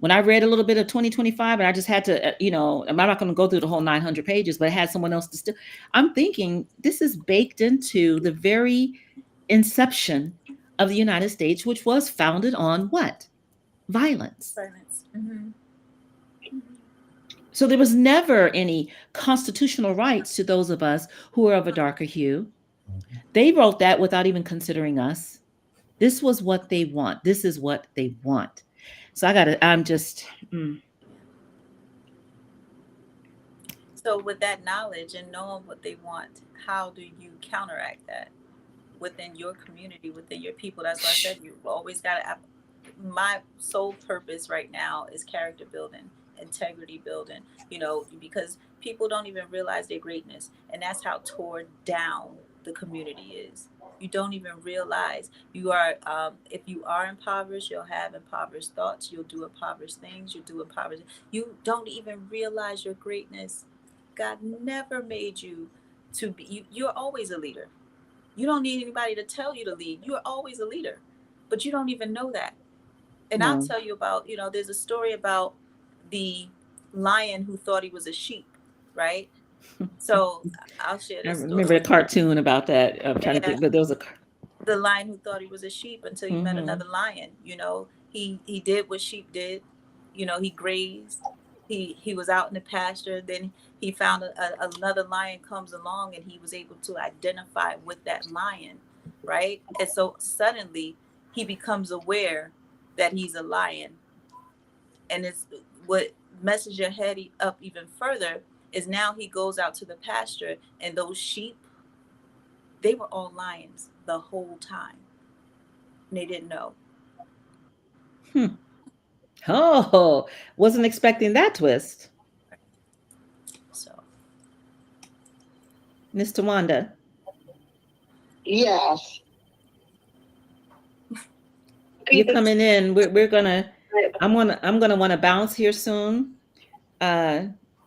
When I read a little bit of 2025 and I just had to, I'm not going to go through the whole 900 pages, but I had someone else to still, I'm thinking this is baked into the very inception of the United States, which was founded on what? Violence. So there was never any constitutional rights to those of us who are of a darker hue. They wrote that without even considering us. This was what they want. This is what they want. So So with that knowledge and knowing what they want, how do you counteract that within your community, within your people? That's why I said you've always got to. My sole purpose right now is character building, integrity building, because people don't even realize their greatness. And that's how torn down the community is. You don't even realize you are, if you are impoverished, you'll have impoverished thoughts. You'll do impoverished things. You'll do impoverished. You don't even realize your greatness. God never made you to be, you're always a leader. You don't need anybody to tell you to lead. You are always a leader, but you don't even know that. And I'll tell you about, there's a story about the lion who thought he was a sheep, right? So I'll share I this story. remember a cartoon about that. I'm trying to think, but there was a. The lion who thought he was a sheep until you met another lion. He did what sheep did. He grazed. He was out in the pasture. Then he found another lion comes along, and he was able to identify with that lion, right? And so suddenly he becomes aware that he's a lion. And it's what messes your head up even further is now he goes out to the pasture, and those sheep, they were all lions the whole time. And they didn't know. Oh, wasn't expecting that twist. So, Miss Tawanda. Yes. You're coming in. We're gonna. I'm gonna want to bounce here soon.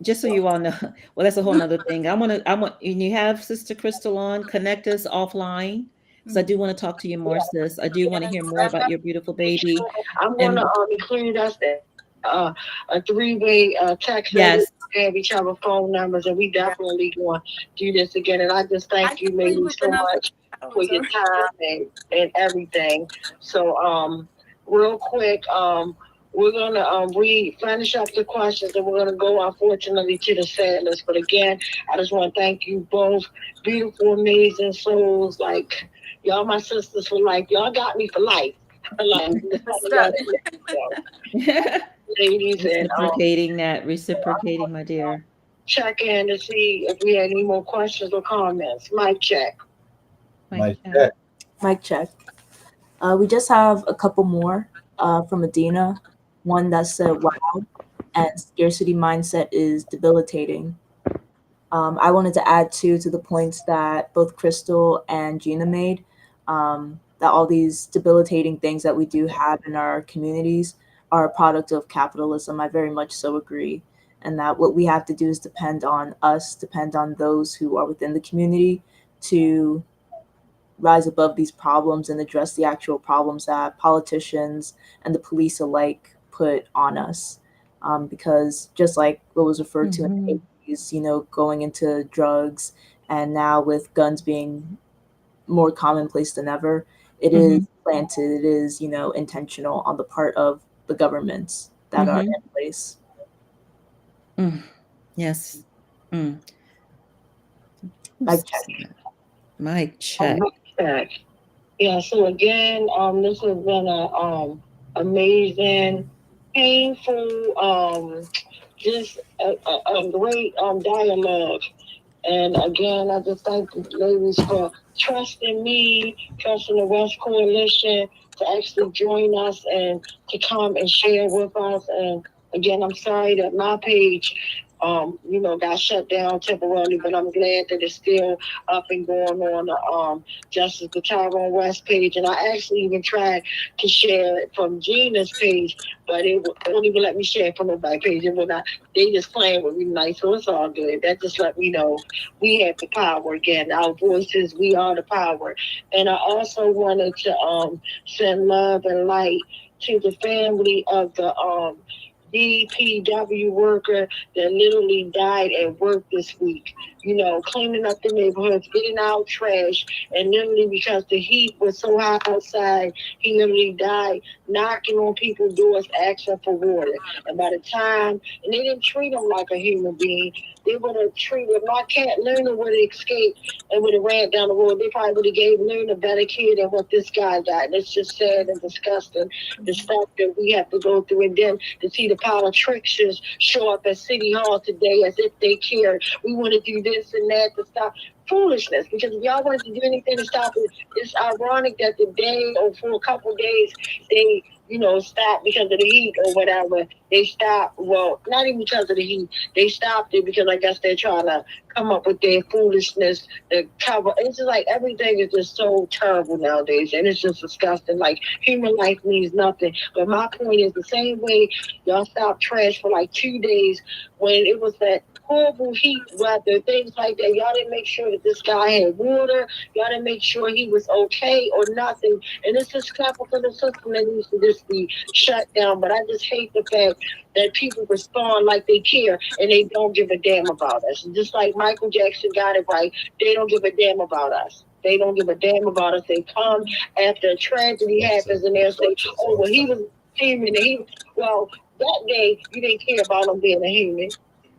Just so you all know. Well, that's a whole nother thing. I want. And you have Sister Krystal on. Connect us offline. So I do want to talk to you more, sis. I do want to hear more about your beautiful baby. I'm going to include us a three-way text. Yes. We have each other phone numbers, and we definitely going to do this again. And I just thank you, ladies, so much for your time and everything. So, real quick, we're gonna finish up the questions, and we're gonna go, unfortunately, to the sad list. But again, I just want to thank you both, beautiful, amazing souls. Like, y'all, my sisters for life. Y'all got me for life. Ladies, and reciprocating, my dear. Check in to see if we had any more questions or comments. Mic check. Mic check. Mic check. We just have a couple more from Medina. One that said, "Wow," and scarcity mindset is debilitating. I wanted to add to the points that both Krystal and Gina made. That all these debilitating things that we do have in our communities are a product of capitalism. I very much so agree. And that what we have to do is depend on us, depend on those who are within the community to rise above these problems and address the actual problems that politicians and the police alike put on us. Because just like what was referred to in the 80s, going into drugs, and now with guns being more commonplace than ever, it is planted, it is, intentional on the part of the governments that are in place. Yes. Mic check. Mic check. Yeah, so again, this has been a amazing, painful, just a great dialogue. And again, I just thank the ladies for trusting me, trusting the West Coalition to actually join us and to come and share with us. And again, I'm sorry that my page, got shut down temporarily, but I'm glad that it's still up and going on the Justice the Tyrone West page. And I actually even tried to share it from Gina's page, but it won't even let me share it from my page. It will not. They just playing with me nice, so it's all good. That just let me know we have the power again. Our voices, we are the power. And I also wanted to send love and light to the family of the DPW worker that literally died at work this week. Cleaning up the neighborhoods, getting out trash, and literally because the heat was so hot outside, he literally died knocking on people's doors asking for water. And by the time, and they didn't treat him like a human being, they would have treated my cat Luna would have escaped and would have ran down the road. They probably would have gave Luna a better care than what this guy got. And it's just sad and disgusting, the stuff that we have to go through. And then to see the politicians show up at City Hall today as if they care. We want to do this. this and that to stop foolishness. Because if y'all wanted to do anything to stop it, it's ironic that the day or for a couple days they stopped because of the heat or whatever. They stopped. Well, not even because of the heat. They stopped it because I guess they're trying to come up with their foolishness to cover. It's just like everything is just so terrible nowadays, and it's just disgusting. Like human life means nothing. But my point is the same way y'all stopped trash for like 2 days when it was that horrible heat weather, things like that. Y'all didn't make sure that this guy had water. Y'all didn't make sure he was okay or nothing. And it's just capital for the system that needs to just be shut down. But I just hate the fact that people respond like they care and they don't give a damn about us. And just like Michael Jackson got it right, they don't give a damn about us. They don't give a damn about us. They come after a tragedy happens and they'll say, oh, well, he was human. Well, that day, you didn't care about him being a human.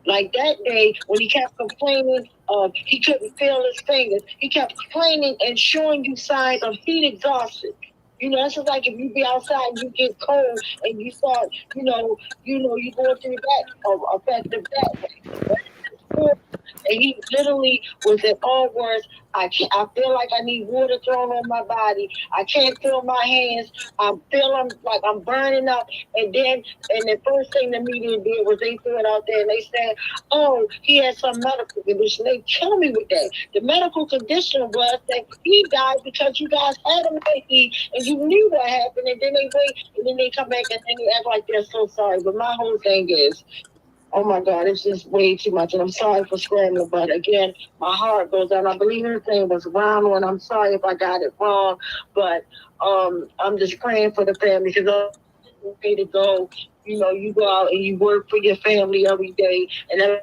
Like that day when he kept complaining he couldn't feel his fingers. He kept complaining and showing you signs of heat exhaustion. That's just like if you be outside and you get cold and you start, you going through that affective that. And he literally was in all words, I feel like I need water thrown on my body. I can't feel my hands. I'm feeling like I'm burning up. And the first thing the media did was they threw it out there and they said, oh, he had some medical condition. They kill me with that. The medical condition was that he died because you guys had him at heat and you knew what happened. And then they wait and then they come back and then they act like they're so sorry. But my whole thing is, oh my God, it's just way too much. And I'm sorry for scrambling, but again, my heart goes out. I believe her name was Ronald, and I'm sorry if I got it wrong, but I'm just praying for the family because I'm way to go. You go out and you work for your family every day, and then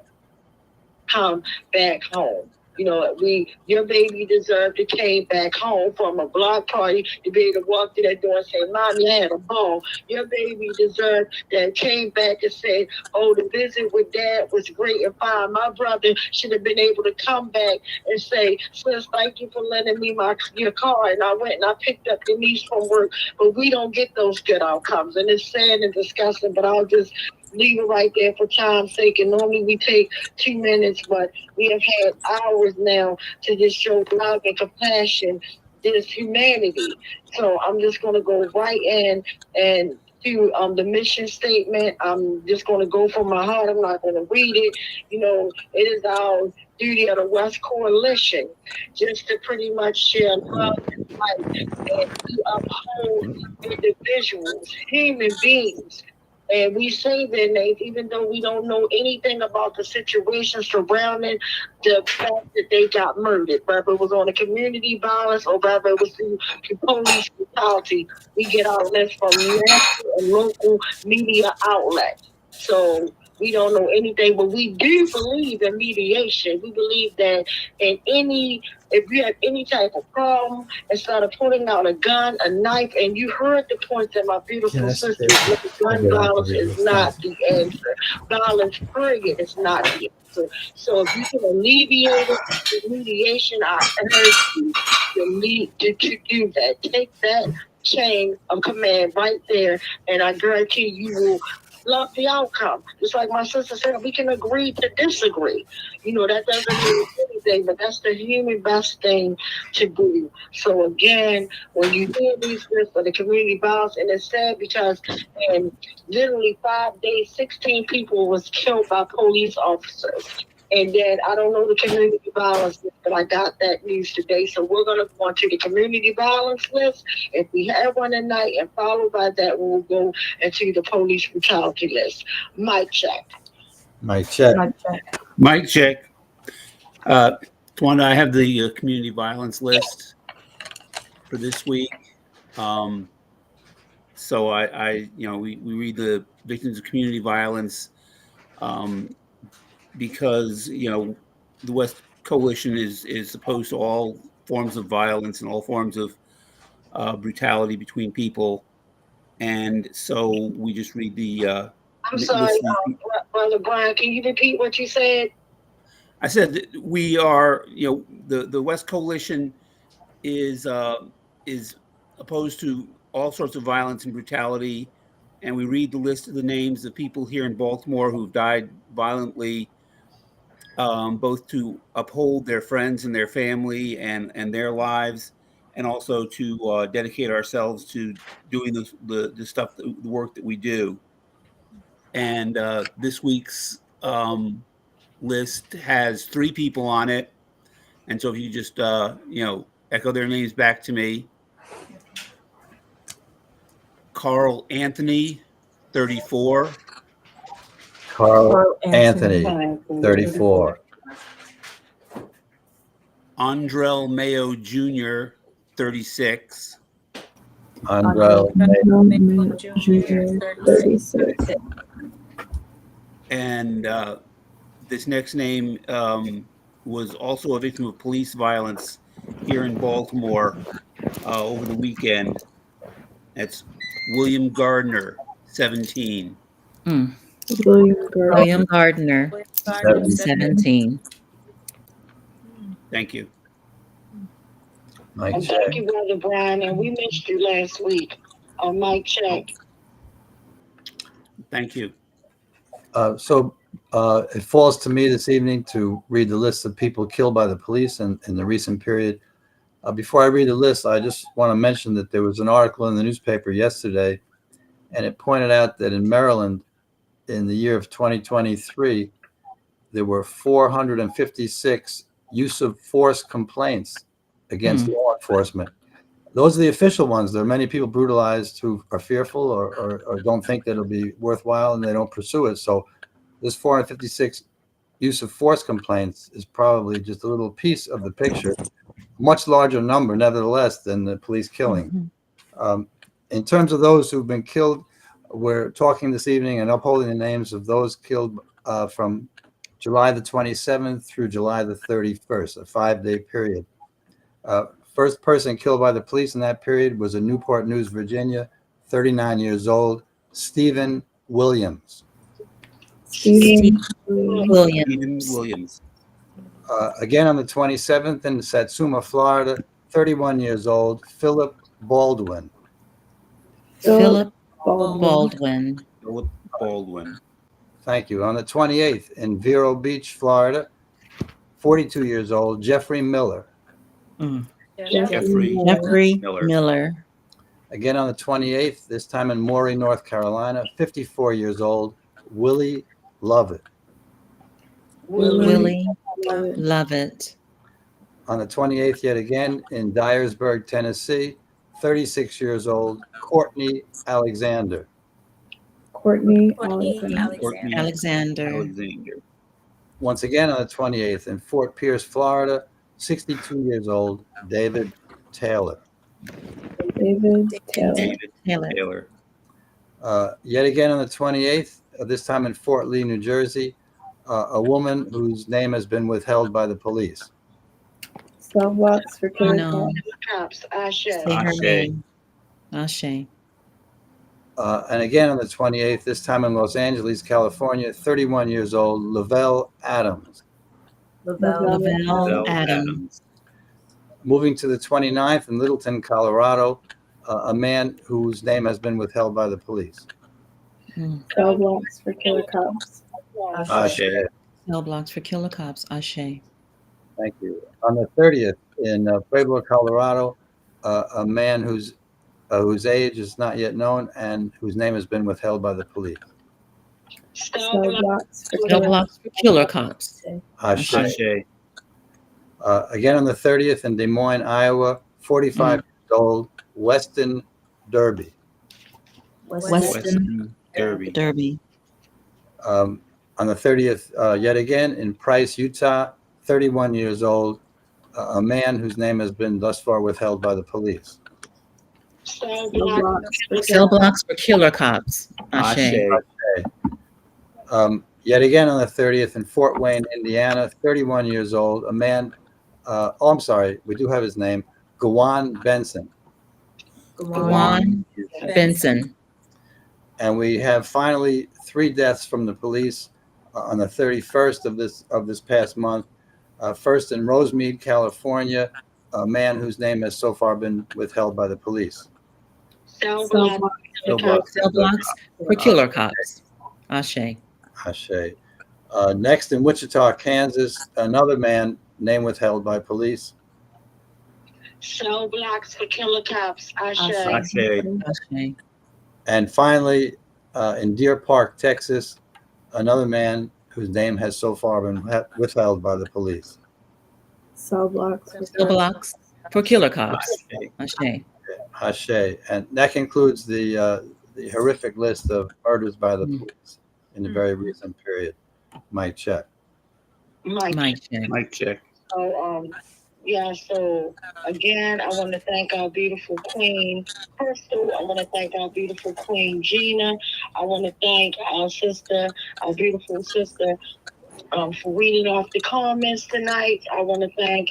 come back home. Your baby deserved to came back home from a block party to be able to walk through that door and say, Mommy, I had a ball. Your baby deserved that came back and said, oh, the visit with Dad was great and fine. My brother should have been able to come back and say, Sis, thank you for lending me your car. And I went and I picked up your niece from work. But we don't get those good outcomes. And it's sad and disgusting, but I'll just leave it right there for time's sake. And normally we take 2 minutes, but we have had hours now to just show love and compassion, this humanity. So I'm just going to go right in and do the mission statement. I'm just going to go from my heart. I'm not going to read it. It is our duty of the West Coalition just to pretty much share love and life and to uphold individuals, human beings. And we say their names, even though we don't know anything about the situation surrounding the fact that they got murdered. Whether it was on a community violence or whether it was through police brutality, we get our list from national and local media outlets. So we don't know anything, but we do believe in mediation. We believe that if you have any type of problem, instead of putting out a gun, a knife, and you heard the points that my beautiful sister, gun violence is not the answer. Violence, period, is not the answer. So if you can alleviate it with mediation, I urge you to do that. Take that chain of command right there, and I guarantee you will love the outcome. Just like my sister said, we can agree to disagree. That doesn't mean anything, but that's the human best thing to do. So again, when you hear these lists for the community violence, and it's sad because in literally 5 days, 16 people was killed by police officers. And then I don't know the community violence list, but I got that news today. So we're going to go on to the community violence list. If we have one tonight, and followed by that, we'll go into the police brutality list. Mic check. Mic check. Mic check. Wanda, I have the community violence list for this week. So we read the victims of community violence because the West Coalition is opposed to all forms of violence and all forms of brutality between people, and so we just read the. I'm sorry, Brother Brian. Can you repeat what you said? I said that we are, the West Coalition is opposed to all sorts of violence and brutality, and we read the list of the names of people here in Baltimore who've died violently both to uphold their friends and their family and their lives, and also to dedicate ourselves to doing the stuff, the work that we do. And this week's list has 3 people on it. And so if you just, echo their names back to me. Carl Anthony, 34. Carl Anthony, 34. Andrel Mayo Jr., 36. Andrel Mayo Jr., 36. And this next name was also a victim of police violence here in Baltimore over the weekend. That's William Gardner, 17. William Gardner, 17. Thank you. And thank you, Brother Brian. And we missed you last week on Mike Check. Thank you. So it falls to me this evening to read the list of people killed by the police in the recent period. Before I read the list, I just want to mention that there was an article in the newspaper yesterday, and it pointed out that in Maryland, in the year of 2023, there were 456 use of force complaints against law enforcement. Those are the official ones. There are many people brutalized who are fearful or don't think that it'll be worthwhile, and they don't pursue it. So this 456 use of force complaints is probably just a little piece of the picture. Much larger number, nevertheless, than the police killing. In terms of those who've been killed, we're talking this evening and upholding the names of those killed from July the 27th through July the 31st, a 5-day period. First person killed by the police in that period was in Newport News, Virginia, 39 years old, Stephen Williams. Stephen Williams. Again on the 27th in Satsuma, Florida, 31 years old, Philip Baldwin. Philip Baldwin. Philip Baldwin. Thank you. On the 28th in Vero Beach, Florida, 42 years old, Jeffrey Miller. Jeffrey Miller. Again on the 28th, this time in Maury, North Carolina, 54 years old, Willie Lovett. Willie Lovett. On the 28th, yet again, in Dyersburg, Tennessee, 36 years old, Courtney Alexander. Courtney Alexander. Once again on the 28th, in Fort Pierce, Florida, 62 years old, David Taylor. Taylor. Yet again on the 28th, this time in Fort Lee, New Jersey, a woman whose name has been withheld by the police. Cell blocks for killer cops. Say her name. Ashe. And again on the 28th, this time in Los Angeles, California, 31 years old, Lavelle Adams. Lavelle Adams. Moving to the 29th in Littleton, Colorado, a man whose name has been withheld by the police. Cell blocks for killer cops. Ashe. Cell blocks for killer cops. Ashe. Thank you. On the 30th in Pueblo, Colorado, a man whose age is not yet known and whose name has been withheld by the police. Cell blocks for killer cops. Ashe. Ashe. Again on the 30th in Des Moines, Iowa, 45 years old, Weston Derby. Weston Derby. On the 30th, yet again in Price, Utah, 31 years old, a man whose name has been thus far withheld by the police. Cell blocks for killer cops. Ashe. Yet again on the 30th in Fort Wayne, Indiana, 31 years old, a man, I'm sorry, we do have his name, Gawan Benson. Gawan Benson. And we have finally 3 deaths from the police on the 31st of this past month. First in Rosemead, California, a man whose name has so far been withheld by the police. Cell blocks for killer cops. Ashe. Ashe. Next, in Wichita, Kansas, another man, name withheld by police. Cell blocks for killer cops. Ashe. Ashe. And finally, in Deer Park, Texas, another man whose name has so far been withheld by the police. Cell blocks. Cell blocks for killer cops. Ashe. Ashe. And that concludes the horrific list of murders by the police in the very recent period. Mic check. Mike. Mic check. So, so again, I want to thank our beautiful queen, Krystal. I want to thank our beautiful queen, Gina. I want to thank our sister, our beautiful sister, for reading off the comments tonight. I want to thank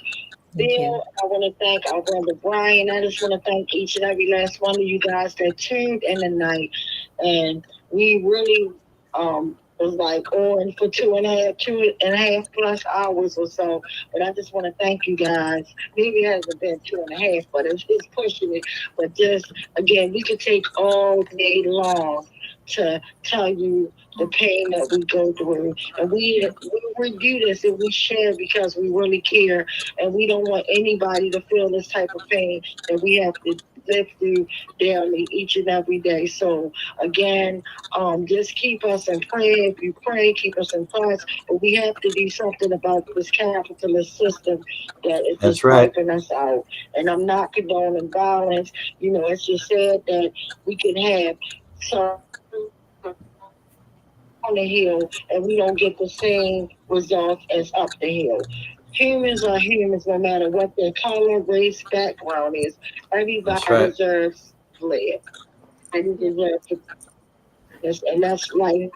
Bill. I want to thank our brother Brian. I just want to thank each and every last one of you guys that tuned in tonight. And we really was like on for 2.5 plus hours or so. But I just want to thank you guys. Maybe it hasn't been 2.5, but it's pushing it. But just, again, we could take all day long to tell you the pain that we go through. And we do this and we share because we really care. And we don't want anybody to feel this type of pain that we have to live through daily, each and every day. So again, just keep us in prayer. If you pray, keep us in prayers. But we have to do something about this capitalist system that is just wiping us out. And I'm not condoning violence. You know, it's just sad that we can have some on the hill and we don't get the same results as up the hill. Humans are humans no matter what their color, race, background is. Everybody deserves to live. And deserves to, and that's like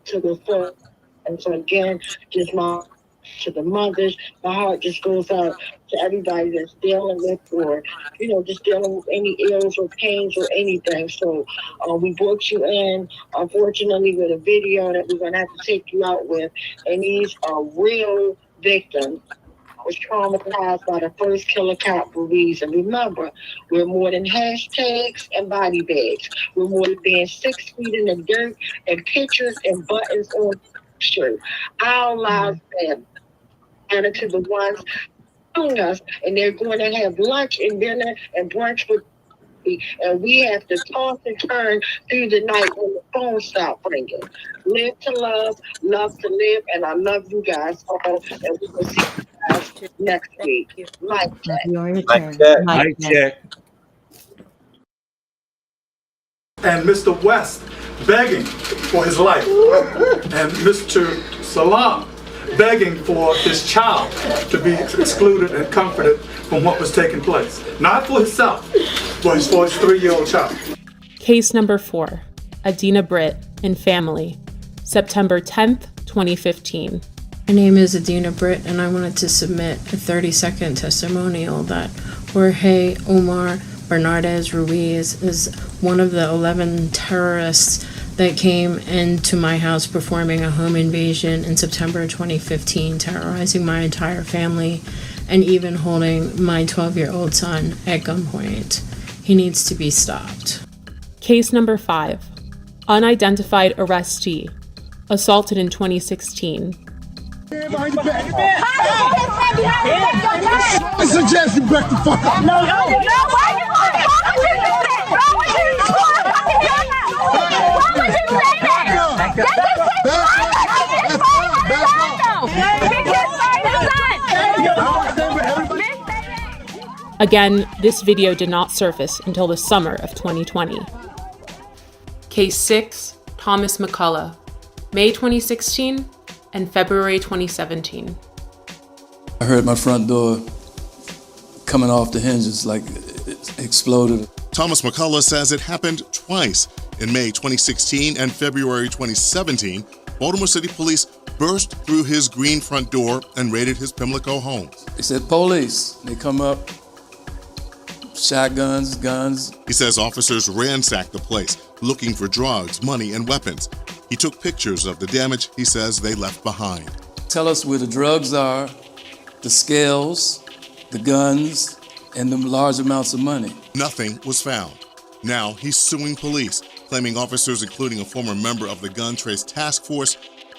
to the full. And so again, just to the mothers, my heart just goes out to everybody that's dealing with or, just dealing with any ills or pains or anything. So we brought you in, unfortunately, with a video that we're going to have to take you out with. And these are real victims. Was traumatized by the first killer cop, Ruiz. And remember, we're more than hashtags and body bags. We're more than being 6 feet in the dirt and pictures and buttons on shirt. Our lives matter. And to the ones doing us, and they're going to have lunch and dinner and brunch with me, and we have to toss and turn through the night when the phone stops ringing. Live to love to live, and I love you guys all, and we will see you guys next week. Mic check. Mic check. And Mr. West begging for his life, and Mr. Salam begging for his child to be excluded and comforted from what was taking place. Not for himself, but for his 3-year-old child. Case number 4, Adina Britt and family, September 10th, 2015. My name is Adina Britt, and I wanted to submit a 30-second testimonial that Jorge Omar Bernardez Ruiz is one of the 11 terrorists that came into my house performing a home invasion in September 2015, terrorizing my entire family and even holding my 12-year-old son at gunpoint. He needs to be stopped. Case number 5, unidentified arrestee, assaulted in 2016. I suggest you back the fuck up. No, why would you do that? Why would you do that? Again, this video did not surface until the summer of 2020. Case 6, Thomas McCullough, May 2016 and February 2017. I heard my front door coming off the hinges like it exploded. Thomas McCullough says it happened twice. In May 2016 and February 2017, Baltimore City Police burst through his green front door and raided his Pimlico home. They said, police. They come up, shotguns, guns. He says officers ransacked the place, looking for drugs, money, and weapons. He took pictures of the damage he says they left behind. Tell us where the drugs are, the scales, the guns, and the large amounts of money. Nothing was found. Now he's suing police, claiming officers, including a former member of the Gun Trace Task Force,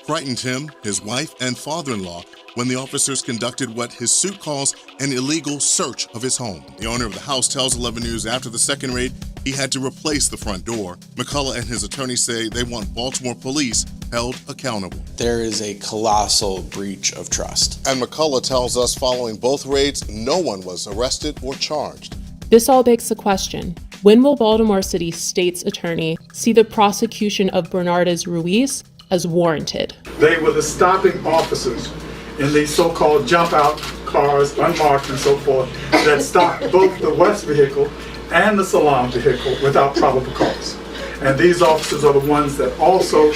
frightened him, his wife, and father-in-law when the officers conducted what his suit calls an illegal search of his home. The owner of the house tells 11 News after the second raid, he had to replace the front door. McCullough and his attorney say they want Baltimore police held accountable. There is a colossal breach of trust. And McCullough tells us following both raids, no one was arrested or charged. This all begs the question, when will Baltimore City State's attorney see the prosecution of Bernardez Ruiz as warranted? They were the stopping officers in these so-called jump-out cars, unmarked and so forth, that stopped both the West vehicle and the Salam vehicle without probable cause. And these officers are the ones that also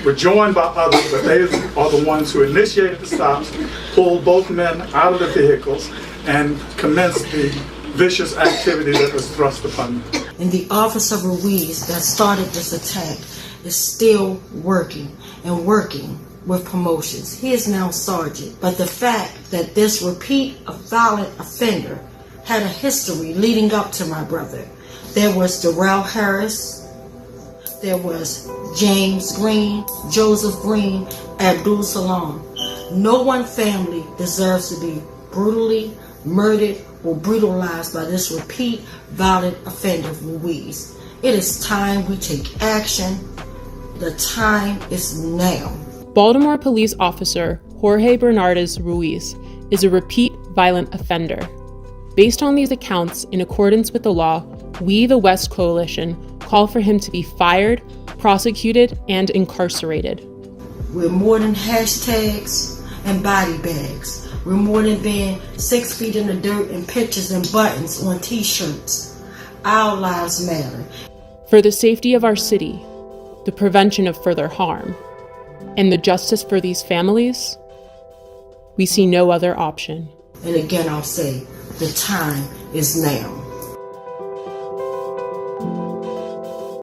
were joined by others, but they are the ones who initiated the stops, pulled both men out of the vehicles, and commenced the vicious activity that was thrust upon them. And the officer Ruiz that started this attack is still working and working with promotions. He is now sergeant. But the fact that this repeat violent offender had a history leading up to my brother. There was Darrell Harris, there was James Green, Joseph Green, Abdul Salam. No one family deserves to be brutally murdered or brutalized by this repeat violent offender Ruiz. It is time we take action. The time is now. Baltimore police officer Jorge Bernardez Ruiz is a repeat violent offender. Based on these accounts, in accordance with the law, we, the West Coalition, call for him to be fired, prosecuted, and incarcerated. We're more than hashtags and body bags. We're more than being 6 feet in the dirt and pictures and buttons on t-shirts. Our lives matter. For the safety of our city, the prevention of further harm, and the justice for these families, we see no other option. And again, I'll say, the time is now.